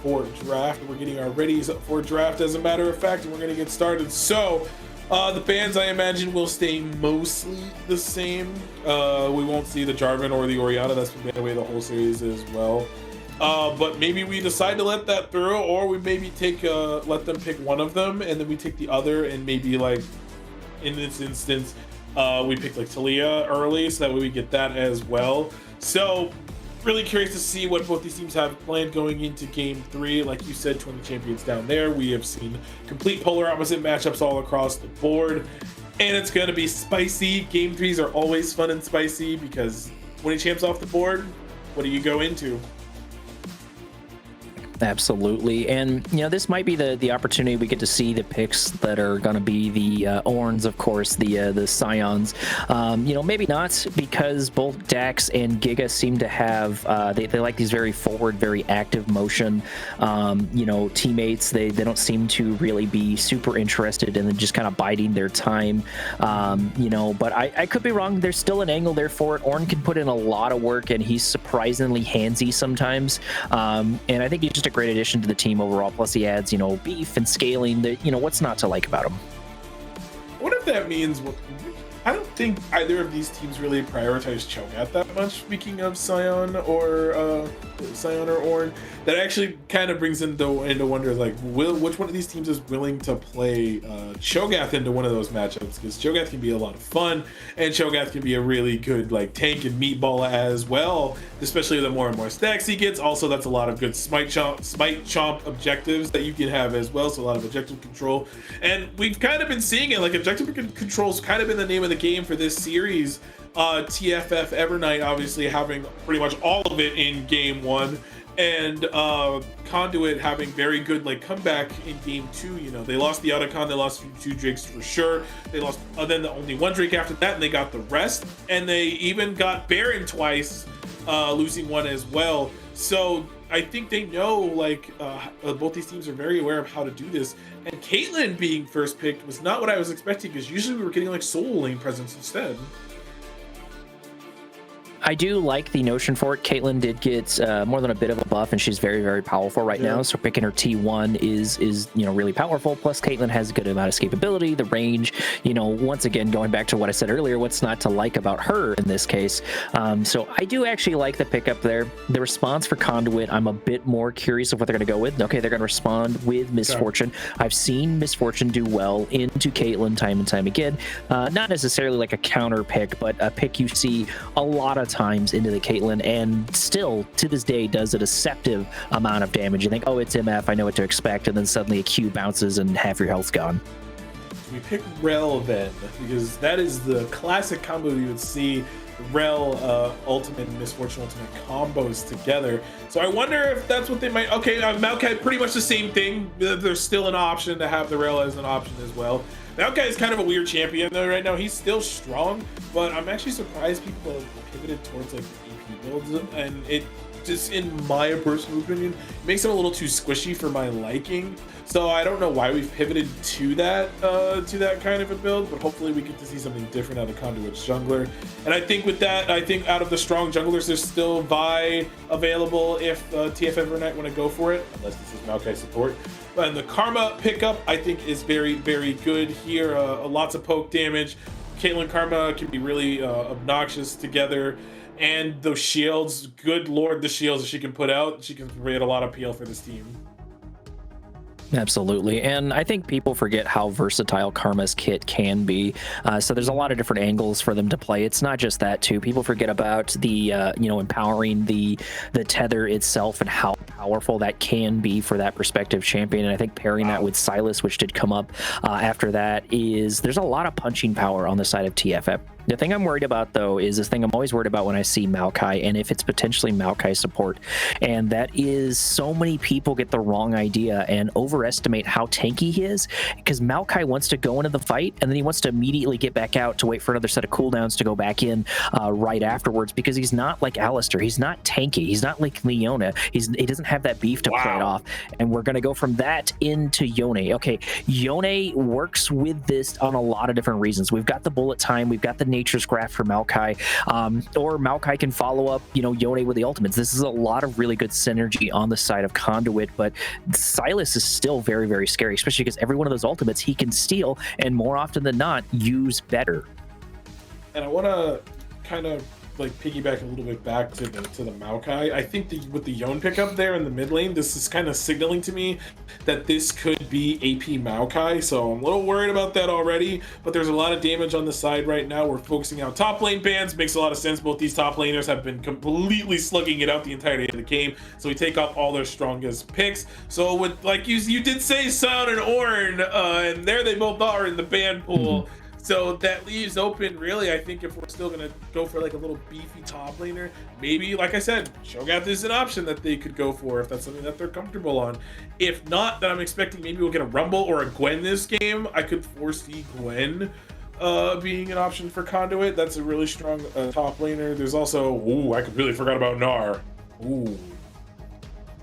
for draft. We're getting our readies for draft, as a matter of fact, and we're going to get started. So the bands, I imagine, will stay mostly the same. We won't see the Jarvan or the Orianna. That's been away the whole series as well. But maybe we decide to let that through, or we maybe let them pick one of them, and then we take the other, and maybe like in this instance, we pick like Talia early, so that way we get that as well. So really curious to see what both these teams have planned going into game 3. Like you said, 20 champions down there. We have seen complete polar opposite matchups all across the board, and it's going to be spicy. Game 3s are always fun and spicy because 20 champs off the board, what do you go into? Absolutely. And, you know, this might be the opportunity we get to see the picks that are going to be the Orns, of course, the Scions. You know, maybe not, because both Dax and Giga seem to have, they like these very forward, very active motion, you know, teammates. They don't seem to really be super interested in just kind of biding their time, you know, but I could be wrong. There's still an angle there for it. Orn can put in a lot of work, and he's surprisingly handsy sometimes. And I think he's just a great addition to the team overall. Plus he adds, you know, beef and scaling. That, you know, what's not to like about him? What if that means, I don't think either of these teams really prioritize Cho'Gath that much, speaking of Scion or Orn. That actually kind of brings into wonder, like, which one of these teams is willing to play Cho'Gath into one of those matchups? Because Cho'Gath can be a lot of fun, and Cho'Gath can be a really good like tank and meatball as well, especially the more and more stacks he gets. Also, that's a lot of good smite chomp objectives that you can have as well, so a lot of objective control. And we've kind of been seeing it, like objective control's kind of been the name of the game for this series. TFF Evernight obviously having pretty much all of it in game 1, and Conduit having very good like comeback in game 2. You know, they lost the Otacon, they lost 2 Drakes for sure. They lost then the only 1 Drake after that, and they got the rest. And they even got Baron twice, losing 1 as well. So I think they know, like, both these teams are very aware of how to do this. And Caitlyn being first picked was not what I was expecting, because usually we were getting like solo lane presence instead. I do like the notion for it. Caitlyn did get more than a bit of a buff, and she's very, very powerful right now. So picking her T1 is you know, really powerful. Plus, Caitlyn has a good amount of escapability, the range. You know, once again, going back to what I said earlier, what's not to like about her in this case? So I do actually like the pickup there. The response for Conduit, I'm a bit more curious of what they're going to go with. Okay, they're going to respond with Miss Fortune. I've seen Miss Fortune do well into Caitlyn time and time again. Not necessarily like a counter pick, but a pick you see a lot of times into the Caitlyn, and still to this day does a deceptive amount of damage. You think, oh, it's MF, I know what to expect, and then suddenly a Q bounces and half your health's gone. we pick Rel then? Because that is the classic combo you would see Rel Ultimate and Misfortune Ultimate combos together. So I wonder if that's what they might. Okay, Maokai, pretty much the same thing. There's still an option to have the Rel as an option as well. Maokai is kind of a weird champion though right now. He's still strong, but I'm actually surprised people have pivoted towards like AP builds, and it just, in my personal opinion, makes him a little too squishy for my liking. So I don't know why we've pivoted to that kind of a build, but hopefully we get to see something different out of Conduit's jungler. And I think with that, I think out of the strong junglers, there's still Vi available if TFF Evernight want to go for it, unless this is Maokai support. And the Karma pickup, I think, is very, very good here. Lots of poke damage. Caitlyn Karma can be really obnoxious together. And those shields, good lord, the shields that she can put out, she can create a lot of PL for this team. Absolutely, and I think people forget how versatile Karma's kit can be. So there's a lot of different angles for them to play. It's not just that too. People forget about the empowering the tether itself and how powerful that can be for that perspective champion. And I think pairing that with Silas, which did come up after that, is there's a lot of punching power on the side of TFF. The thing I'm worried about, though, is this thing I'm always worried about when I see Maokai, and if it's potentially Maokai support. And that is, so many people get the wrong idea and overestimate how tanky he is, because Maokai wants to go into the fight, and then he wants to immediately get back out to wait for another set of cooldowns to go back in right afterwards, because he's not like Alistar. He's not tanky. He's not like Leona. He doesn't have that beef to play it off. And we're going to go from that into Yone. Okay, Yone works with this on a lot of different reasons. We've got the bullet time. We've got the Nature's Graph for Maokai, or Maokai can follow up, Yone with the ultimates. This is a lot of really good synergy on the side of Conduit, but Silas is still very, very scary, especially because every one of those ultimates he can steal, and more often than not, use better. And I want to kind of like piggyback a little bit back to the Maokai. I think with the Yone pickup there in the mid lane, this is kind of signaling to me that this could be AP Maokai. So I'm a little worried about that already, but there's a lot of damage on the side right now. We're focusing out top lane bans. Makes a lot of sense. Both these top laners have been completely slugging it out the entirety of the game. So we take off all their strongest picks. So with, like you did say, Sound and Ornn, and there they both are in the ban pool. So that leaves open, really, I think, if we're still going to go for like a little beefy top laner, maybe, like I said, Shogat is an option that they could go for if that's something that they're comfortable on. If not, then I'm expecting maybe we'll get a Rumble or a Gwen this game. I could foresee Gwen being an option for Conduit. That's a really strong top laner. There's also, I completely forgot about Gnar.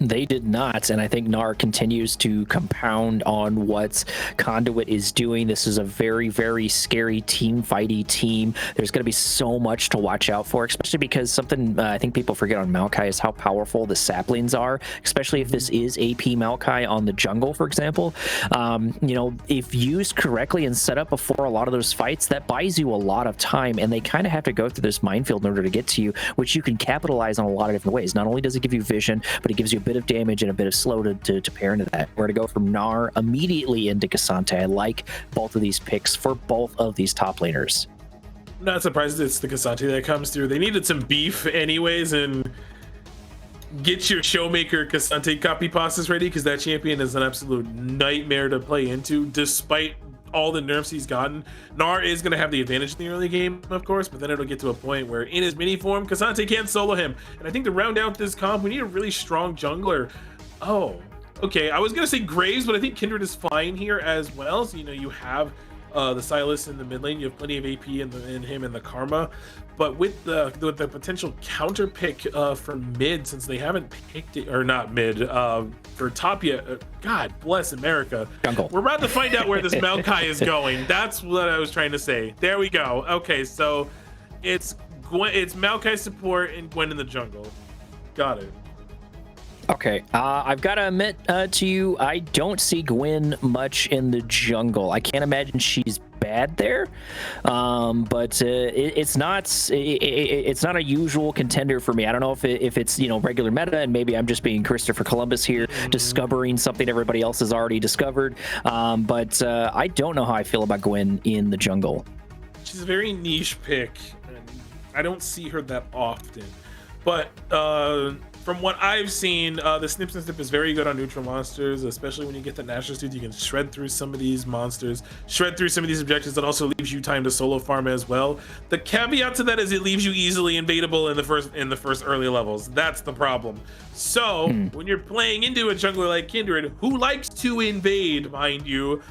They did not, and I think Gnar continues to compound on what Conduit is doing. This is a very, very scary team fighty team. There's going to be so much to watch out for, especially because something I think people forget on Maokai is how powerful the saplings are, especially if this is AP Maokai on the jungle, for example. If used correctly and set up before a lot of those fights, that buys you a lot of time, and they kind of have to go through this minefield in order to get to you, which you can capitalize on a lot of different ways. Not only does it give you vision, but it gives you a bit of damage and a bit of slow to pair into that. We're going to go from Gnar immediately into K'Sante. I like both of these picks for both of these top laners. I'm not surprised it's the K'Sante that comes through. They needed some beef anyways, and get your Showmaker K'Sante copy pastas ready, because that champion is an absolute nightmare to play into, despite all the nerfs he's gotten. Gnar is going to have the advantage in the early game, of course, but then it'll get to a point where in his mini form, K'Sante can't solo him. And I think to round out this comp, we need a really strong jungler. Oh, okay. I was going to say Graves, but I think Kindred is fine here as well. So, you have the Silas in the mid lane. You have plenty of AP in him and the Karma. But with the potential counter pick for mid, since they haven't picked it, or not mid, for top yet, God bless America. Jungle. We're about to find out where this Maokai is going. That's what I was trying to say. There we go. Okay, so it's Maokai support and Gwen in the jungle. Got it. Okay, I've got to admit to you, I don't see Gwen much in the jungle. I can't imagine she's bad there, but it's not a usual contender for me. I don't know if it's regular meta, and maybe I'm just being Christopher Columbus here, discovering something everybody else has already discovered. But I don't know how I feel about Gwen in the jungle. She's a very niche pick, and I don't see her that often. But from what I've seen, the Snips and Snip is very good on neutral monsters, especially when you get the natural suit. You can shred through some of these monsters, shred through some of these objectives. That also leaves you time to solo farm as well. The caveat to that is it leaves you easily invadable in the first early levels. That's the problem. So when you're playing into a jungler like Kindred, who likes to invade, mind you,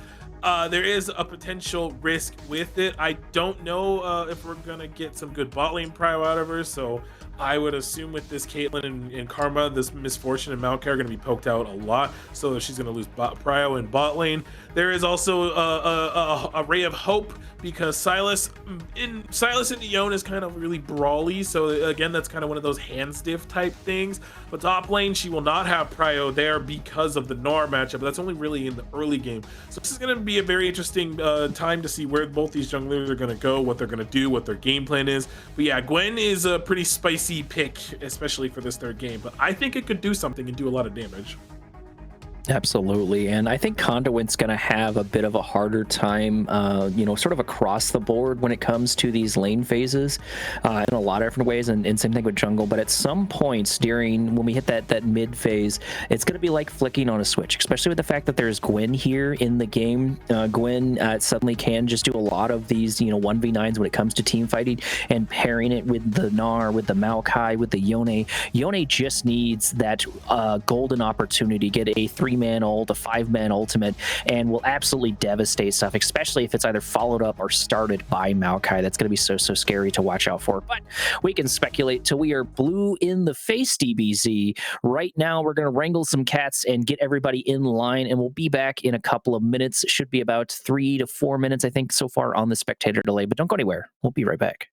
there is a potential risk with it. I don't know if we're gonna get some good bot lane prio out of her, so I would assume with this Caitlyn and Karma, this Misfortune and Maokai are gonna be poked out a lot, so she's gonna lose prio in bot lane. There is also a ray of hope because Silas and Neon is kind of really brawly, so again, that's kind of one of those hand stiff type things. But top lane, she will not have prio there because of the Nor matchup, but that's only really in the early game. So this is going to be a very interesting time to see where both these junglers are going to go, what they're going to do, what their game plan is. But yeah, Gwen is a pretty spicy pick, especially for this third game, but I think it could do something and do a lot of damage. Absolutely, and I think Conduit's going to have a bit of a harder time, sort of across the board when it comes to these lane phases in a lot of different ways, and same thing with jungle. But at some points when we hit that mid phase, it's going to be like flicking on a switch, especially with the fact that there's Gwen here in the game. Gwen suddenly can just do a lot of these, 1v9s when it comes to team fighting, and pairing it with the Gnar, with the Maokai, with the Yone. Yone just needs that golden opportunity, get a 3-man ult, a 5-man ultimate, and will absolutely devastate stuff, especially if it's either followed up or started by Maokai. That's going to be so scary to watch out for. But we can speculate till we are blue in the face, DBZ. Right now, we're going to wrangle some cats and get everybody in line, and we'll be back in a couple of minutes. It should be about 3 to 4 minutes, I think, so far on the spectator delay, but don't go anywhere. We'll be right back.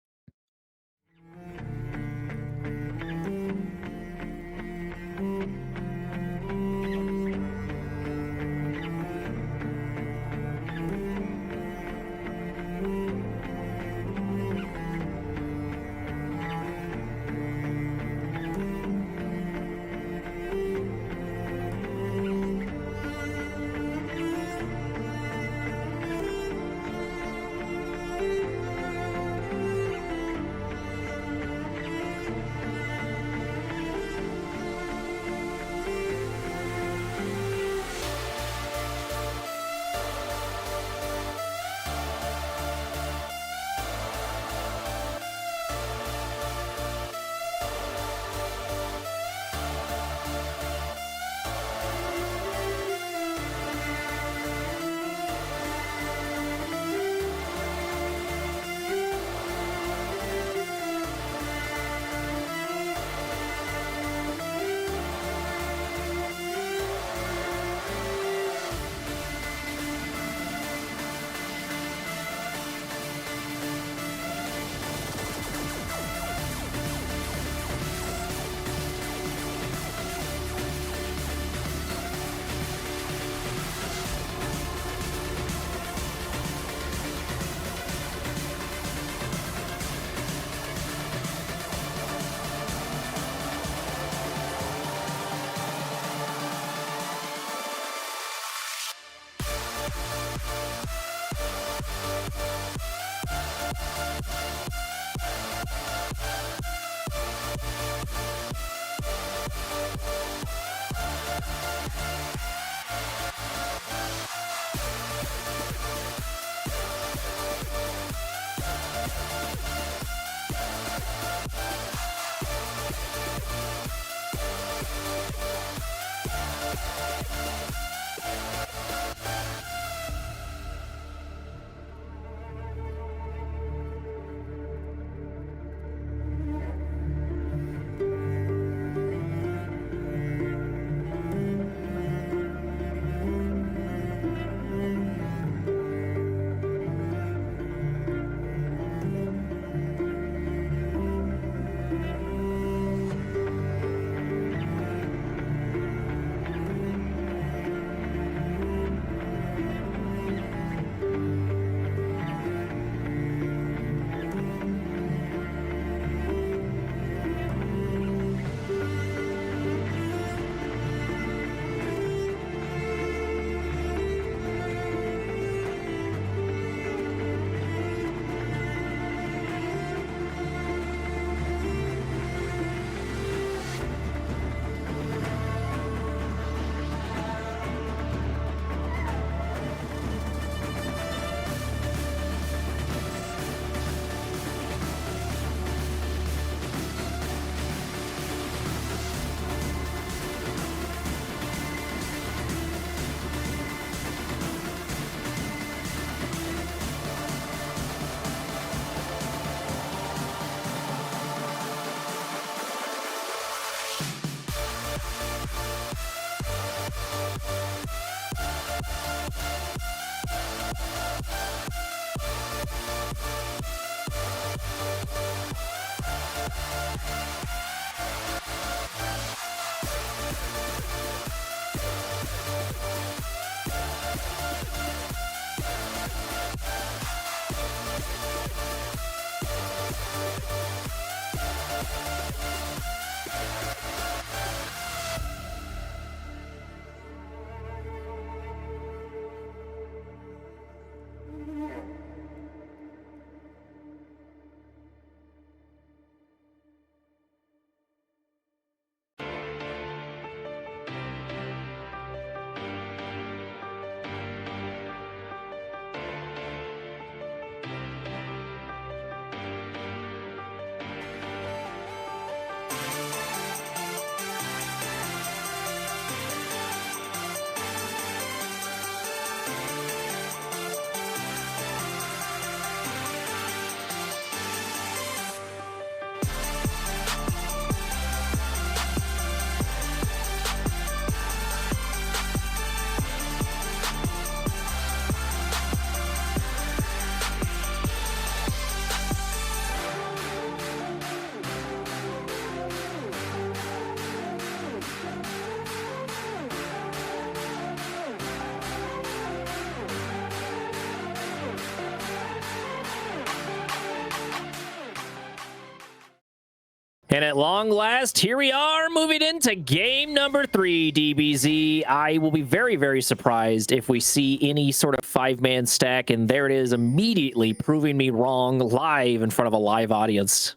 And at long last, here we are moving into game number 3, DBZ. I will be very, very surprised if we see any sort of 5-man stack, and there it is, immediately proving me wrong live in front of a live audience.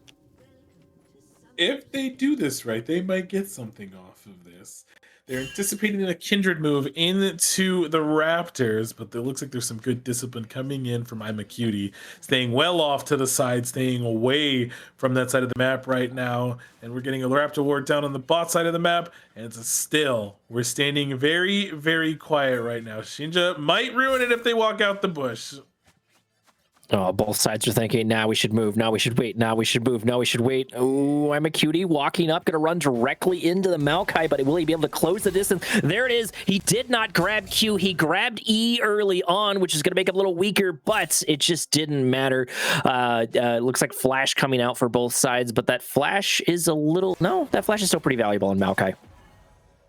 If they do this right, they might get something off of this. They're anticipating a kindred move into the Raptors, but it looks like there's some good discipline coming in from I'm a Cutie, staying well off to the side, staying away from that side of the map right now. And we're getting a Raptor ward down on the bot side of the map, and it's a still. We're standing very, very quiet right now. Shinja might ruin it if they walk out the bush. Oh, both sides are thinking, now we should move, now we should wait, now we should move, now we should wait. Oh, I'm a Cutie walking up, going to run directly into the Maokai, but will he be able to close the distance? There it is. He did not grab Q. He grabbed E early on, which is going to make it a little weaker, but it just didn't matter. Looks like Flash coming out for both sides, but that Flash is a little... No, that Flash is still pretty valuable in Maokai.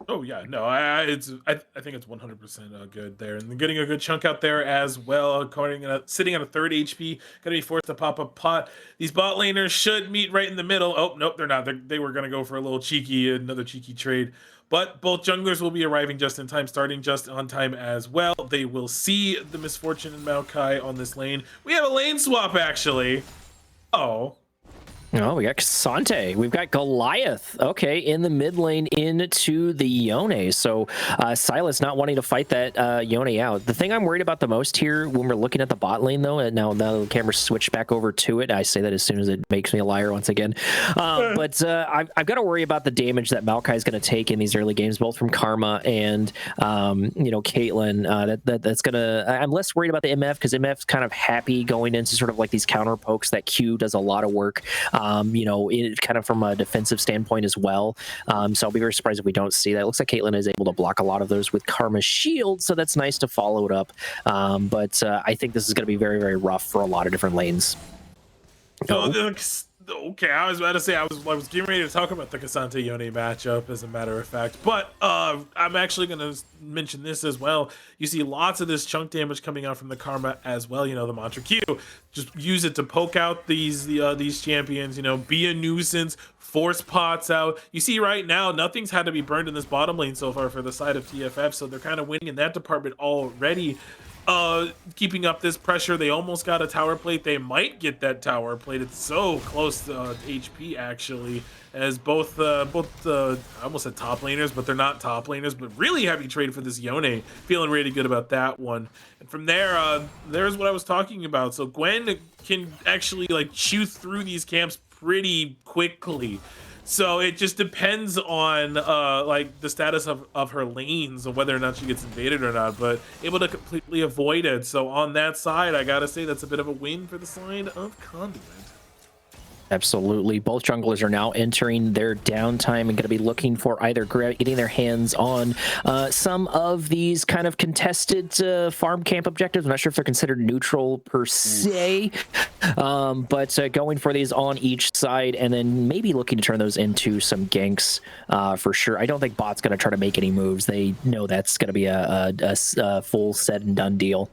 Oh yeah, no, I think it's 100% good there, and getting a good chunk out there as well. According sitting at a 3rd HP, gonna be forced to pop a pot. These bot laners should meet right in the middle. Oh nope, they're not. They were gonna go for a little another cheeky trade, but both junglers will be arriving just in time, starting just on time as well. They will see the misfortune in Maokai on this lane. We have a lane swap actually. Oh. Oh, we got Kasante. We've got Goliath. Okay, in the mid lane into the Yone. So Silas not wanting to fight that Yone out. The thing I'm worried about the most here when we're looking at the bot lane, though, and now the camera switched back over to it. I say that as soon as it makes me a liar once again. But I've got to worry about the damage that Maokai is going to take in these early games, both from Karma and, Caitlyn. That's going to... I'm less worried about the MF because MF's kind of happy going into sort of like these counter pokes that Q does a lot of work. Kind of from a defensive standpoint as well. So I'll be very surprised if we don't see that. It looks like Caitlyn is able to block a lot of those with Karma's shield, so that's nice to follow it up. But I think this is going to be very, very rough for a lot of different lanes. Okay, I was about to say I was getting ready to talk about the Kasante Yone matchup, as a matter of fact, but I'm actually going to mention this as well. You see lots of this chunk damage coming out from the Karma as well. The Mantra Q, just use it to poke out these champions. Be a nuisance, force pots out. You see right now, nothing's had to be burned in this bottom lane so far for the side of TFF, so they're kind of winning in that department already. Keeping up this pressure. They almost got a tower plate. They might get that tower plate. It's so close to HP actually, as both I almost said top laners, but they're not top laners, but really heavy trade for this Yone. Feeling really good about that one. And from there, there's what I was talking about. So Gwen can actually chew through these camps pretty quickly. So it just depends on the status of her lanes and whether or not she gets invaded or not, but able to completely avoid it. So on that side, I gotta say that's a bit of a win for the side of Conduit. Absolutely. Both junglers are now entering their downtime and going to be looking for either getting their hands on some of these kind of contested farm camp objectives. I'm not sure if they're considered neutral per se, but going for these on each side and then maybe looking to turn those into some ganks for sure. I don't think bot's going to try to make any moves. They know that's going to be a full said and done deal.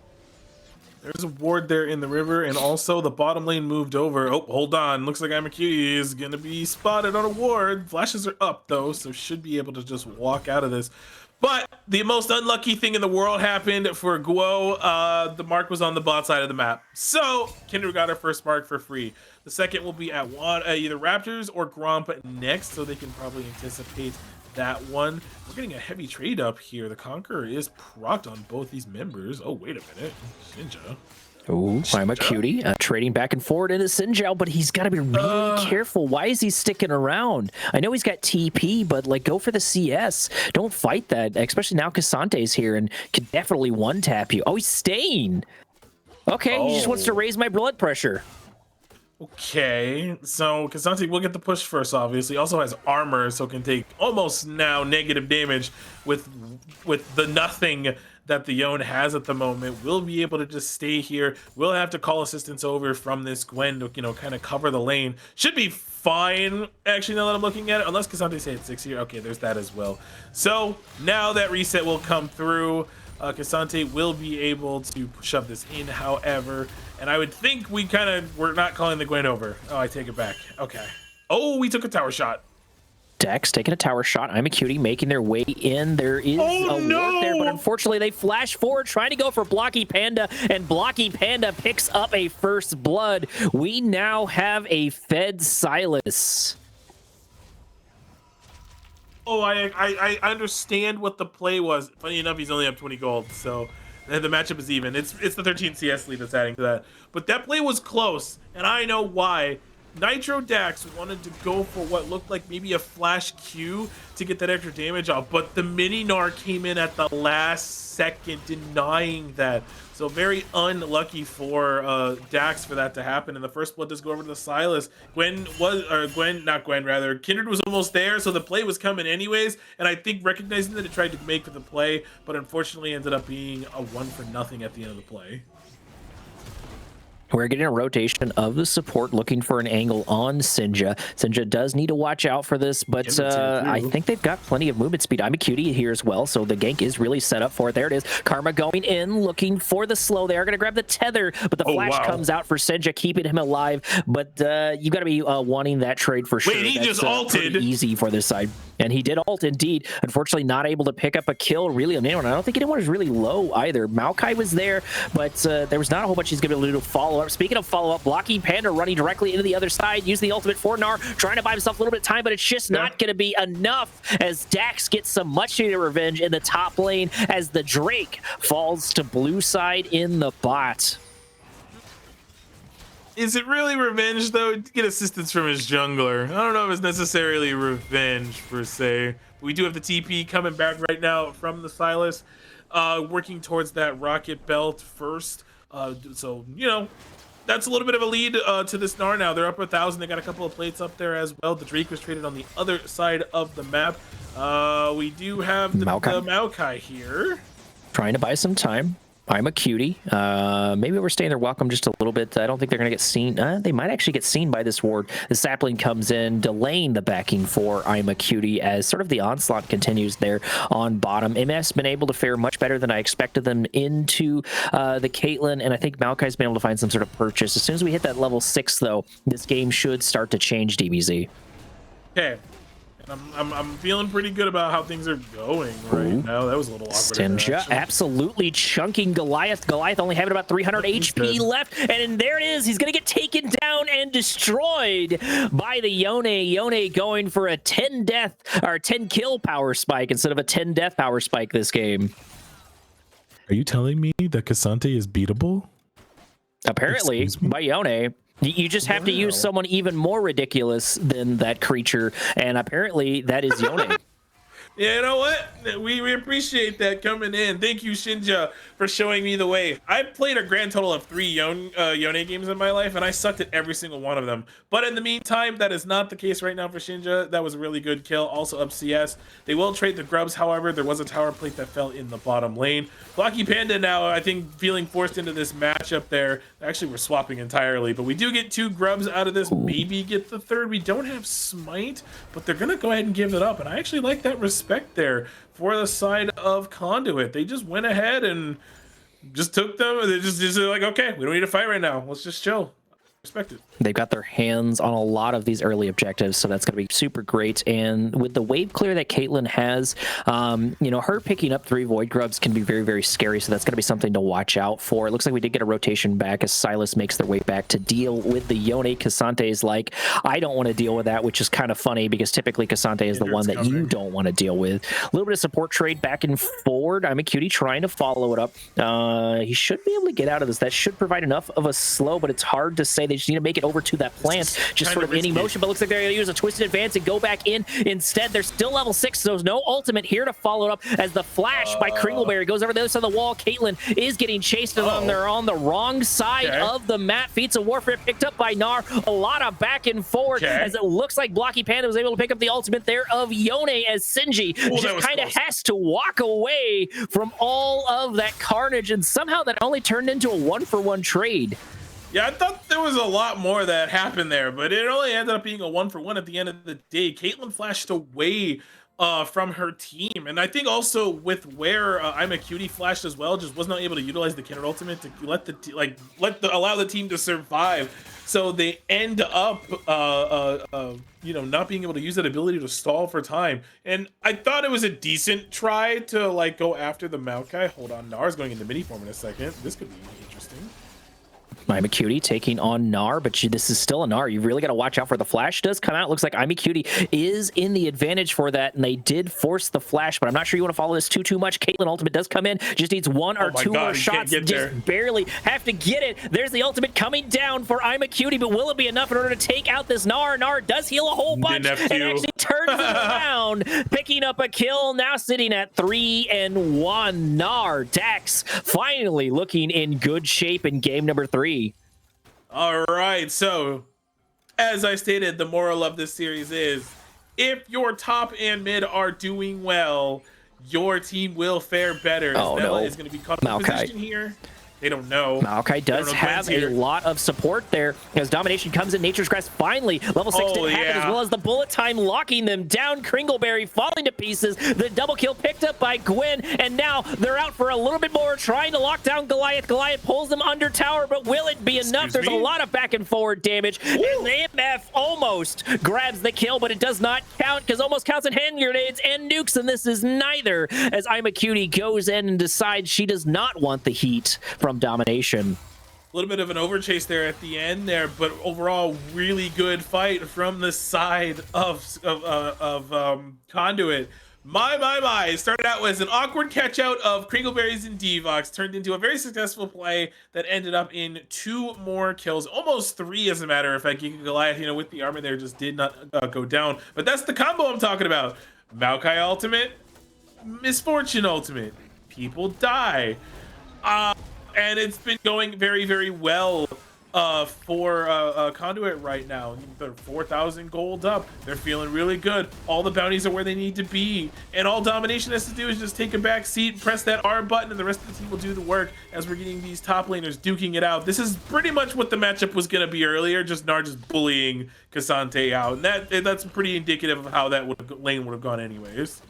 There's a ward there in the river, and also the bottom lane moved over. Oh, hold on. Looks like Cutie is going to be spotted on a ward. Flashes are up, though, so should be able to just walk out of this. But the most unlucky thing in the world happened for Guo. The mark was on the bot side of the map. So, Kindred got her first mark for free. The second will be at either Raptors or Gromp next, so they can probably anticipate that one. We're getting a heavy trade up here. The Conqueror is procced on both these members. Oh, wait a minute. Shinja. Ooh, Cutie trading back and forward into Sinjao, but he's got to be really careful. Why is he sticking around? I know he's got TP, but like go for the CS. Don't fight that, especially now Casante's here and can definitely one-tap you. Oh, he's staying. Okay, he just wants to raise my blood pressure. Okay, so Casante will get the push first, obviously. Also has armor, so can take almost now negative damage with the nothing that the Yone has at the moment. Will be able to just stay here. We'll have to call assistance over from this Gwen to, you know, kind of cover the lane. Should be fine, actually, now that I'm looking at it. Unless Casante say it's 6 here. Okay, there's that as well. So now that reset will come through. Casante will be able to shove this in, however. And I would think we're not calling the Gwen over. Oh, I take it back. Okay. Oh, we took a tower shot. Dex taking a tower shot. I'm a Cutie making their way in. There is a ward there, but unfortunately they flash forward trying to go for Blocky Panda, and Blocky Panda picks up a first blood. We now have a fed Silas. Oh, I understand what the play was. Funny enough, he's only up 20 gold, so the matchup is even. It's the 13 CS lead that's adding to that. But that play was close, and I know why. Nitro Dax wanted to go for what looked like maybe a flash Q to get that extra damage off, but the mini Gnar came in at the last second, denying that. So very unlucky for Dax for that to happen. And the first blood does go over to the Silas. Kindred was almost there, so the play was coming anyways. And I think recognizing that it tried to make the play, but unfortunately ended up being a 1-for-0 at the end of the play. We're getting a rotation of the support looking for an angle on Sinja. Sinja does need to watch out for this, but I think they've got plenty of movement speed. I'm a Cutie here as well, so the gank is really set up for it. There it is. Karma going in, looking for the slow. They are going to grab the tether, but the flash comes out for Sinja, keeping him alive. But you got to be wanting that trade for sure. Wait, he just ulted. Easy for this side. And he did ult indeed. Unfortunately, not able to pick up a kill really on anyone. I don't think anyone was really low either. Maokai was there, but there was not a whole bunch he's going to be able to do to follow up. Speaking of follow up, Blocky Panda running directly into the other side, using the ultimate for Gnar, trying to buy himself a little bit of time, but it's just not going to be enough as Dax gets some much needed revenge in the top lane as the Drake falls to blue side in the bot. Is it really revenge, though? To get assistance from his jungler. I don't know if it's necessarily revenge, per se. We do have the TP coming back right now from the Silas, working towards that rocket belt first. So, you know, that's a little bit of a lead to this Gnar now. They're up 1,000. They got a couple of plates up there as well. The Drake was traded on the other side of the map. We do have the Maokai here. Trying to buy some time. I'm a Cutie. Maybe we're staying there welcome just a little bit. I don't think they're going to get seen. They might actually get seen by this ward. The sapling comes in, delaying the backing for I'm a Cutie as sort of the onslaught continues there on bottom. MS has been able to fare much better than I expected them into the Caitlyn, and I think Maokai's been able to find some sort of purchase. As soon as we hit that level 6, though, this game should start to change, DBZ. Okay. I'm feeling pretty good about how things are going right now. That was a little awkward. Sinja absolutely chunking Goliath. Goliath only having about 300 HP left, and there it is. He's going to get taken down and destroyed by the Yone. Yone going for a 10 death or 10 kill power spike instead of a 10 death power spike this game. Are you telling me that Casante is beatable? Apparently, by Yone. You just have to use someone even more ridiculous than that creature, and apparently that is Yone. Yeah, you know what? We appreciate that coming in. Thank you, Shinja, for showing me the way. I played a grand total of 3 Yone games in my life, and I sucked at every single one of them. But in the meantime, that is not the case right now for Shinja. That was a really good kill. Also up CS. They will trade the grubs, however. There was a tower plate that fell in the bottom lane. Blocky Panda now, I think, feeling forced into this matchup there. Actually, we're swapping entirely, but we do get 2 grubs out of this. Maybe get the third. We don't have Smite, but they're going to go ahead and give it up, and I actually like that respect there for the side of Conduit. They just went ahead and just took them. And they're just like, okay, we don't need to fight right now. Let's just chill. Respect it. They've got their hands on a lot of these early objectives, so that's going to be super great. And with the wave clear that Caitlyn has, her picking up 3 Void Grubs can be very, very scary, so that's going to be something to watch out for. It looks like we did get a rotation back as Silas makes their way back to deal with the Yone. Cassante is like, I don't want to deal with that, which is kind of funny because typically Cassante is the one that you don't want to deal with. A little bit of support trade back and forward. I'm a cutie trying to follow it up. He should be able to get out of this. That should provide enough of a slow, but it's hard to say. They just need to make it over to that plant, just sort of in motion, but looks like they're going to use a twisted advance and go back in instead. They're still level 6, so there's no ultimate here to follow it up as the flash by Kringleberry goes over the other side of the wall. Caitlyn is getting chased on. They're on the wrong side of the map. Feats of Warfare picked up by Gnar. A lot of back and forward as it looks like Blocky Panda was able to pick up the ultimate there of Yone as Sinji just kind of has to walk away from all of that carnage, and somehow that only turned into a 1-for-1 trade. Yeah, I thought there was a lot more that happened there, but it only ended up being a 1-for-1 at the end of the day. Caitlyn flashed away from her team, and I think also with where I'm a cutie flashed as well, just was not able to utilize the Kindred ultimate to allow the team to survive. So they end up not being able to use that ability to stall for time. And I thought it was a decent try to like go after the Maokai. Hold on, Gnar's going into mini form in a second. This could be interesting. I'm a Cutie taking on Gnar, but this is still a Gnar. You really got to watch out for the flash does come out. It looks like I'm a Cutie is in the advantage for that, and they did force the flash, but I'm not sure you want to follow this too much. Caitlyn ultimate does come in, just needs 1 or 2 more shots, just barely have to get it. There's the ultimate coming down for I'm a Cutie, but will it be enough in order to take out this Gnar? Gnar does heal a whole bunch and actually turns it around, picking up a kill, now sitting at 3-1. Gnar, Dax, finally looking in good shape in game number 3. All right, so as I stated, the moral of this series is if your top and mid are doing well, your team will fare better. Oh, no. Is going to be caught in position here. They don't know. Maokai does have a lot of support there as Domination comes in. Nature's Grasp finally. Level 6 didn't happen, as well as the bullet time locking them down. Kringleberry falling to pieces. The double kill picked up by Gwen, and now they're out for a little bit more, trying to lock down Goliath. Goliath pulls them under tower, but will it be enough? There's a lot of back and forward damage. And the MF almost grabs the kill, but it does not count because almost counts in hand grenades and nukes, and this is neither, as I'm a Cutie goes in and decides she does not want the heat from Domination. A little bit of an overchase there at the end there, but overall really good fight from the side of Conduit. My. It started out as an awkward catch out of Kringleberries and Devox, turned into a very successful play that ended up in 2 more kills, almost 3 as a matter of fact. Giga Goliath, with the armor there, just did not go down. But that's the combo I'm talking about. Maokai ultimate, Misfortune ultimate. People die. And it's been going very, very well for Conduit right now. They're 4,000 gold up. They're feeling really good. All the bounties are where they need to be. And all Domination has to do is just take a back seat, press that R button, and the rest of the team will do the work as we're getting these top laners duking it out. This is pretty much what the matchup was going to be earlier, just Gnar just bullying Cassante out. And that's pretty indicative of how that lane would have gone anyways.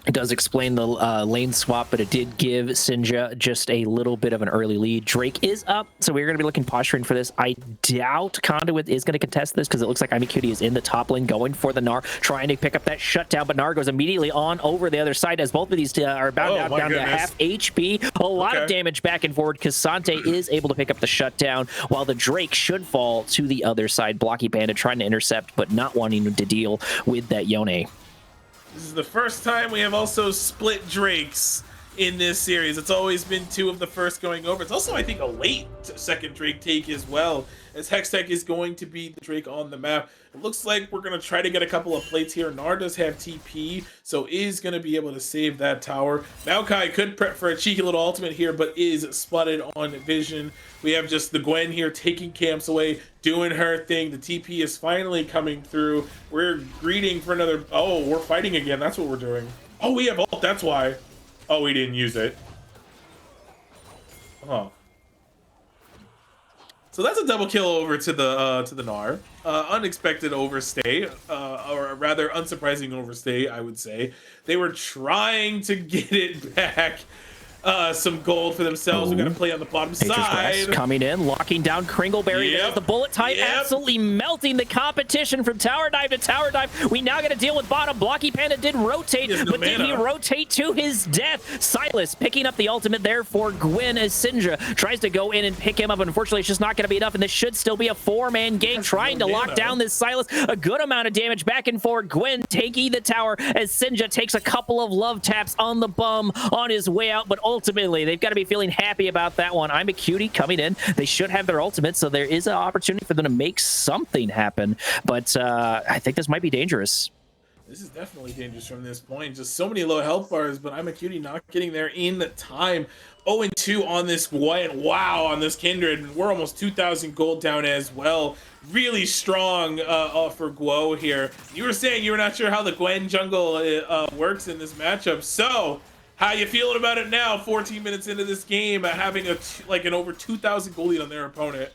It does explain the lane swap, but it did give Sinja just a little bit of an early lead. Drake is up, so we're going to be looking posturing for this. I doubt Conduit is going to contest this because it looks like Cutie is in the top lane going for the Gnar, trying to pick up that shutdown, but Gnar goes immediately on over the other side as both of these are bound down to half HP. A lot of damage back and forward. Cassante is able to pick up the shutdown, while the Drake should fall to the other side. Blocky Panda trying to intercept, but not wanting to deal with that Yone. This is the first time we have also split Drakes in this series. It's always been 2 of the first going over. It's also, I think, a late second Drake take as well, as Hextech is going to be the Drake on the map. It looks like we're going to try to get a couple of plates here. Gnar does have TP, so is going to be able to save that tower. Maokai could prep for a cheeky little ultimate here, but is spotted on vision. We have just the Gwen here taking camps away, doing her thing. The TP is finally coming through. We're greeting for another... Oh, we're fighting again. That's what we're doing. Oh, we have ult. That's why. Oh, we didn't use it. Oh. So that's a double kill over to the Gnar. Unexpected overstay, or rather unsurprising overstay, I would say. They were trying to get it back. some gold for themselves. We got to play on the bottom Nature's Grass side. coming in, locking down Kringleberry. Yep. There's the bullet time, Yep. absolutely melting the competition from tower dive to tower dive. We now got to deal with bottom. Blocky Panda did rotate, He has no but did he mana. rotate to his death? Silas picking up the ultimate there for Gwyn as Sinja tries to go in and pick him up. Unfortunately, it's just not going to be enough, and this should still be a 4-man game trying to lock down this Silas. A good amount of damage back and forth. Gwyn taking the tower as Sinja takes a couple of love taps on the bum on his way out, but ultimately they've got to be feeling happy about that one. I'm a cutie coming in. They should have their ultimate, so there is an opportunity for them to make something happen, but I think this might be dangerous. This is definitely dangerous from this point. Just so many low health bars, but I'm a cutie not getting there in time. 0-2 on this one. Wow, on this Kindred. We're almost 2,000 gold down as well. Really strong for Guo here. You were saying you were not sure how the Gwen jungle works in this matchup. So, how you feeling about it now? 14 minutes into this game, having an over 2,000 gold lead on their opponent.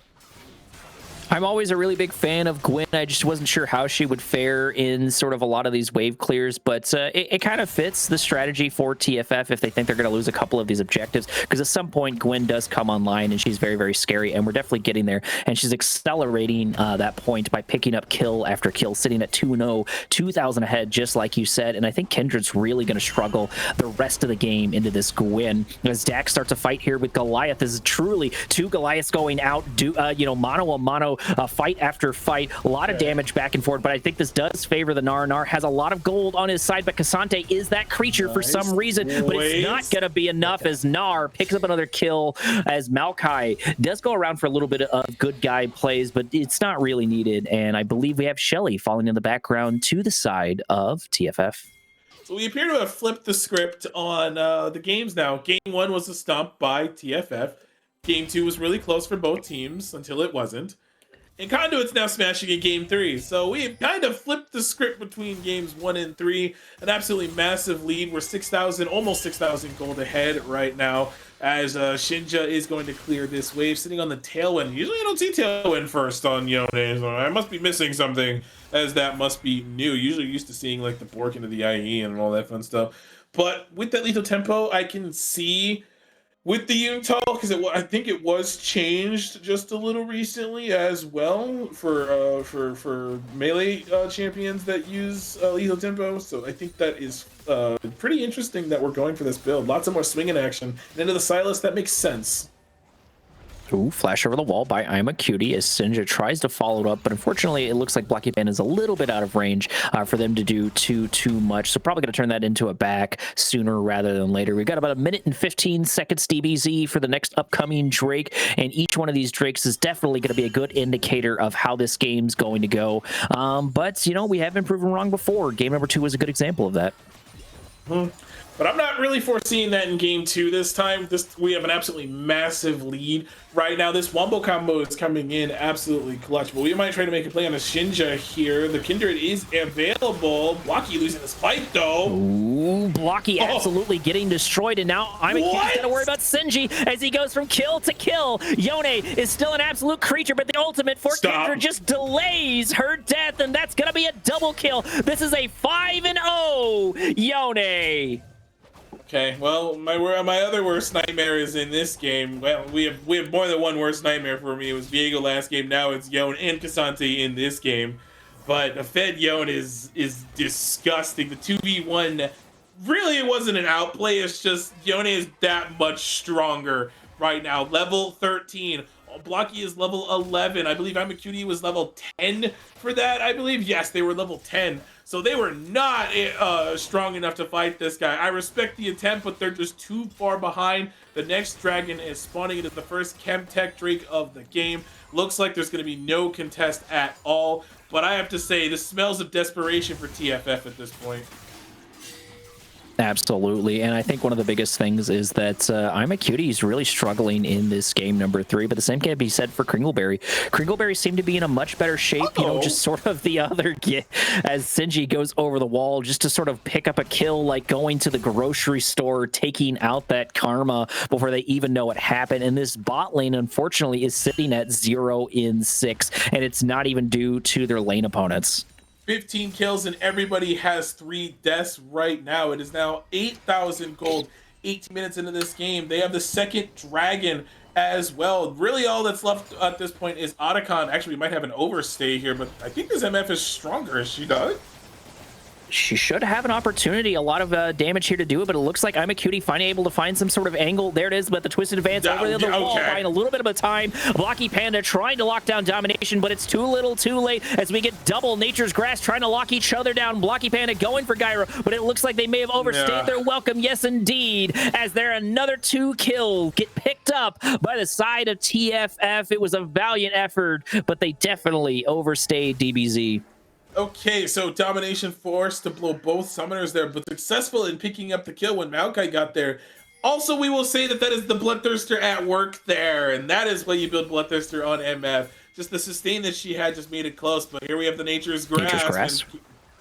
I'm always a really big fan of Gwyn. I just wasn't sure how she would fare in sort of a lot of these wave clears, but it kind of fits the strategy for TFF if they think they're going to lose a couple of these objectives, because at some point Gwyn does come online and she's very, very scary, and we're definitely getting there, and she's accelerating that point by picking up kill after kill, sitting at 2-0, 2,000 ahead, just like you said, and I think Kindred's really going to struggle the rest of the game into this Gwyn. As Dax starts a fight here with Goliath, this is truly two Goliaths going out, mano a mano, fight after fight, a lot of damage back and forth, but I think this does favor the Nar. Nar has a lot of gold on his side, but Cassante is that creature for some reason, but it's not going to be enough as Nar picks up another kill, as Maokai does go around for a little bit of good guy plays, but it's not really needed, and I believe we have Shelly falling in the background to the side of TFF. So we appear to have flipped the script on the games now. Game 1 was a stomp by TFF. Game 2 was really close for both teams until it wasn't. And Conduit's now smashing in Game 3. So we've kind of flipped the script between Games 1 and 3. An absolutely massive lead. We're 6,000, almost 6,000 gold ahead right now, as Shinja is going to clear this wave, sitting on the Tailwind. Usually I don't see Tailwind first on Yone, so I must be missing something, as that must be new. Usually used to seeing like the Bork into the IE and all that fun stuff. But with that lethal tempo, I can see with the Yuntal, because I think it was changed just a little recently as well for melee champions that use lethal tempo. So I think that is pretty interesting that we're going for this build. Lots of more swinging action. And into the Silas, that makes sense. Ooh, flash over the wall by I'm a Cutie as Sinja tries to follow it up, but unfortunately it looks like Blocky Band is a little bit out of range for them to do too much. So probably going to turn that into a back sooner rather than later. We've got about 1 minute and 15 seconds DBZ for the next upcoming Drake, and each one of these Drakes is definitely going to be a good indicator of how this game's going to go. But, we have been proven wrong before. Game number 2 was a good example of that. But I'm not really foreseeing that in Game 2 this time. We have an absolutely massive lead right now. This Wombo combo is coming in absolutely clutch. But we might try to make a play on a Shinja here. The Kindred is available. Blocky losing this fight, though. Ooh, Blocky absolutely getting destroyed. And now I'm got to worry about Sinji as he goes from kill to kill. Yone is still an absolute creature, but the ultimate for Kindred just delays her death. And that's going to be a double kill. This is a 5-0 Yone. Okay, well, my other worst nightmare is in this game. Well, we have more than one worst nightmare for me. It was Viego last game. Now it's Yone and Cassante in this game. But a fed Yone is disgusting. The 2v1, really it wasn't an outplay. It's just Yone is that much stronger right now. Level 13. Blocky is level 11. I believe I'm a Cutie was level 10 for that. I believe, yes, they were level 10. So they were not strong enough to fight this guy. I respect the attempt, but they're just too far behind. The next dragon is spawning into the first Chemtech Drake of the game. Looks like there's going to be no contest at all. But I have to say, this smells of desperation for TFF at this point. Absolutely, and I think one of the biggest things is that I'm a Cutie is really struggling in this game number 3, but the same can be said for Kringleberry. Kringleberry seemed to be in a much better shape, just sort of the other as Sinji goes over the wall just to sort of pick up a kill, like going to the grocery store, taking out that Karma before they even know what happened, and this bot lane, unfortunately, is sitting at 0-6, and it's not even due to their lane opponents. 15 kills and everybody has 3 deaths right now. It is now 8,000 gold 18 minutes into this game. They have the second dragon as well. Really, all that's left at this point is Otacon. Actually, we might have an overstay here, but I think this MF is stronger. Is she not? She should have an opportunity, a lot of damage here to do it, but it looks like I'm a Cutie finally able to find some sort of angle. There it is, but the Twisted Advance over the other wall, buying a little bit of a time. Blocky Panda trying to lock down Domination, but it's too little, too late as we get double Nature's Grass trying to lock each other down. Blocky Panda going for Gyro, but it looks like they may have overstayed their welcome. Yes, indeed, as there another 2 kills get picked up by the side of TFF. It was a valiant effort, but they definitely overstayed DBZ. Okay, so Domination forced to blow both summoners there, but successful in picking up the kill when Maokai got there. Also, we will say that that is the Bloodthirster at work there, and that is what you build Bloodthirster on MF. Just the sustain that she had just made it close, but here we have the Nature's Grass.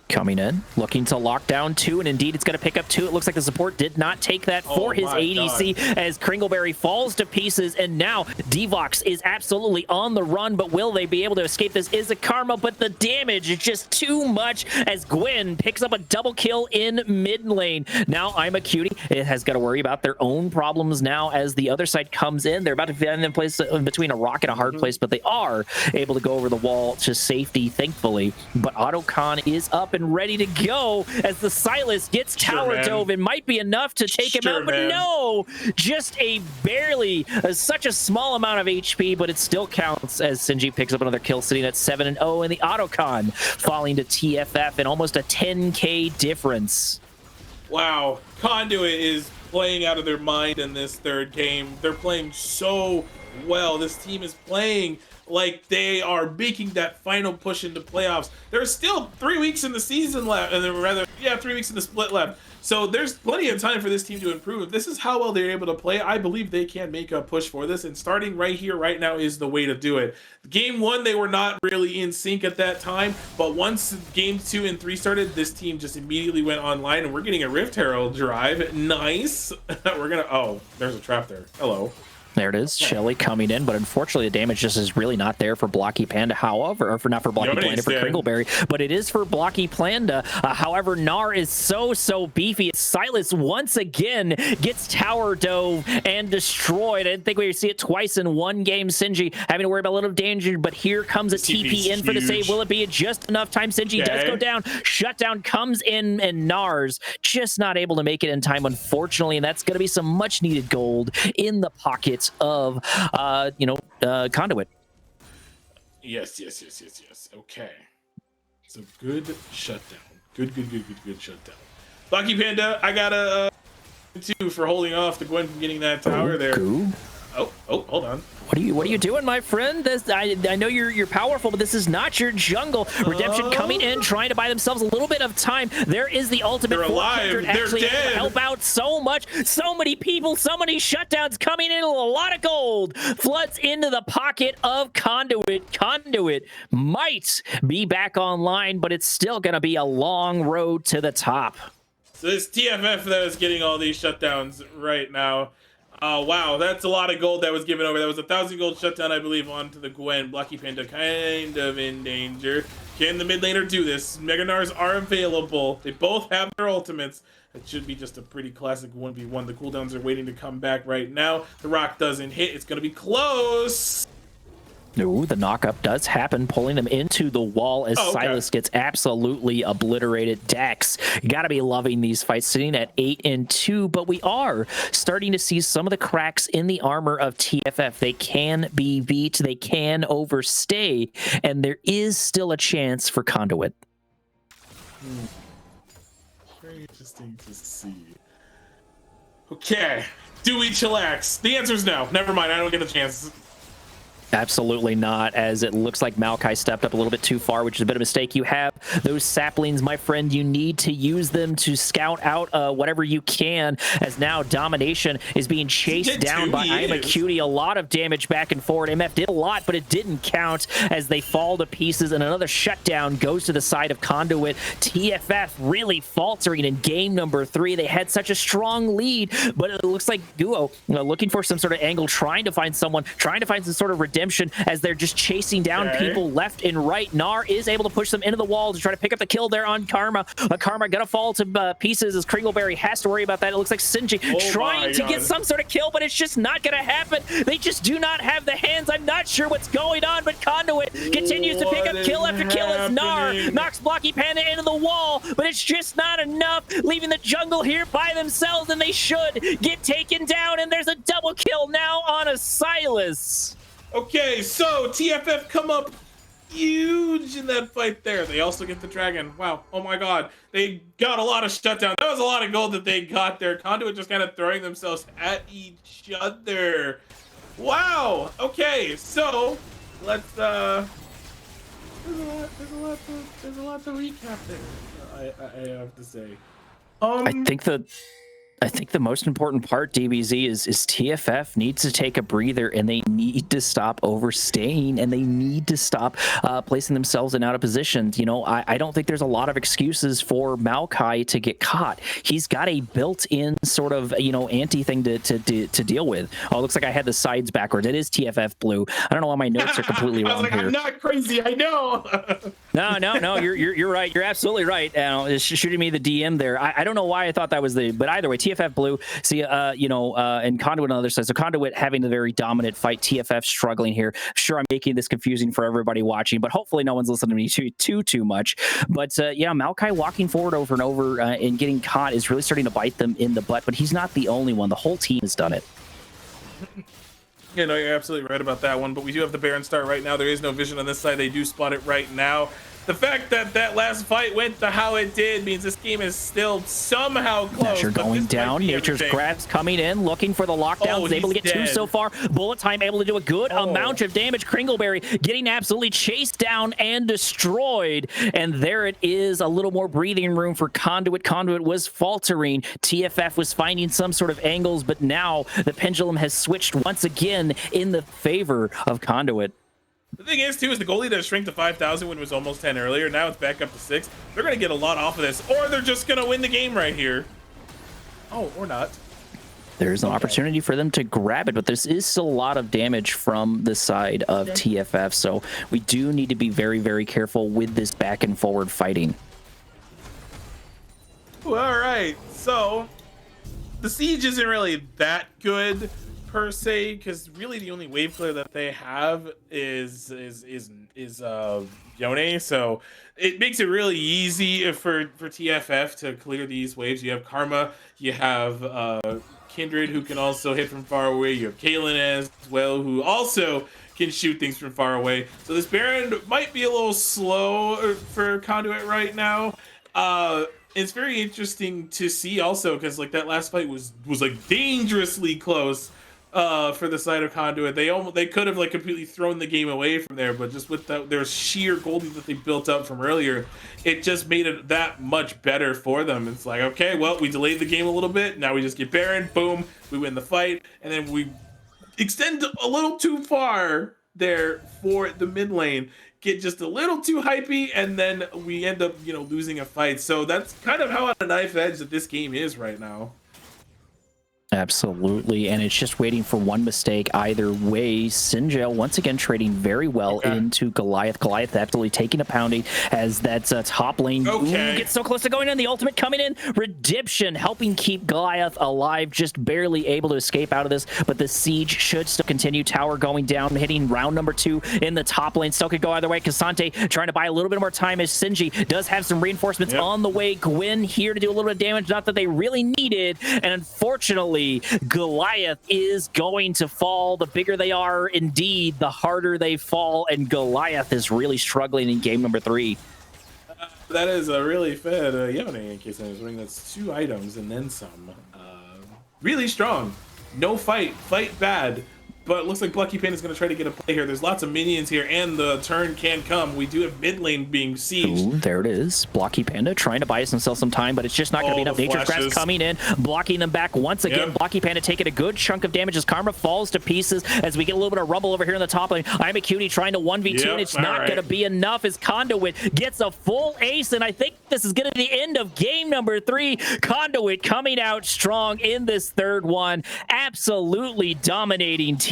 Coming in, looking to lock down 2, and indeed it's going to pick up 2. It looks like the support did not take that for his ADC as Kringleberry falls to pieces, and now Devox is absolutely on the run, but will they be able to escape this? Is a Karma, but the damage is just too much as Gwen picks up a double kill in mid lane. Now I'm a Cutie. It has got to worry about their own problems now as the other side comes in. They're about to find in place in between a rock and a hard place, but they are able to go over the wall to safety, thankfully. But Otacon is up and ready to go as the Silas gets tower dove. It might be enough to take him out, but no, just a barely such a small amount of HP, but it still counts as Sinji picks up another kill, sitting at 7-0, and the Otacon falling to TFF in almost a 10k difference. Wow, Conduit is playing out of their mind in this third game. They're playing so well. This team is playing like they are making that final push into playoffs. There's still 3 weeks in the season left, and rather, 3 weeks in the split left. So there's plenty of time for this team to improve. If this is how well they're able to play, I believe they can make a push for this, and starting right here, right now is the way to do it. Game 1, they were not really in sync at that time, but once game 2 and 3 started, this team just immediately went online, and we're getting a Rift Herald drive. Nice. We're gonna, oh, there's a trap there. Hello. There it is, Shelly coming in, but unfortunately the damage just is really not there for Blocky Panda, however, or for not for Blocky Panda, for Kringleberry, but it is for Blocky Panda. However, Gnar is so beefy. Silas once again gets tower dove and destroyed. I didn't think we would see it twice in one game. Sinji having to worry about a little danger, but here comes a TP in for the save. Will it be just enough time? Sinji does go down. Shutdown comes in, and Gnar's just not able to make it in time, unfortunately, and that's going to be some much needed gold in the pocket of Conduit. Yes. Okay. So good shutdown. Good shutdown. Blocky Panda, I got a 2 for holding off the Gwen from getting that tower there. Oh, hold on. What are you doing, my friend? I know you're powerful, but this is not your jungle. Redemption coming in, trying to buy themselves a little bit of time. There is the ultimate. They're alive. They're dead. Help out so much. So many people, so many shutdowns coming in. A lot of gold floods into the pocket of Conduit. Conduit might be back online, but it's still going to be a long road to the top. So this TFF that is getting all these shutdowns right now. Wow, that's a lot of gold that was given over. That was 1,000 gold shutdown, I believe, onto the Gwen. Blocky Panda kind of in danger. Can the mid laner do this? Mega Gnars are available. They both have their ultimates. It should be just a pretty classic 1v1. The cooldowns are waiting to come back right now. The rock doesn't hit. It's going to be close. Ooh, the knockup does happen, pulling them into the wall as Silas gets absolutely obliterated. Dex, you got to be loving these fights, sitting at 8-2, but we are starting to see some of the cracks in the armor of TFF. They can be beat, they can overstay, and there is still a chance for Conduit. Very interesting to see. Okay, do we chillax? The answer is no. Never mind, I don't get a chance. Absolutely not, as it looks like Maokai stepped up a little bit too far, which is a bit of a mistake. You have those saplings, my friend. You need to use them to scout out whatever you can, as now Domination is being chased down by I'm a Cutie. A lot of damage back and forward. MF did a lot, but it didn't count as they fall to pieces, and another shutdown goes to the side of Conduit. TFF really faltering in game number 3. They had such a strong lead, but it looks like Duo looking for some sort of angle, trying to find someone, trying to find some sort of redemption redemption as they're just chasing down people left and right. Gnar is able to push them into the wall to try to pick up the kill there on Karma. Karma gonna fall to pieces as Kringleberry has to worry about that. It looks like Sinji trying to get some sort of kill, but it's just not gonna happen. They just do not have the hands. I'm not sure what's going on, but Conduit continues to pick up kill after kill as Gnar knocks Blocky Panda into the wall, but it's just not enough, leaving the jungle here by themselves, and they should get taken down, and there's a double kill now on a Silas. Okay, so TFF come up huge in that fight there. They also get the dragon. Wow. Oh my god. They got a lot of shutdown. That was a lot of gold that they got there. Conduit just kind of throwing themselves at each other. Wow. Okay, so let's there's a lot to recap there. I have to say. I think the most important part, DBZ, is TFF needs to take a breather, and they need to stop overstaying, and they need to stop placing themselves in out of positions. You know, I don't think there's a lot of excuses for Maokai to get caught. He's got a built-in sort of, you know, anti-thing to deal with. Oh, it looks like I had the sides backwards. It is TFF blue. I don't know why my notes are completely wrong here. I'm not crazy, I know. No, you're right. You're absolutely right. It's shooting me the DM there. I don't know why I thought that was but either way, TFF blue. See, you know, and Conduit on the other side. So Conduit having the very dominant fight. TFF struggling here. Sure, I'm making this confusing for everybody watching, but hopefully no one's listening to me too much. But yeah, Maokai walking forward over and over and getting caught is really starting to bite them in the butt. But he's not the only one. The whole team has done it. Yeah, no, you're absolutely right about that one. But we do have the Baron start right now. There is no vision on this side. They do spot it right now. The fact that that last fight went to how it did means this game is still somehow close. Nature's going down. Nature's grabs coming in, looking for the lockdowns. He's able to get two so far. Bullet Time able to do a good amount of damage. Kringleberry getting absolutely chased down and destroyed. And there it is, a little more breathing room for Conduit. Conduit was faltering. TFF was finding some sort of angles, but now the pendulum has switched once again in the favor of Conduit. The thing is, too, is the goalie that shrank to 5,000 when it was almost 10 earlier. Now it's back up to 6. They're going to get a lot off of this, or they're just going to win the game right here. Oh, or not. There's an opportunity for them to grab it, but this is still a lot of damage from the side of TFF, so we do need to be very, very careful with this back and forward fighting. All right, so the siege isn't really that good per se, because really the only wave clear that they have is Yone, so it makes it really easy for TFF to clear these waves. You have Karma, you have Kindred, who can also hit from far away, you have Kaylin as well, who also can shoot things from far away. So this Baron might be a little slow for Conduit right now. It's very interesting to see also, because like that last fight was like dangerously close for the side of Conduit. They could have like completely thrown the game away from there, but just with their sheer goldie that they built up from earlier, it just made it that much better for them. It's like, okay, well, we delayed the game a little bit, now we just get Baron, boom, we win the fight, and then we extend a little too far there for the mid lane, get just a little too hypey, and then we end up, you know, losing a fight. So that's kind of how on a knife edge that this game is right now. Absolutely, and it's just waiting for one mistake either way. Sinjel once again trading very well into Goliath. Goliath absolutely taking a pounding as that's top lane. Gets so close to going in. The ultimate coming in. Redemption helping keep Goliath alive, just barely able to escape out of this, but the siege should still continue. Tower going down, hitting round number 2 in the top lane. Still could go either way. Kasante trying to buy a little bit more time as Sinji does have some reinforcements on the way. Gwen here to do a little bit of damage, not that they really needed, and unfortunately Goliath is going to fall. The bigger they are, indeed, the harder they fall, and Goliath is really struggling in game number 3. That is a really fed Yone, in case I was wondering. That's 2 items and then some. Really strong. No fight bad. But it looks like Blocky Panda is going to try to get a play here. There's lots of minions here, and the turn can come. We do have mid lane being sieged. Ooh, there it is. Blocky Panda trying to buy himself some time, but it's just not going to be enough. Nature's Grasp coming in, blocking them back once again. Blocky Panda taking a good chunk of damage as Karma falls to pieces as we get a little bit of rumble over here in the top lane. I'm a cutie trying to 1v2, and it's not going to be enough as Conduit gets a full ace, and I think this is going to be the end of game number 3. Conduit coming out strong in this third one, absolutely dominating TFF.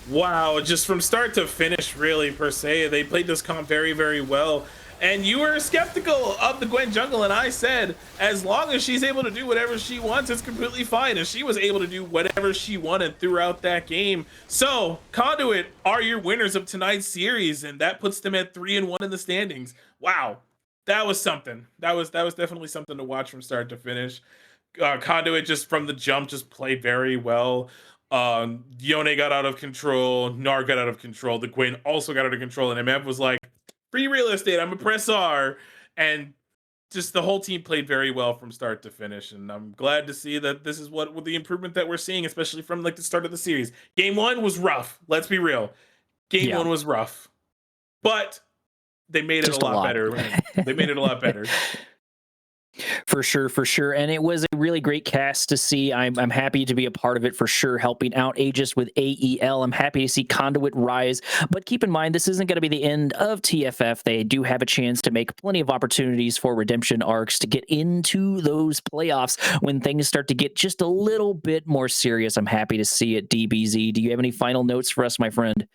Wow, just from start to finish, really, per se, they played this comp very, very well. And you were skeptical of the Gwen jungle, and I said, as long as she's able to do whatever she wants, it's completely fine. And she was able to do whatever she wanted throughout that game. So, Conduit are your winners of tonight's series, and that puts them at 3-1 in the standings. Wow, that was something. That was definitely something to watch from start to finish. Conduit just from the jump just played very well. Yone got out of control. Nar got out of control. The Gwen also got out of control, and MF was like, free real estate, I'm a press R. And just the whole team played very well from start to finish. And I'm glad to see that this is what the improvement that we're seeing, especially from like the start of the series. Game 1 was rough. Let's be real. Game 1 was rough. But they made it Just a lot better. They made it a lot better. For sure. And it was a really great cast to see. I'm happy to be a part of it for sure, helping out Aegis with AEL. I'm happy to see Conduit rise. But keep in mind, this isn't going to be the end of TFF. They do have a chance to make plenty of opportunities for redemption arcs to get into those playoffs when things start to get just a little bit more serious. I'm happy to see it, DBZ. Do you have any final notes for us, my friend?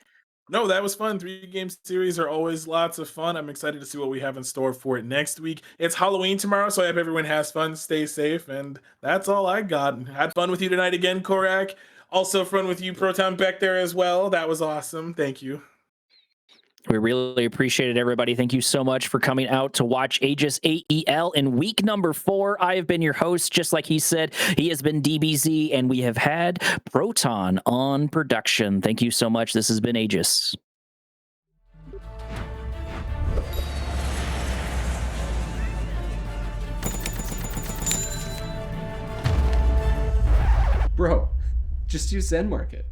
No, that was fun. 3-game series are always lots of fun. I'm excited to see what we have in store for it next week. It's Halloween tomorrow, so I hope everyone has fun, stay safe, and that's all I got. Had fun with you tonight again, Korak. Also fun with you, Proton, back there as well. That was awesome. Thank you. We really appreciate it, everybody. Thank you so much for coming out to watch Aegis AEL in week number 4. I have been your host, just like he said. He has been DBZ, and we have had Proton on production. Thank you so much. This has been Aegis. Bro, just use Zen Market.